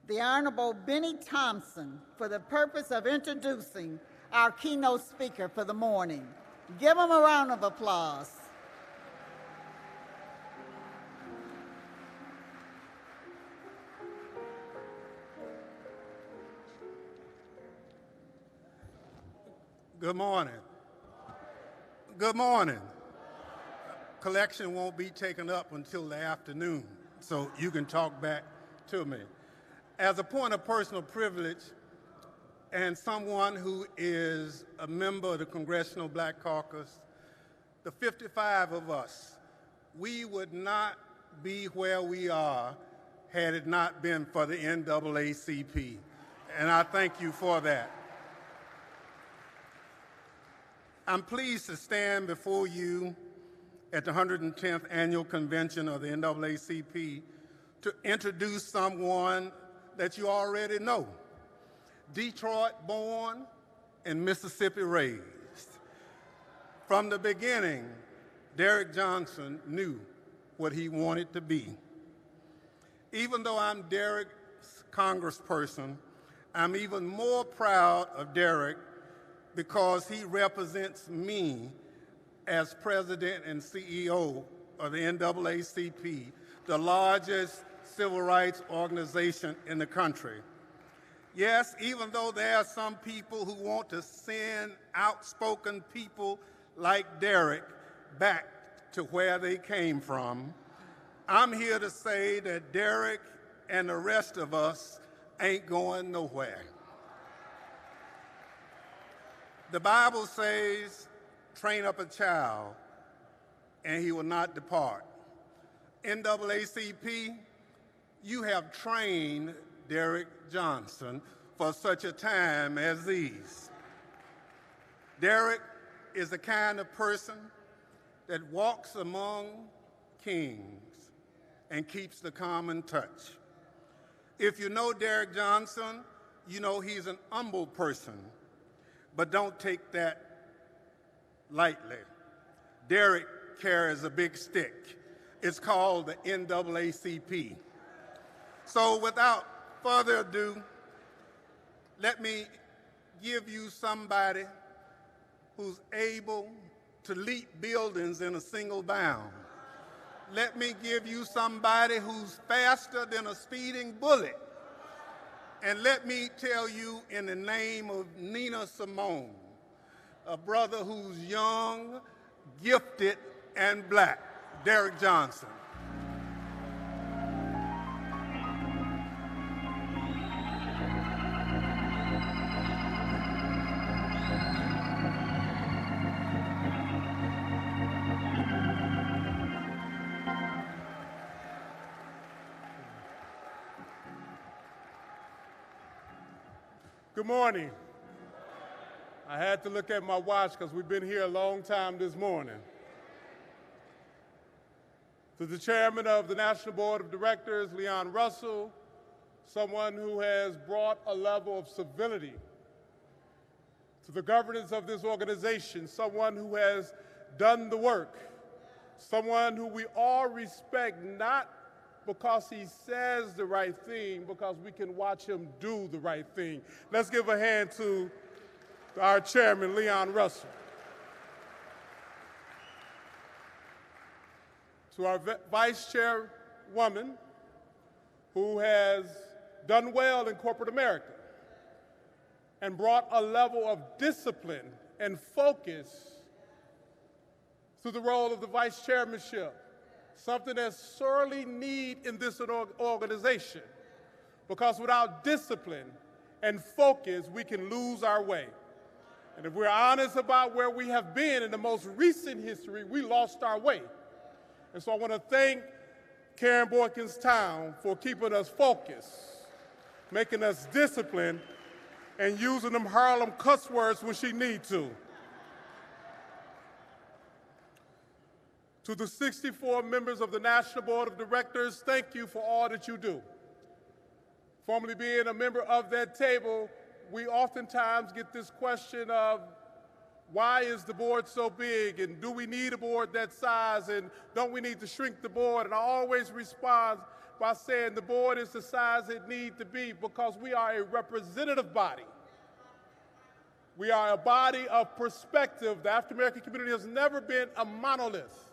the Honorable Benny Thompson, for the purpose of introducing our keynote speaker for the morning. Give him a round of applause. Good morning. Good morning. Collection won't be taken up until the afternoon, so you can talk back to me. As a point of personal privilege and someone who is a member of the Congressional Black Caucus, the 55 of us, we would not be where we are had it not been for the NAACP, and I thank you for that. I'm pleased to stand before you at the 110th Annual Convention of the NAACP to introduce someone that you already know. Detroit born and Mississippi raised. From the beginning, Derrick Johnson knew what he wanted to be. Even though I'm Derrick's congressperson, I'm even more proud of Derrick because he represents me as president and CEO of the NAACP, the largest civil rights organization in the country. Yes, even though there are some people who want to send outspoken people like Derrick back to where they came from, I'm here to say that Derrick and the rest of us ain't going nowhere. The Bible says, train up a child and he will not depart. NAACP, you have trained Derrick Johnson for such a time as these. Derrick is the kind of person that walks among kings and keeps the common touch. If you know Derrick Johnson, you know he's an humble person, but don't take that lightly. Derrick carries a big stick. It's called the NAACP. So without further ado, let me give you somebody who's able to leap buildings in a single bound. Let me give you somebody who's faster than a speeding bullet. And let me tell you in the name of Nina Simone, a brother who's young, gifted, and black, Derrick Johnson. Good morning. I had to look at my watch because we've been here a long time this morning. To the chairman of the National Board of Directors, Leon Russell, someone who has brought a level of civility to the governance of this organization, someone who has done the work, someone who we all respect not because he says the right thing, because we can watch him do the right thing. Let's give a hand to our chairman, Leon Russell. To our vice chairwoman, who has done well in corporate America and brought a level of discipline and focus to the role of the vice chairmanship, something that's sorely needed in this organization, because without discipline and focus, we can lose our way. And if we're honest about where we have been in the most recent history, we lost our way. And so I want to thank Karen Boykins Town for keeping us focused, making us disciplined, and using them Harlem cuss words when she needs to. To the 64 members of the National Board of Directors, thank you for all that you do. Formerly being a member of that table, we oftentimes get this question of, why is the board so big, and do we need a board that size, and don't we need to shrink the board? And I always respond by saying the board is the size it needs to be because we are a representative body. We are a body of perspective. The African American community has never been a monolith.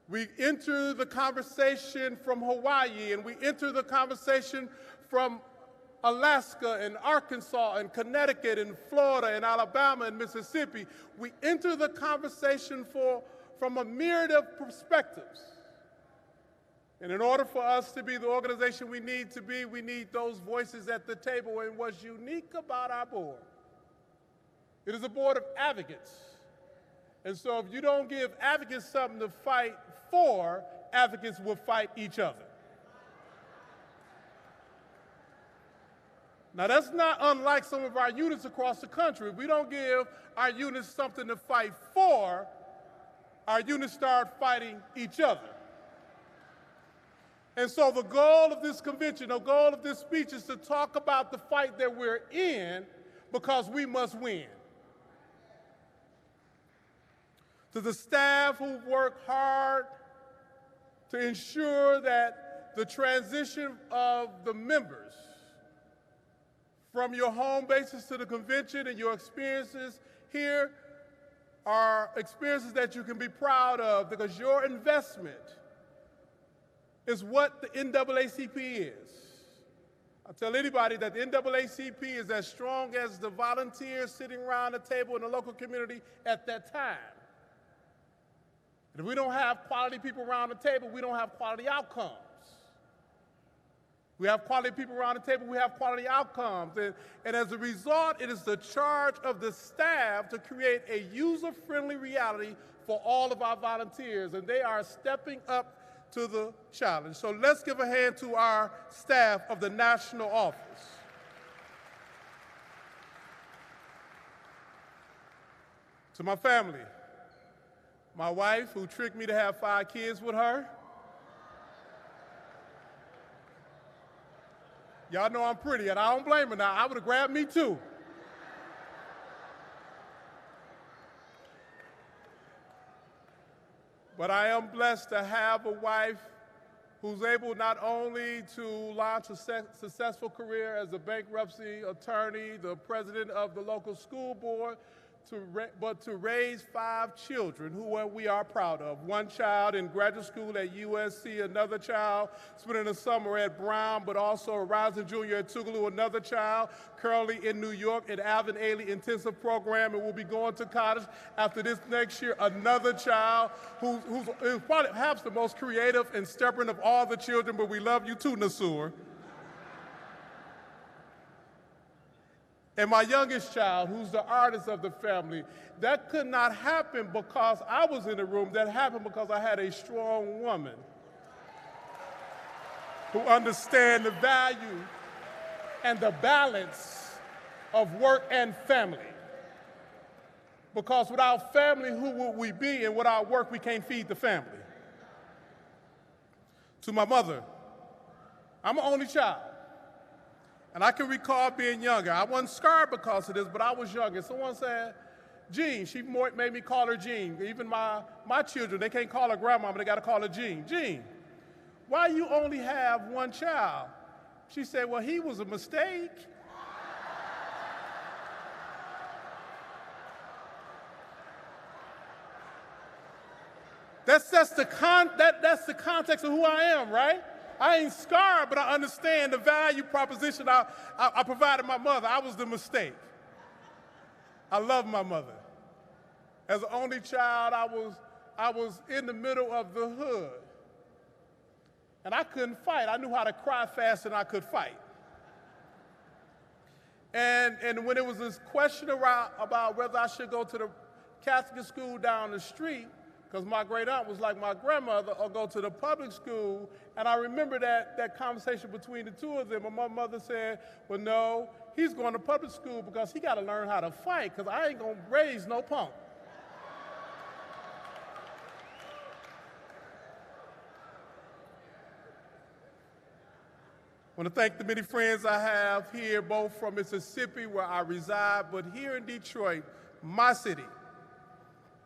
We enter the conversation from Hawaii, and we enter the conversation from Alaska and Arkansas and Connecticut and Florida and Alabama and Mississippi. We enter the conversation from a myriad of perspectives. And in order for us to be the organization we need to be, we need those voices at the table. And what's unique about our board, it is a board of advocates. And so if you don't give advocates something to fight for, advocates will fight each other. Now that's not unlike some of our units across the country. If we don't give our units something to fight for, our units start fighting each other. And so the goal of this convention, the goal of this speech is to talk about the fight that we're in because we must win. To the staff who've worked hard to ensure that the transition of the members from your home bases to the convention and your experiences here are experiences that you can be proud of because your investment is what the NAACP is. I tell anybody that the NAACP is as strong as the volunteers sitting around the table in the local community at that time. And if we don't have quality people around the table, we don't have quality outcomes. We have quality people around the table, we have quality outcomes. And as a result, it is the charge of the staff to create a user-friendly reality for all of our volunteers, and they are stepping up to the challenge. So let's give a hand to our staff of the national office. To my family, my wife, who tricked me to have 5 kids with her. Y'all know I'm pretty, and I don't blame her now. I would have grabbed me too. But I am blessed to have a wife who's able not only to launch a successful career as a bankruptcy attorney, the president of the local school board, but to raise 5 children who we are proud of. 1 child in graduate school at USC, another child spending the summer at Brown, but also a rising junior at Tougaloo, another child currently in New York at Alvin Ailey Intensive Program and will be going to college after this next year, another child who's probably perhaps the most creative and stubborn of all the children, but we love you too, Nasur. And my youngest child, who's the artist of the family. That could not happen because I was in the room. That happened because I had a strong woman who understands the value and the balance of work and family. Because without family, who would we be? And without work, we can't feed the family. To my mother, I'm an only child. And I can recall being younger. I wasn't scarred because of this, but I was younger. Someone said, Jean, she made me call her Jean. Even my children, they can't call her grandma, but they got to call her Jean. Jean, why you only have 1 child? She said, well, he was a mistake. That's the context of who I am, right? I ain't scarred, but I understand the value proposition I provided my mother. I was the mistake. I love my mother. As an only child, I was in the middle of the hood. And I couldn't fight. I knew how to cry fast and I could fight. And when there was this question about whether I should go to the Catholic school down the street, because my great aunt was like my grandmother, or go to the public school. And I remember that conversation between the two of them. And my mother said, well, no, he's going to public school because he got to learn how to fight, because I ain't going to raise no punk. I want to thank the many friends I have here, both from Mississippi, where I reside, but here in Detroit, my city,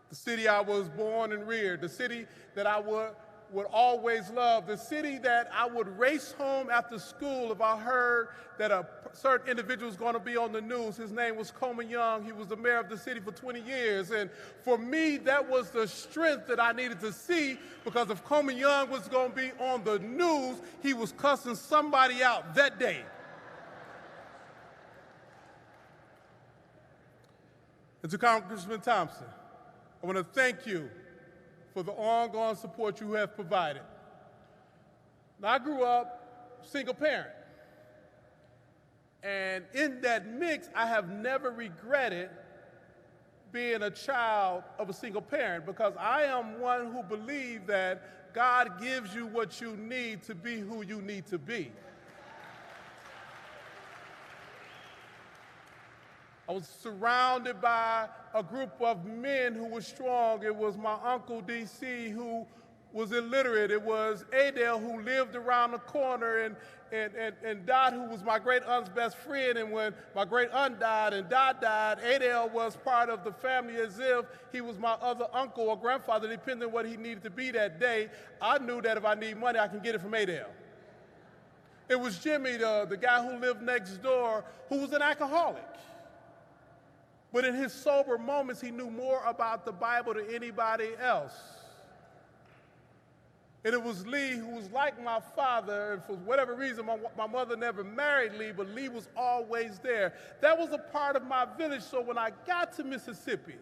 the city I was born and reared, the city that I would always love, the city that I would race home after school if I heard that a certain individual was going to be on the news. His name was Coleman Young. He was the mayor of the city for 20 years. And for me, that was the strength that I needed to see, because if Coleman Young was going to be on the news, he was cussing somebody out that day. And to Congressman Thompson, I want to thank you for the ongoing support you have provided. Now, I grew up single parent. And in that mix, I have never regretted being a child of a single parent, because I am one who believes that God gives you what you need to be who you need to be. I was surrounded by a group of men who were strong. It was my uncle DC, who was illiterate. It was Adele, who lived around the corner, and Dot, who was my great aunt's best friend. And when my great aunt died and Dot died, Adele was part of the family as if he was my other uncle or grandfather, depending on what he needed to be that day. I knew that if I need money, I can get it from Adele. It was Jimmy, the guy who lived next door, who was an alcoholic. But in his sober moments, he knew more about the Bible than anybody else. And it was Lee, who was like my father, and for whatever reason, my mother never married Lee, but Lee was always there. That was a part of my village, so when I got to Mississippi,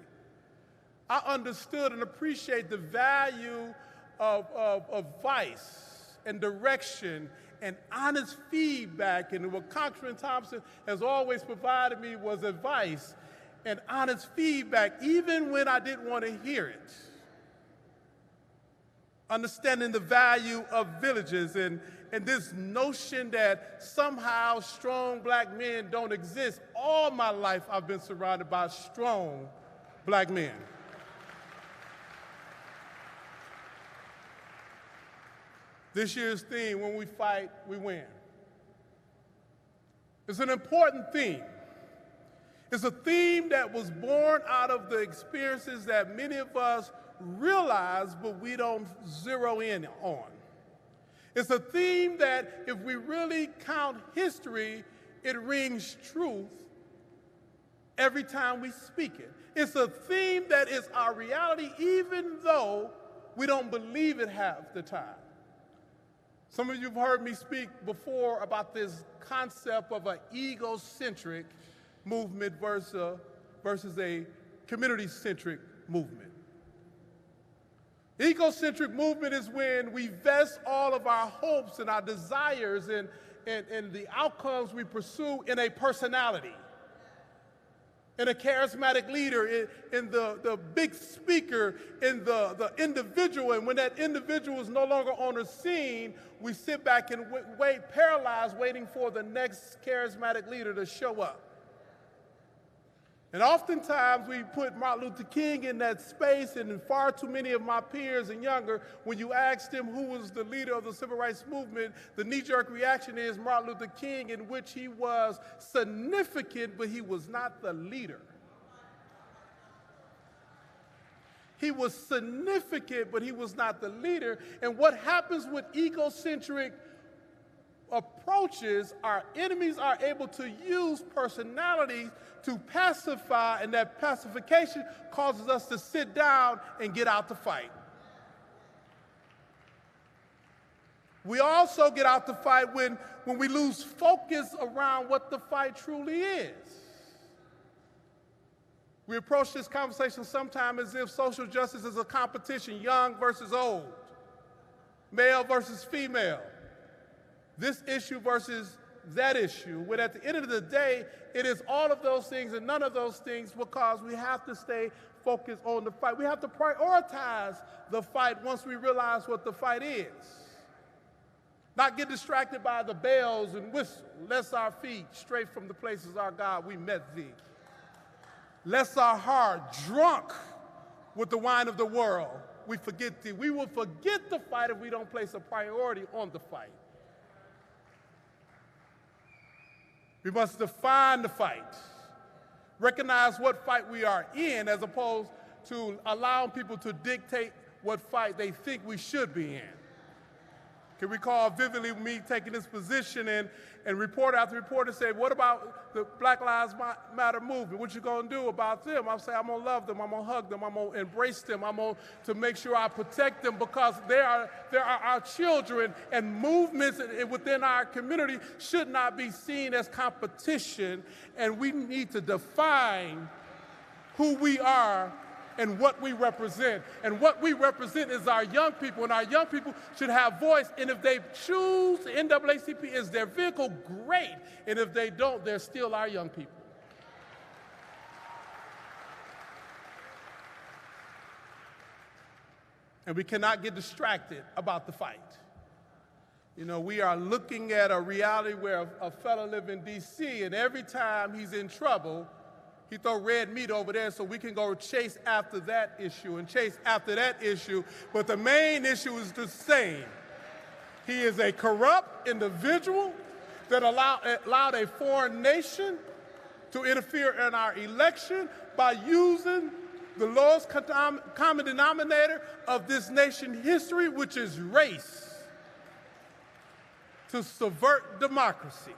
I understood and appreciated the value of advice and direction and honest feedback. And what Congressman Thompson has always provided me was advice and honest feedback, even when I didn't want to hear it. Understanding the value of villages and this notion that somehow strong black men don't exist. All my life I've been surrounded by strong black men. This year's theme, when we fight, we win. It's an important theme. It's a theme that was born out of the experiences that many of us realize, but we don't zero in on. It's a theme that, if we really count history, it rings truth every time we speak it. It's a theme that is our reality, even though we don't believe it half the time. Some of you have heard me speak before about this concept of an egocentric movement versus a community-centric movement. The egocentric movement is when we vest all of our hopes and our desires and the outcomes we pursue in a personality, in a charismatic leader, in the big speaker, in the individual. And when that individual is no longer on the scene, we sit back and wait, paralyzed, waiting for the next charismatic leader to show up. And oftentimes we put Martin Luther King in that space, and in far too many of my peers and younger, when you asked them who was the leader of the civil rights movement, the knee-jerk reaction is Martin Luther King, in which he was significant, but he was not the leader. He was significant, but he was not the leader. And what happens with egocentric approaches, our enemies are able to use personalities to pacify, and that pacification causes us to sit down and get out the fight. We also get out the fight when we lose focus around what the fight truly is. We approach this conversation sometimes as if social justice is a competition, young versus old, male versus female, this issue versus that issue, when at the end of the day, it is all of those things and none of those things, because we have to stay focused on the fight. We have to prioritize the fight once we realize what the fight is. Not get distracted by the bells and whistles, lest our feet stray from the places our God we met thee. Lest our heart drunk with the wine of the world, we forget thee. We will forget the fight if we don't place a priority on the fight. We must define the fight, recognize what fight we are in as opposed to allowing people to dictate what fight they think we should be in. Can recall vividly me taking this position and reporter after reporter said, what about the Black Lives Matter movement? What you gonna do about them? I'll say, I'm gonna love them, I'm gonna hug them, I'm gonna embrace them, I'm gonna to make sure I protect them because they are our children, and movements within our community should not be seen as competition, and we need to define who we are and what we represent. And what we represent is our young people, and our young people should have voice. And if they choose the NAACP as their vehicle, great. And if they don't, they're still our young people. And we cannot get distracted about the fight. You know, we are looking at a reality where a fellow lives in D.C., and every time he's in trouble, he throw red meat over there so we can go chase after that issue and chase after that issue. But the main issue is the same. He is a corrupt individual that allowed a foreign nation to interfere in our election by using the lowest common denominator of this nation's history, which is race, to subvert democracy.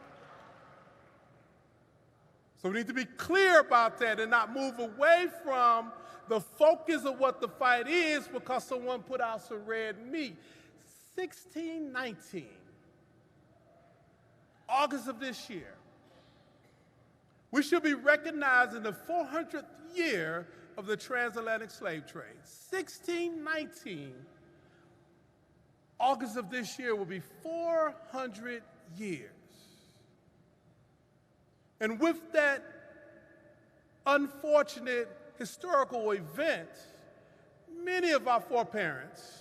So we need to be clear about that and not move away from the focus of what the fight is because someone put out some red meat. 1619, August of this year, we should be recognizing the 400th year of the transatlantic slave trade. 1619, August of this year will be 400 years. And with that unfortunate historical event, many of our foreparents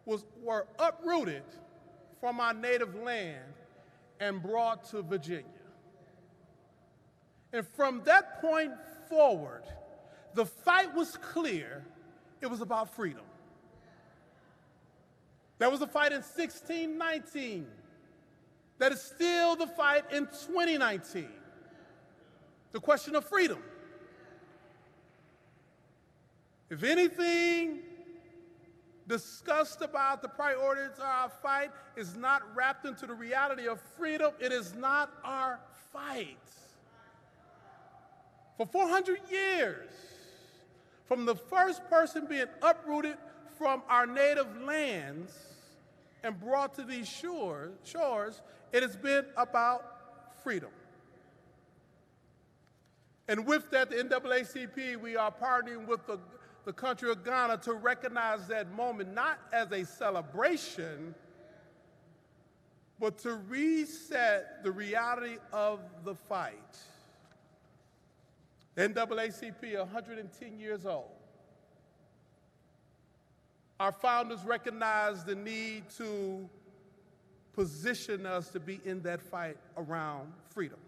were uprooted from our native land and brought to Virginia. And from that point forward, the fight was clear. It was about freedom. That was the fight in 1619. That is still the fight in 2019. The question of freedom. If anything discussed about the priorities of our fight is not wrapped into the reality of freedom, it is not our fight. For 400 years, from the first person being uprooted from our native lands and brought to these shores, it has been about freedom. And with that, the NAACP, we are partnering with the country of Ghana to recognize that moment, not as a celebration, but to reset the reality of the fight. The NAACP, 110 years old. Our founders recognized the need to position us to be in that fight around freedom.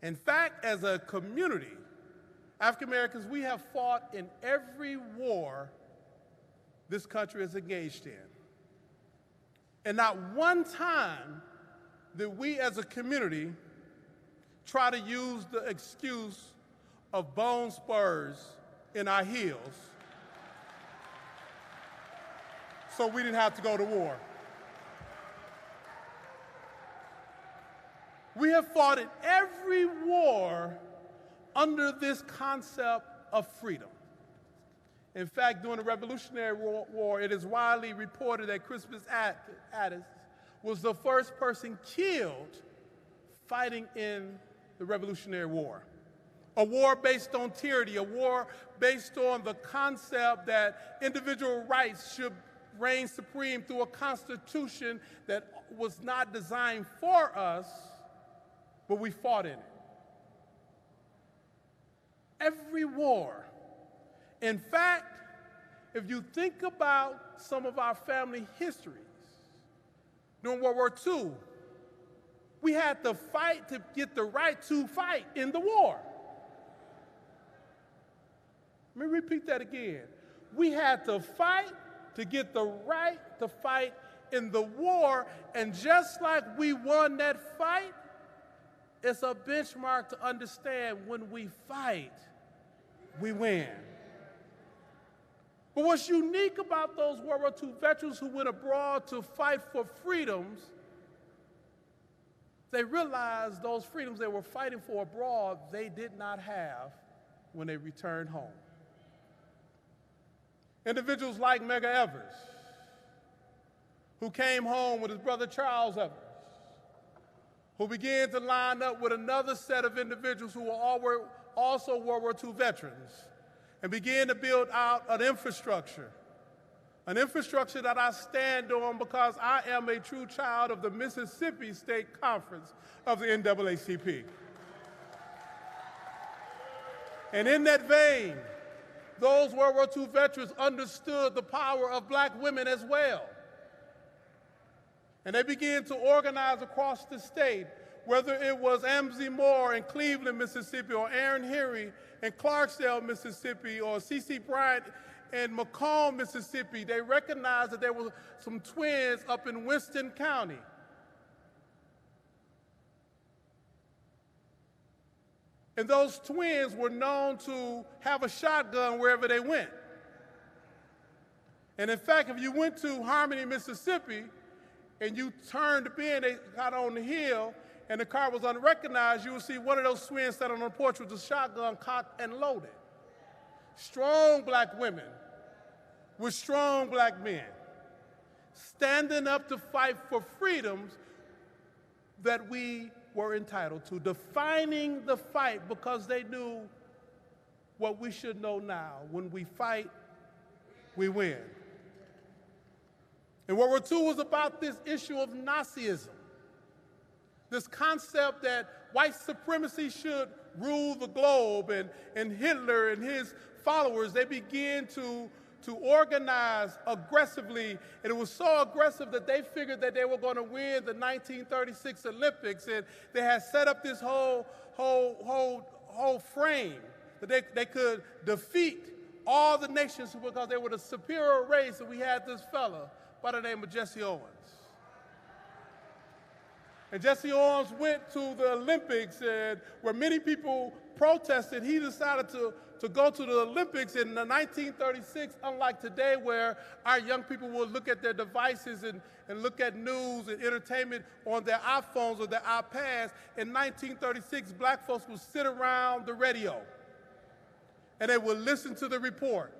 In fact, as a community, African Americans, we have fought in every war this country is engaged in. And not one time did we as a community try to use the excuse of bone spurs in our heels so we didn't have to go to war. We have fought in every war under this concept of freedom. In fact, during the Revolutionary War, it is widely reported that Crispus Attucks was the first person killed fighting in the Revolutionary War. A war based on tyranny, a war based on the concept that individual rights should reign supreme through a constitution that was not designed for us, but we fought in it. Every war. In fact, if you think about some of our family histories, during World War II, we had to fight to get the right to fight in the war. Let me repeat that again. We had to fight to get the right to fight in the war, and just like we won that fight, it's a benchmark to understand when we fight, we win. But what's unique about those World War II veterans who went abroad to fight for freedoms, they realized those freedoms they were fighting for abroad, they did not have when they returned home. Individuals like Medgar Evers, who came home with his brother Charles Evers, who began to line up with another set of individuals who were also World War II veterans, and began to build out an infrastructure that I stand on because I am a true child of the Mississippi State Conference of the NAACP. And in that vein, those World War II veterans understood the power of black women as well. And they began to organize across the state, whether it was Amzie Moore in Cleveland, Mississippi, or Aaron Henry in Clarksdale, Mississippi, or C.C. Bryant in Macomb, Mississippi. They recognized that there were some twins up in Winston County. And those twins were known to have a shotgun wherever they went. And in fact, if you went to Harmony, Mississippi, and you turned the bend, they got on the hill, and the car was unrecognized, you would see one of those twins sat on the porch with a shotgun cocked and loaded. Strong black women with strong black men, standing up to fight for freedoms that we were entitled to, defining the fight because they knew what we should know now. When we fight, we win. And World War II was about this issue of Nazism, this concept that white supremacy should rule the globe, and Hitler and his followers, they began to organize aggressively, and it was so aggressive that they figured that they were going to win the 1936 Olympics, and they had set up this whole frame that they could defeat all the nations because they were the superior race, and we had this fella by the name of Jesse Owens. And Jesse Owens went to the Olympics, and where many people protested, he decided to go to the Olympics in 1936, unlike today where our young people will look at their devices and look at news and entertainment on their iPhones or their iPads. In 1936, black folks would sit around the radio, and they would listen to the report.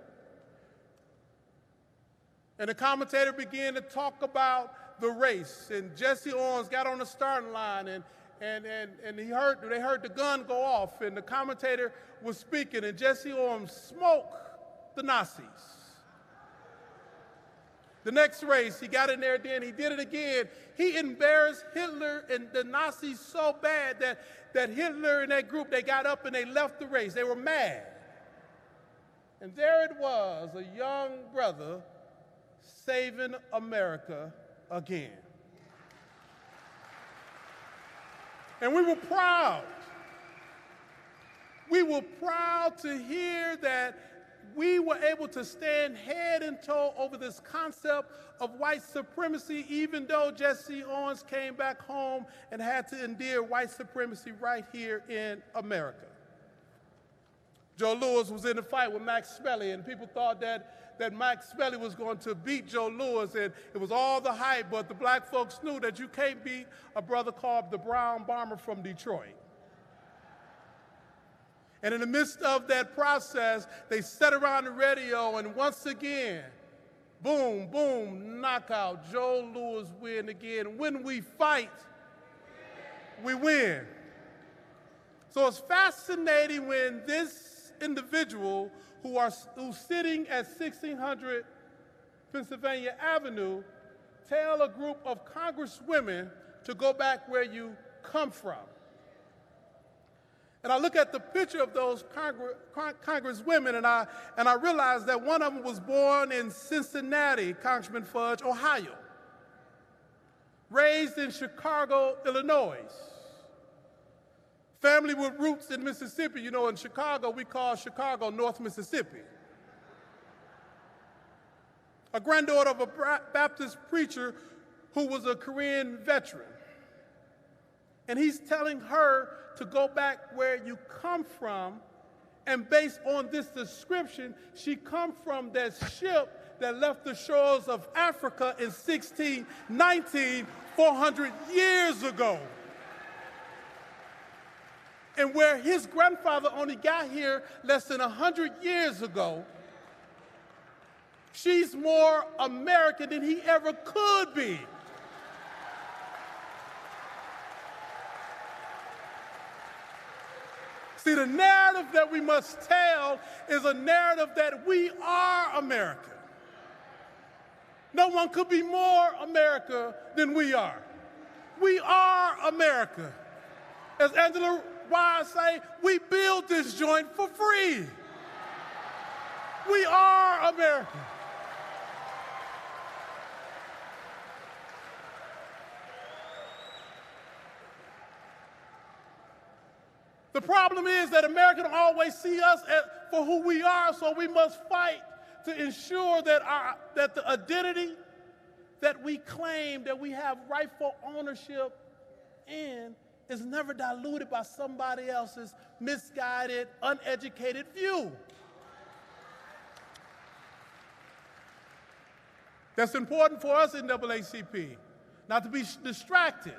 And the commentator began to talk about the race, and Jesse Owens got on the starting line, and they heard the gun go off, and the commentator was speaking, and Jesse Owens smoked the Nazis. The next race, he got in there again, he did it again. He embarrassed Hitler and the Nazis so bad that Hitler and that group, they got up and they left the race. They were mad. And there it was, a young brother saving America again. And we were proud. We were proud to hear that we were able to stand head and toe over this concept of white supremacy, even though Jesse Owens came back home and had to endure white supremacy right here in America. Joe Louis was in the fight with Max Spelly, and people thought that Max Spelly was going to beat Joe Louis, and it was all the hype, but the black folks knew that you can't beat a brother called the Brown Bomber from Detroit. And in the midst of that process, they sat around the radio, and once again, boom, boom, knockout, Joe Louis win again. When we fight, we win. So it's fascinating when this individual who's sitting at 1600 Pennsylvania Avenue tell a group of congresswomen to go back where you come from. And I look at the picture of those congresswomen, and I realize that one of them was born in Cincinnati, Congressman Fudge, Ohio, raised in Chicago, Illinois. Family with roots in Mississippi. You know, in Chicago, we call Chicago North Mississippi. A granddaughter of a Baptist preacher who was a Korean veteran. And he's telling her to go back where you come from. And based on this description, she come from that ship that left the shores of Africa in 1619, 400 years ago. And where his grandfather only got here less than 100 years ago, she's more American than he ever could be. See, the narrative that we must tell is a narrative that we are America. No one could be more America than we are. We are America. As Angela Wise say, we build this joint for free. We are America. The problem is that America don't always see us for who we are, so we must fight to ensure that the identity that we claim, that we have rightful ownership in, is never diluted by somebody else's misguided, uneducated view. That's important for us in NAACP, not to be distracted.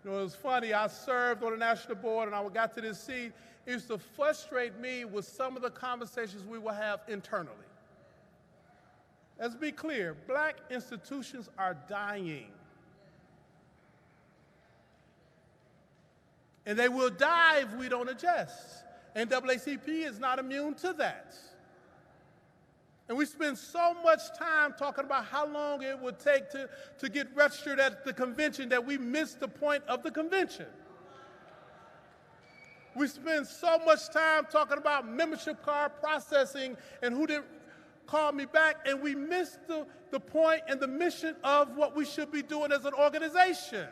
You know, it was funny, I served on the national board and I got to this seat. It used to frustrate me with some of the conversations we would have internally. Let's be clear, black institutions are dying. And they will die if we don't adjust. NAACP is not immune to that. And we spend so much time talking about how long it would take to get registered at the convention that we miss the point of the convention. We spend so much time talking about membership card processing and who didn't call me back, and we miss the point and the mission of what we should be doing as an organization.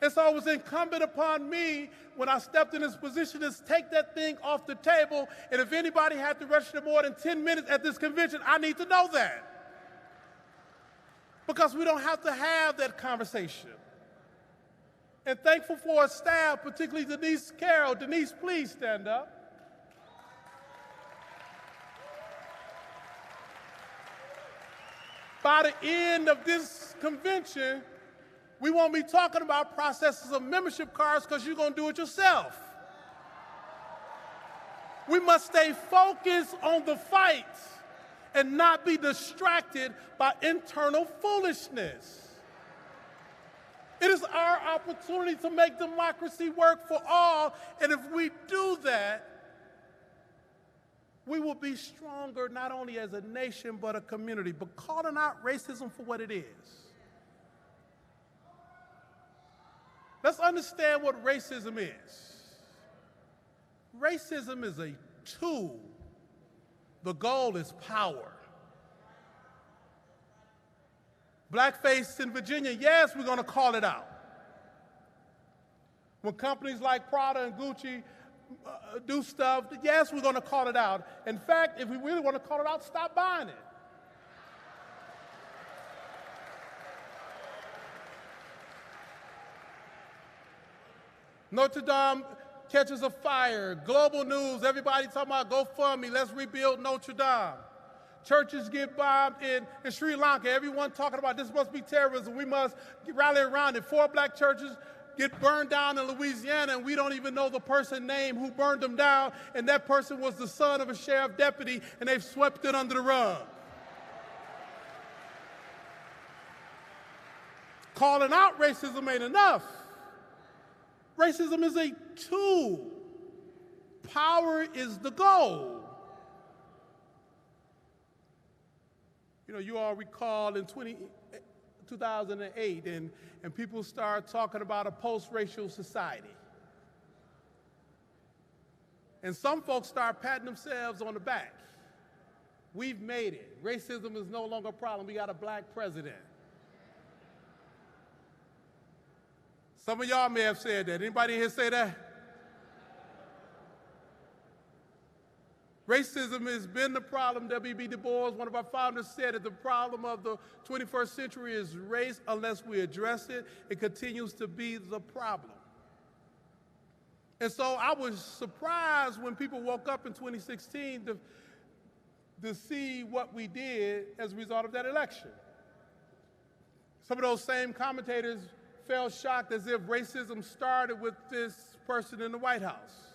And so it was incumbent upon me when I stepped in this position to take that thing off the table, and if anybody had to register more than 10 minutes at this convention, I need to know that. Because we don't have to have that conversation. And thankful for our staff, particularly Denise Carroll. Denise, please stand up. By the end of this convention, we won't be talking about processes of membership cards because you're going to do it yourself. We must stay focused on the fight and not be distracted by internal foolishness. It is our opportunity to make democracy work for all, and if we do that, we will be stronger not only as a nation but a community. But calling out racism for what it is. Let's understand what racism is. Racism is a tool. The goal is power. Blackface in Virginia, yes, we're going to call it out. When companies like Prada and Gucci do stuff, yes, we're going to call it out. In fact, if we really want to call it out, stop buying it. Notre Dame catches a fire. Global news, everybody talking about GoFundMe, let's rebuild Notre Dame. Churches get bombed in Sri Lanka. Everyone talking about this must be terrorism. We must rally around it. 4 black churches get burned down in Louisiana, and we don't even know the person's name who burned them down, and that person was the son of a sheriff deputy, and they've swept it under the rug. Calling out racism ain't enough. Racism is a tool. Power is the goal. You know, you all recall in 2008, and people started talking about a post-racial society. And some folks start patting themselves on the back. We've made it. Racism is no longer a problem. We got a black president. Some of y'all may have said that. Anybody here say that? Racism has been the problem. W.B. Du Bois, one of our founders, said that the problem of the 21st century is race. Unless we address it, it continues to be the problem. And so I was surprised when people woke up in 2016 to see what we did as a result of that election. Some of those same commentators felt shocked as if racism started with this person in the White House.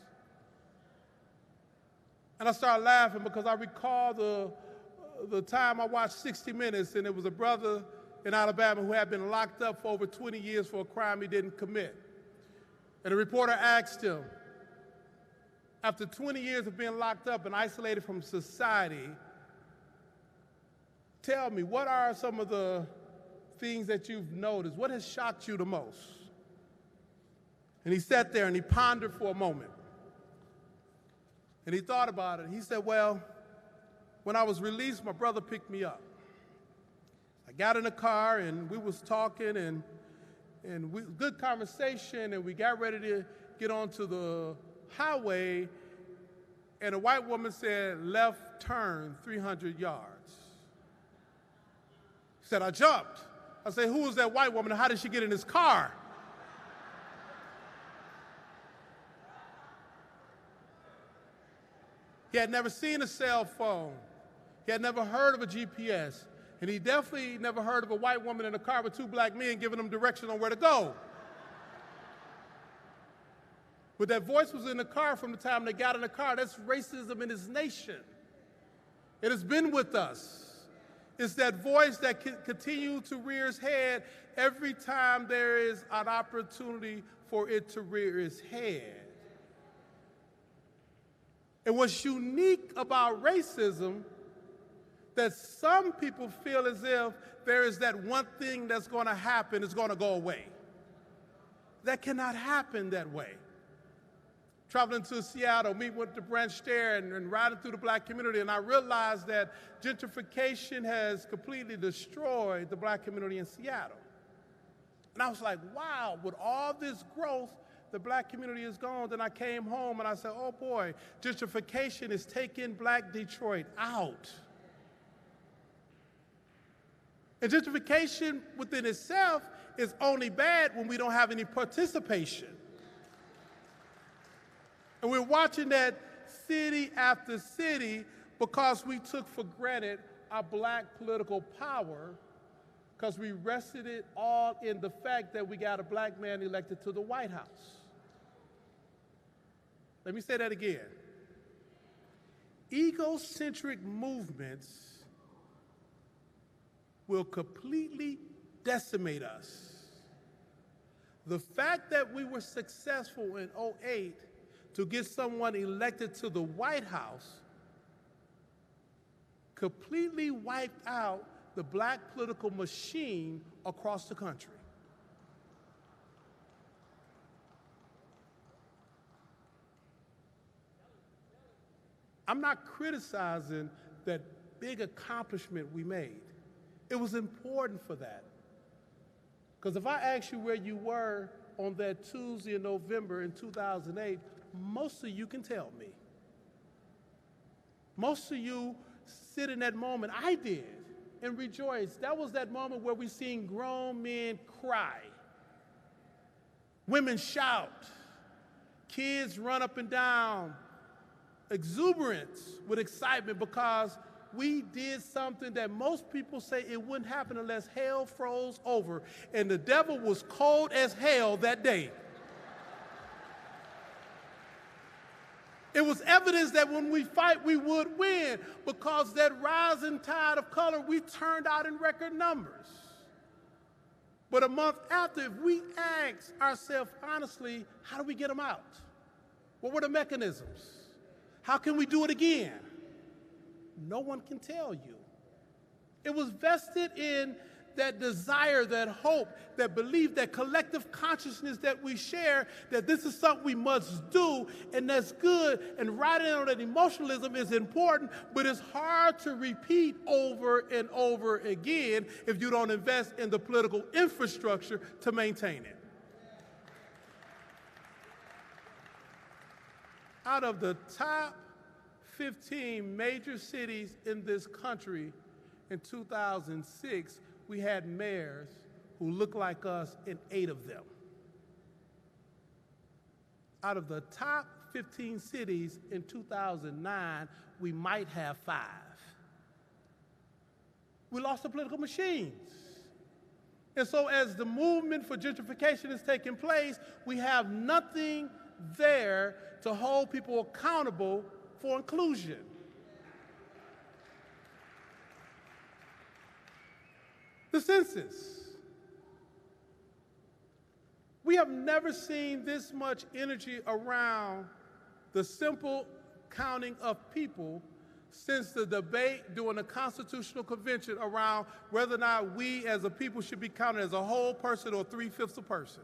And I started laughing because I recall the time I watched 60 Minutes, and it was a brother in Alabama who had been locked up for over 20 years for a crime he didn't commit. And the reporter asked him, after 20 years of being locked up and isolated from society, tell me, what are some of the things that you've noticed? What has shocked you the most? And he sat there and he pondered for a moment. And he thought about it. He said, well, when I was released, my brother picked me up. I got in the car and we was talking and good conversation, and we got ready to get onto the highway, and a white woman said, left turn 300 yards. He said, I jumped. I said, who was that white woman and how did she get in his car? He had never seen a cell phone. He had never heard of a GPS. And he definitely never heard of a white woman in a car with two black men giving them direction on where to go. But that voice was in the car from the time they got in the car. That's racism in this nation. It has been with us. It's that voice that continues to rear its head every time there is an opportunity for it to rear its head. And what's unique about racism, that some people feel as if there is that one thing that's going to happen, it's going to go away. That cannot happen that way. Traveling to Seattle, meeting with the branch there and riding through the black community, and I realized that gentrification has completely destroyed the black community in Seattle. And I was like, wow, with all this growth, the black community is gone. Then I came home and I said, oh boy, gentrification is taking black Detroit out. And gentrification within itself is only bad when we don't have any participation. And we're watching that city after city because we took for granted our black political power, because we rested it all in the fact that we got a black man elected to the White House. Let me say that again. Egocentric movements will completely decimate us. The fact that we were successful in 2008 to get someone elected to the White House completely wiped out the black political machine across the country. I'm not criticizing that big accomplishment we made. It was important for that. Because if I ask you where you were on that Tuesday in November in 2008, most of you can tell me. Most of you sit in that moment. I did, and rejoice. That was that moment where we seen grown men cry, women shout, kids run up and down, exuberance with excitement because we did something that most people say it wouldn't happen unless hell froze over, and the devil was cold as hell that day. It was evidence that when we fight, we would win, because that rising tide of color, we turned out in record numbers. But a month after, if we ask ourselves honestly, how do we get them out? What were the mechanisms? How can we do it again? No one can tell you. It was vested in that desire, that hope, that belief, that collective consciousness that we share, that this is something we must do, and that's good, and riding on that emotionalism is important, but it's hard to repeat over and over again if you don't invest in the political infrastructure to maintain it. Out of the top 15 major cities in this country in 2006, we had mayors who looked like us in 8 of them. Out of the top 15 cities in 2009, we might have 5. We lost the political machines. And so as the movement for gentrification is taking place, we have nothing there to hold people accountable for inclusion. The census. We have never seen this much energy around the simple counting of people since the debate during the Constitutional Convention around whether or not we as a people should be counted as a whole person or 3/5 a person.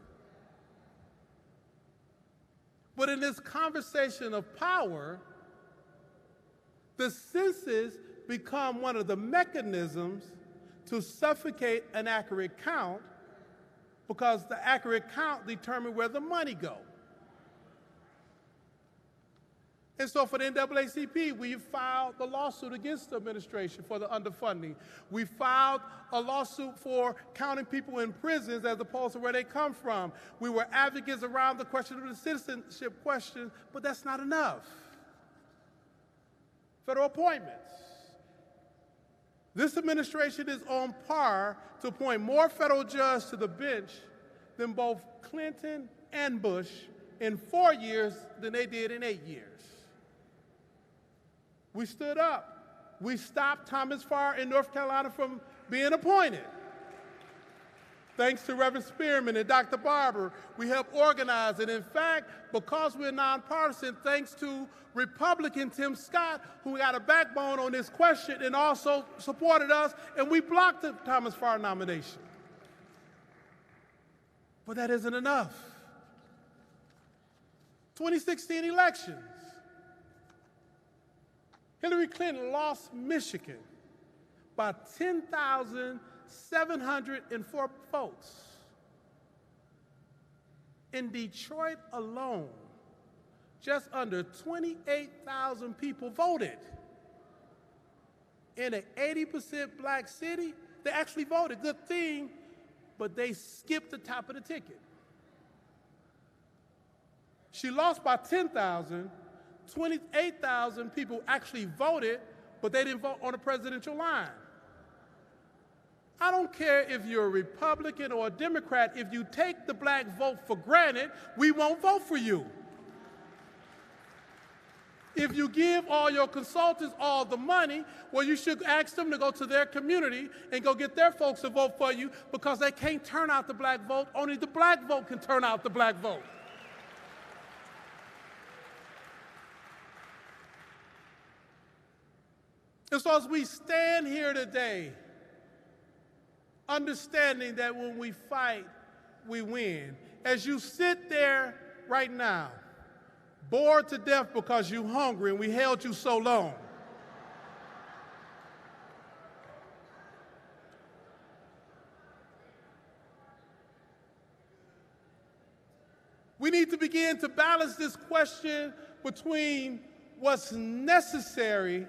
But in this conversation of power, the census become one of the mechanisms to suffocate an accurate count, because the accurate count determines where the money goes. And so for the NAACP, we filed the lawsuit against the administration for the underfunding. We filed a lawsuit for counting people in prisons as opposed to where they come from. We were advocates around the question of the citizenship question, but that's not enough. Federal appointments. This administration is on par to appoint more federal judges to the bench than both Clinton and Bush in 4 years than they did in 8 years. We stood up. We stopped Thomas Farr in North Carolina from being appointed. Thanks to Reverend Spearman and Dr. Barber, we helped organize it. In fact, because we're nonpartisan, thanks to Republican Tim Scott, who got a backbone on this question and also supported us, and we blocked the Thomas Farr nomination. But that isn't enough. 2016 elections. Hillary Clinton lost Michigan by 10,704 votes. In Detroit alone, just under 28,000 people voted. In an 80% black city, they actually voted. Good thing, but they skipped the top of the ticket. She lost by 10,000. 28,000 people actually voted, but they didn't vote on the presidential line. I don't care if you're a Republican or a Democrat, if you take the black vote for granted, we won't vote for you. If you give all your consultants all the money, well, you should ask them to go to their community and go get their folks to vote for you, because they can't turn out the black vote. Only the black vote can turn out the black vote. And so as we stand here today, understanding that when we fight, we win. As you sit there right now, bored to death because you're hungry and we held you so long, we need to begin to balance this question between what's necessary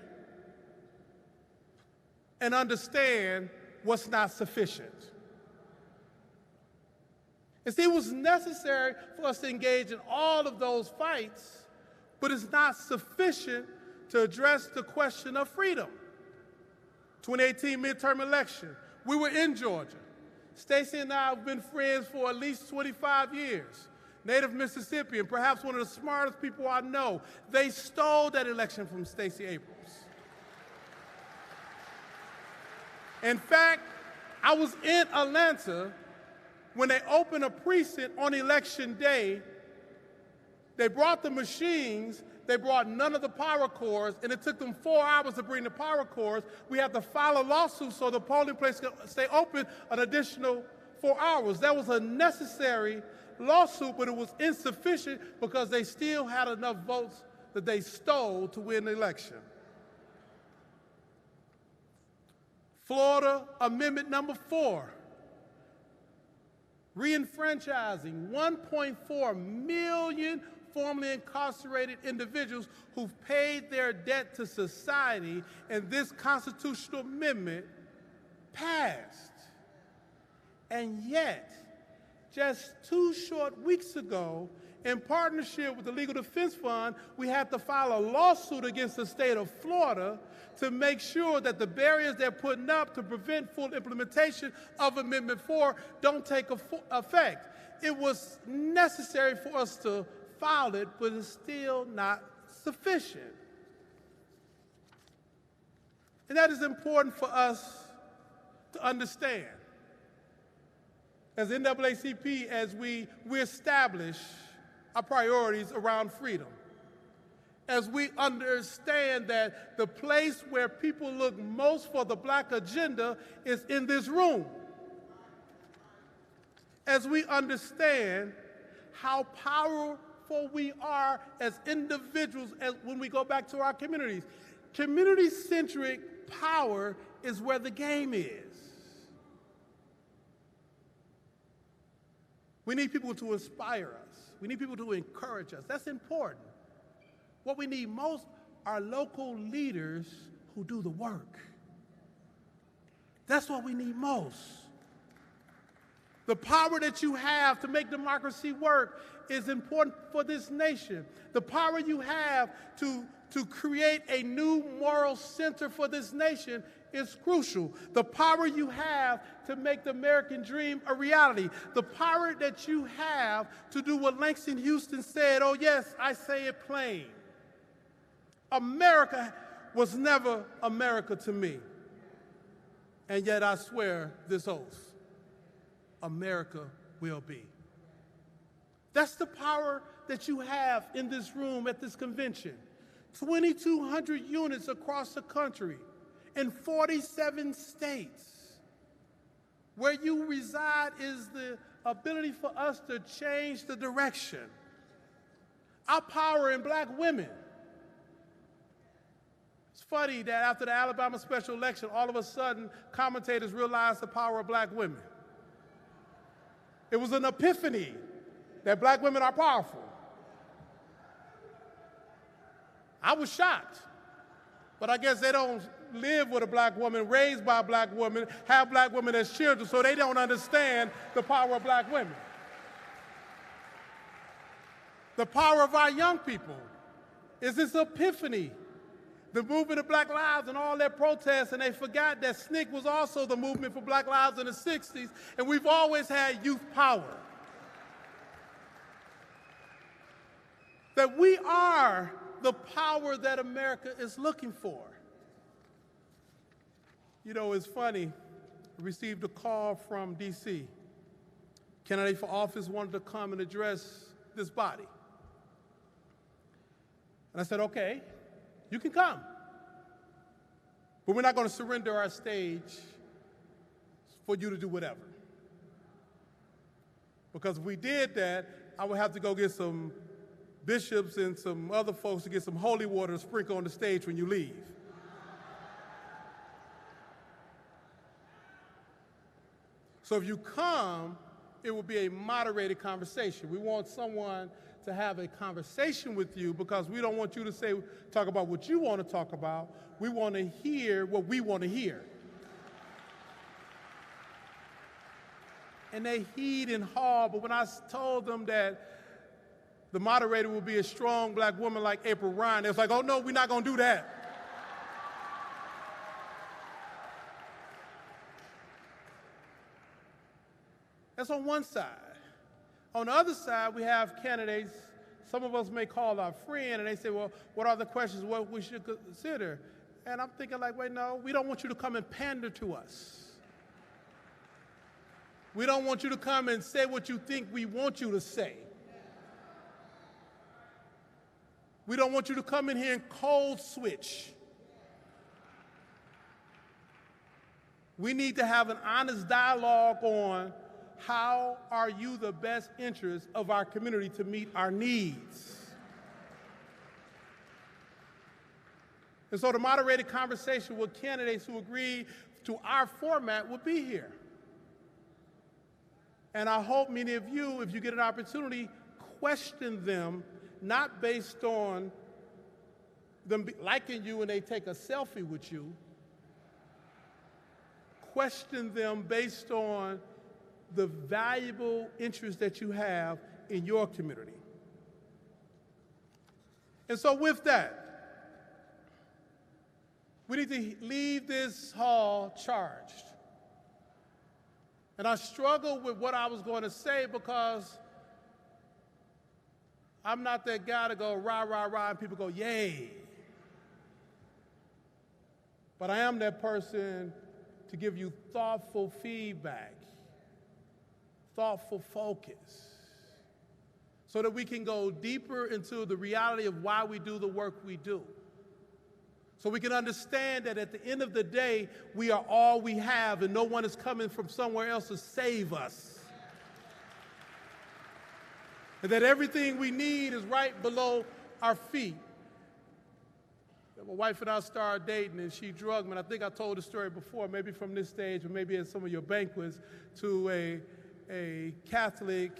and understand what's not sufficient. And see, it was necessary for us to engage in all of those fights, but it's not sufficient to address the question of freedom. 2018 midterm election, we were in Georgia. Stacey and I have been friends for at least 25 years. Native Mississippian, perhaps one of the smartest people I know. They stole that election from Stacey Abrams. In fact, I was in Atlanta when they opened a precinct on election day. They brought the machines, they brought none of the power cords, and it took them 4 hours to bring the power cords. We had to file a lawsuit so the polling place could stay open an additional 4 hours. That was a necessary lawsuit, but it was insufficient because they still had enough votes that they stole to win the election. Florida Amendment number 4, re-enfranchising 1.4 million formerly incarcerated individuals who've paid their debt to society, and this constitutional amendment passed. And yet, just 2 short weeks ago, in partnership with the Legal Defense Fund, we had to file a lawsuit against the state of Florida to make sure that the barriers they're putting up to prevent full implementation of Amendment 4 don't take effect. It was necessary for us to file it, but it's still not sufficient. And that is important for us to understand. As NAACP, as we establish our priorities around freedom, as we understand that the place where people look most for the Black agenda is in this room, as we understand how powerful we are as individuals when we go back to our communities. Community-centric power is where the game is. We need people to inspire us. We need people to encourage us. That's important. What we need most are local leaders who do the work. That's what we need most. The power that you have to make democracy work is important for this nation. The power you have to create a new moral center for this nation is crucial. The power you have to make the American dream a reality. The power that you have to do what Langston Huston said, oh yes, I say it plain. America was never America to me. And yet I swear this oath, America will be. That's the power that you have in this room at this convention. 2,200 units across the country in 47 states. Where you reside is the ability for us to change the direction. Our power in Black women. It's funny that after the Alabama special election, all of a sudden, commentators realized the power of Black women. It was an epiphany that Black women are powerful. I was shocked, but I guess they don't live with a Black woman, raised by a Black woman, have Black women as children, so they don't understand the power of Black women. The power of our young people is this epiphany. The movement of Black Lives and all their protests, and they forgot that SNCC was also the movement for Black Lives in the 60s, and we've always had youth power. That we are the power that America is looking for. You know, it's funny, I received a call from DC. Candidate for office wanted to come and address this body. And I said, okay, you can come. But we're not going to surrender our stage for you to do whatever. Because if we did that, I would have to go get some bishops and some other folks to get some holy water to sprinkle on the stage when you leave. So if you come, it will be a moderated conversation. We want someone to have a conversation with you because we don't want you to talk about what you want to talk about. We want to hear what we want to hear. And they heed and haw, but when I told them that the moderator will be a strong Black woman like April Ryan, they was like, oh no, we're not going to do that. That's on one side. On the other side, we have candidates, some of us may call our friend, and they say, well, what are the questions, what we should consider? And I'm thinking like, wait, no, we don't want you to come and pander to us. We don't want you to come and say what you think we want you to say. We don't want you to come in here and cold switch. We need to have an honest dialogue on how are you the best interest of our community to meet our needs. And so the moderated conversation with candidates who agree to our format will be here. And I hope many of you, if you get an opportunity, question them not based on them liking you when they take a selfie with you. Question them based on the valuable interest that you have in your community. And so with that, we need to leave this hall charged. And I struggled with what I was going to say because I'm not that guy to go rah, rah, rah, and people go, yay. But I am that person to give you thoughtful feedback, thoughtful focus, so that we can go deeper into the reality of why we do the work we do. So we can understand that at the end of the day, we are all we have and no one is coming from somewhere else to save us. And that everything we need is right below our feet. My wife and I started dating and she drugged me, and I think I told the story before, maybe from this stage or maybe at some of your banquets, to a Catholic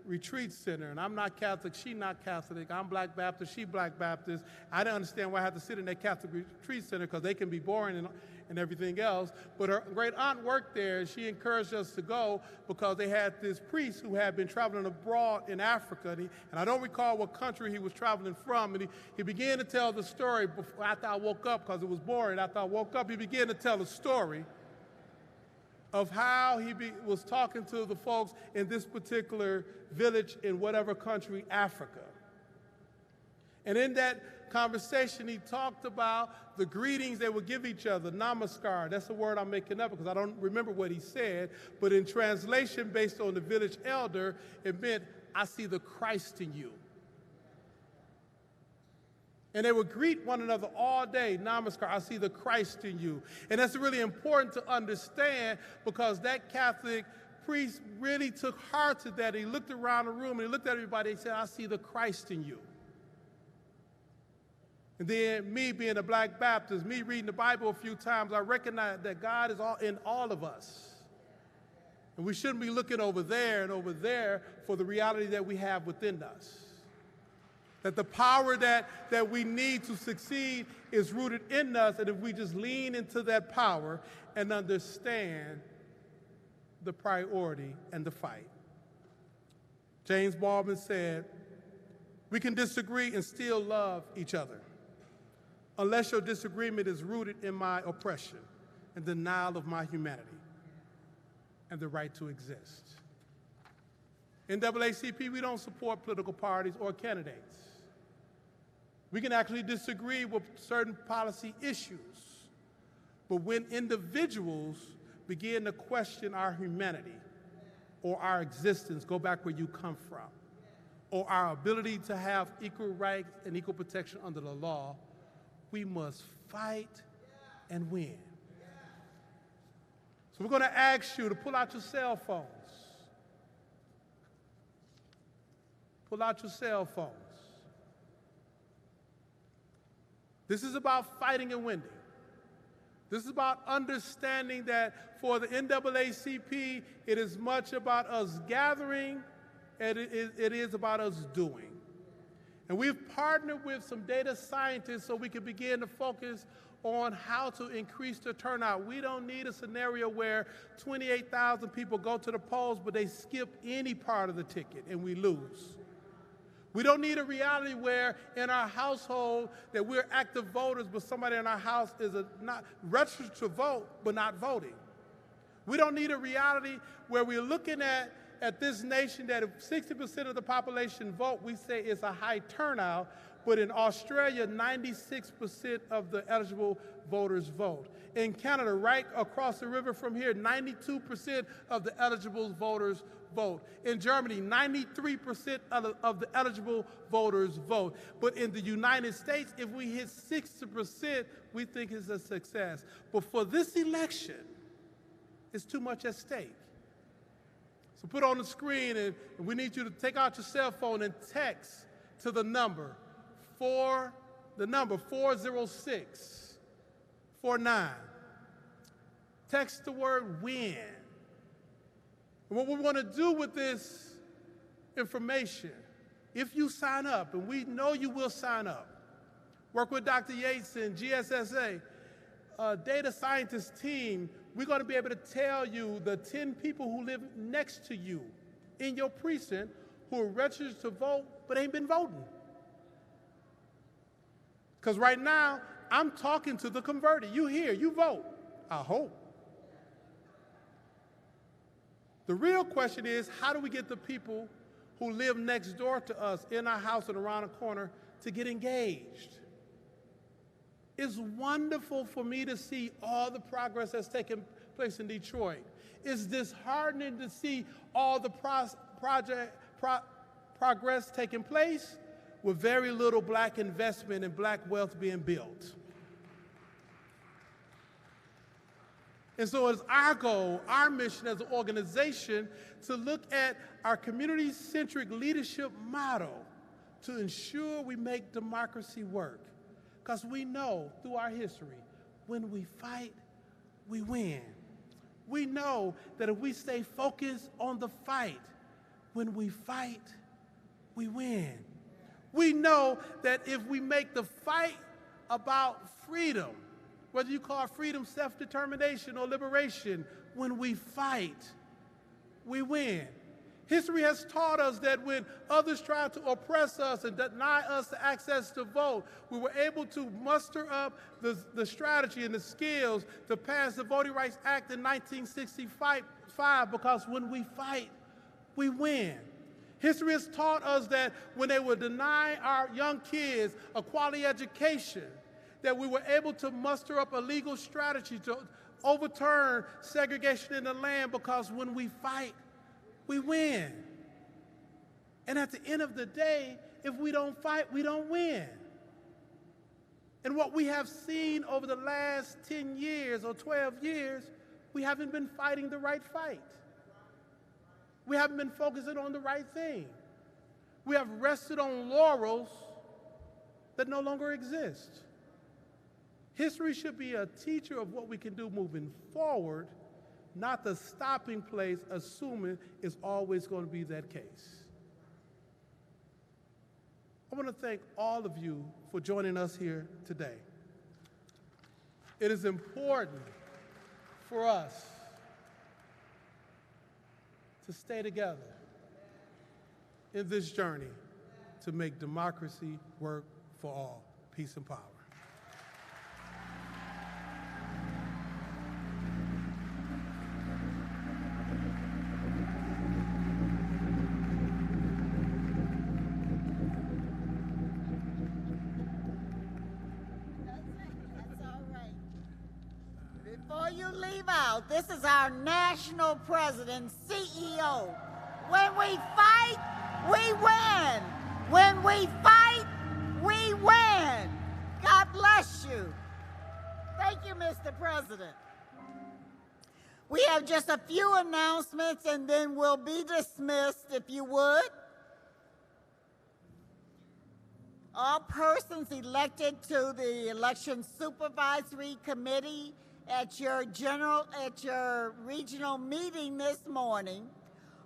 retreat center. And I'm not Catholic, she not Catholic. I'm Black Baptist, she Black Baptist. I didn't understand why I had to sit in that Catholic retreat center because they can be boring and everything else. But her great aunt worked there, and she encouraged us to go because they had this priest who had been traveling abroad in Africa. And I don't recall what country he was traveling from. And he began to tell the story after I woke up because it was boring. After I woke up, he began to tell a story of how he was talking to the folks in this particular village in whatever country, Africa. And in that conversation, he talked about the greetings they would give each other, namaskar. That's a word I'm making up because I don't remember what he said, but in translation, based on the village elder, it meant, I see the Christ in you. And they would greet one another all day, namaskar, I see the Christ in you. And that's really important to understand because that Catholic priest really took heart to that. He looked around the room and he looked at everybody and said, I see the Christ in you. And then me being a Black Baptist, me reading the Bible a few times, I recognize that God is in all of us. And we shouldn't be looking over there and over there for the reality that we have within us. That the power that we need to succeed is rooted in us, and if we just lean into that power and understand the priority and the fight. James Baldwin said, we can disagree and still love each other unless your disagreement is rooted in my oppression and denial of my humanity and the right to exist. In NAACP, we don't support political parties or candidates. We can actually disagree with certain policy issues, but when individuals begin to question our humanity or our existence, go back where you come from, or our ability to have equal rights and equal protection under the law, we must fight and win. So we're going to ask you to pull out your cell phones. Pull out your cell phones. This is about fighting and winning. This is about understanding that for the NAACP, it is much about us gathering and it is about us doing. And we've partnered with some data scientists so we can begin to focus on how to increase the turnout. We don't need a scenario where 28,000 people go to the polls, but they skip any part of the ticket and we lose. We don't need a reality where in our household that we're active voters, but somebody in our house is not registered to vote, but not voting. We don't need a reality where we're looking at this nation that if 60% of the population vote, we say it's a high turnout, but in Australia, 96% of the eligible voters vote. In Canada, right across the river from here, 92% of the eligible voters vote. In Germany, 93% of the eligible voters vote. But in the United States, if we hit 60%, we think it's a success. But for this election, it's too much at stake. So put on the screen, and we need you to take out your cell phone and text to the number 40649. Text the word win. And what we want to do with this information if you sign up, and we know you will sign up, work with Dr. Yates and GSSA, data scientist team, we're going to be able to tell you the 10 people who live next to you in your precinct who are registered to vote but ain't been voting. Because right now, I'm talking to the converted. You here, you vote, I hope. The real question is, how do we get the people who live next door to us in our house and around the corner to get engaged? It's wonderful for me to see all the progress that's taken place in Detroit. It's disheartening to see all the progress taking place with very little black investment and black wealth being built. And so it's our goal, our mission as an organization, to look at our community-centric leadership model to ensure we make democracy work. Because we know through our history, when we fight, we win. We know that if we stay focused on the fight, when we fight, we win. We know that if we make the fight about freedom, whether you call freedom self-determination or liberation, when we fight, we win. History has taught us that when others tried to oppress us and deny us the access to vote, we were able to muster up the strategy and the skills to pass the Voting Rights Act in 1965 because when we fight, we win. History has taught us that when they would deny our young kids a quality education, that we were able to muster up a legal strategy to overturn segregation in the land because when we fight, we win. And at the end of the day, if we don't fight, we don't win. And what we have seen over the last 10 years or 12 years, we haven't been fighting the right fight. We haven't been focusing on the right thing. We have rested on laurels that no longer exist. History should be a teacher of what we can do moving forward, not the stopping place, assuming it's always going to be that case. I want to thank all of you for joining us here today. It is important for us to stay together in this journey to make democracy work for all. Peace and power. Before you leave out, this is our national president, CEO. When we fight, we win. When we fight, we win. God bless you. Thank you, Mr. President. We have just a few announcements and then we'll be dismissed, if you would. All persons elected to the Election Supervisory Committee at your regional meeting this morning,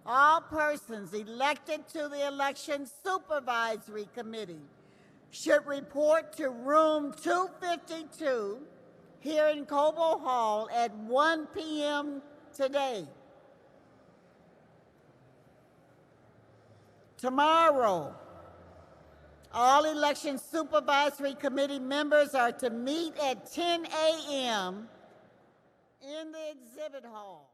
all persons elected to the Election Supervisory Committee should report to room 252 here in Cobo Hall at 1 p.m. today. Tomorrow, all Election Supervisory Committee members are to meet at 10 a.m. in the exhibit hall.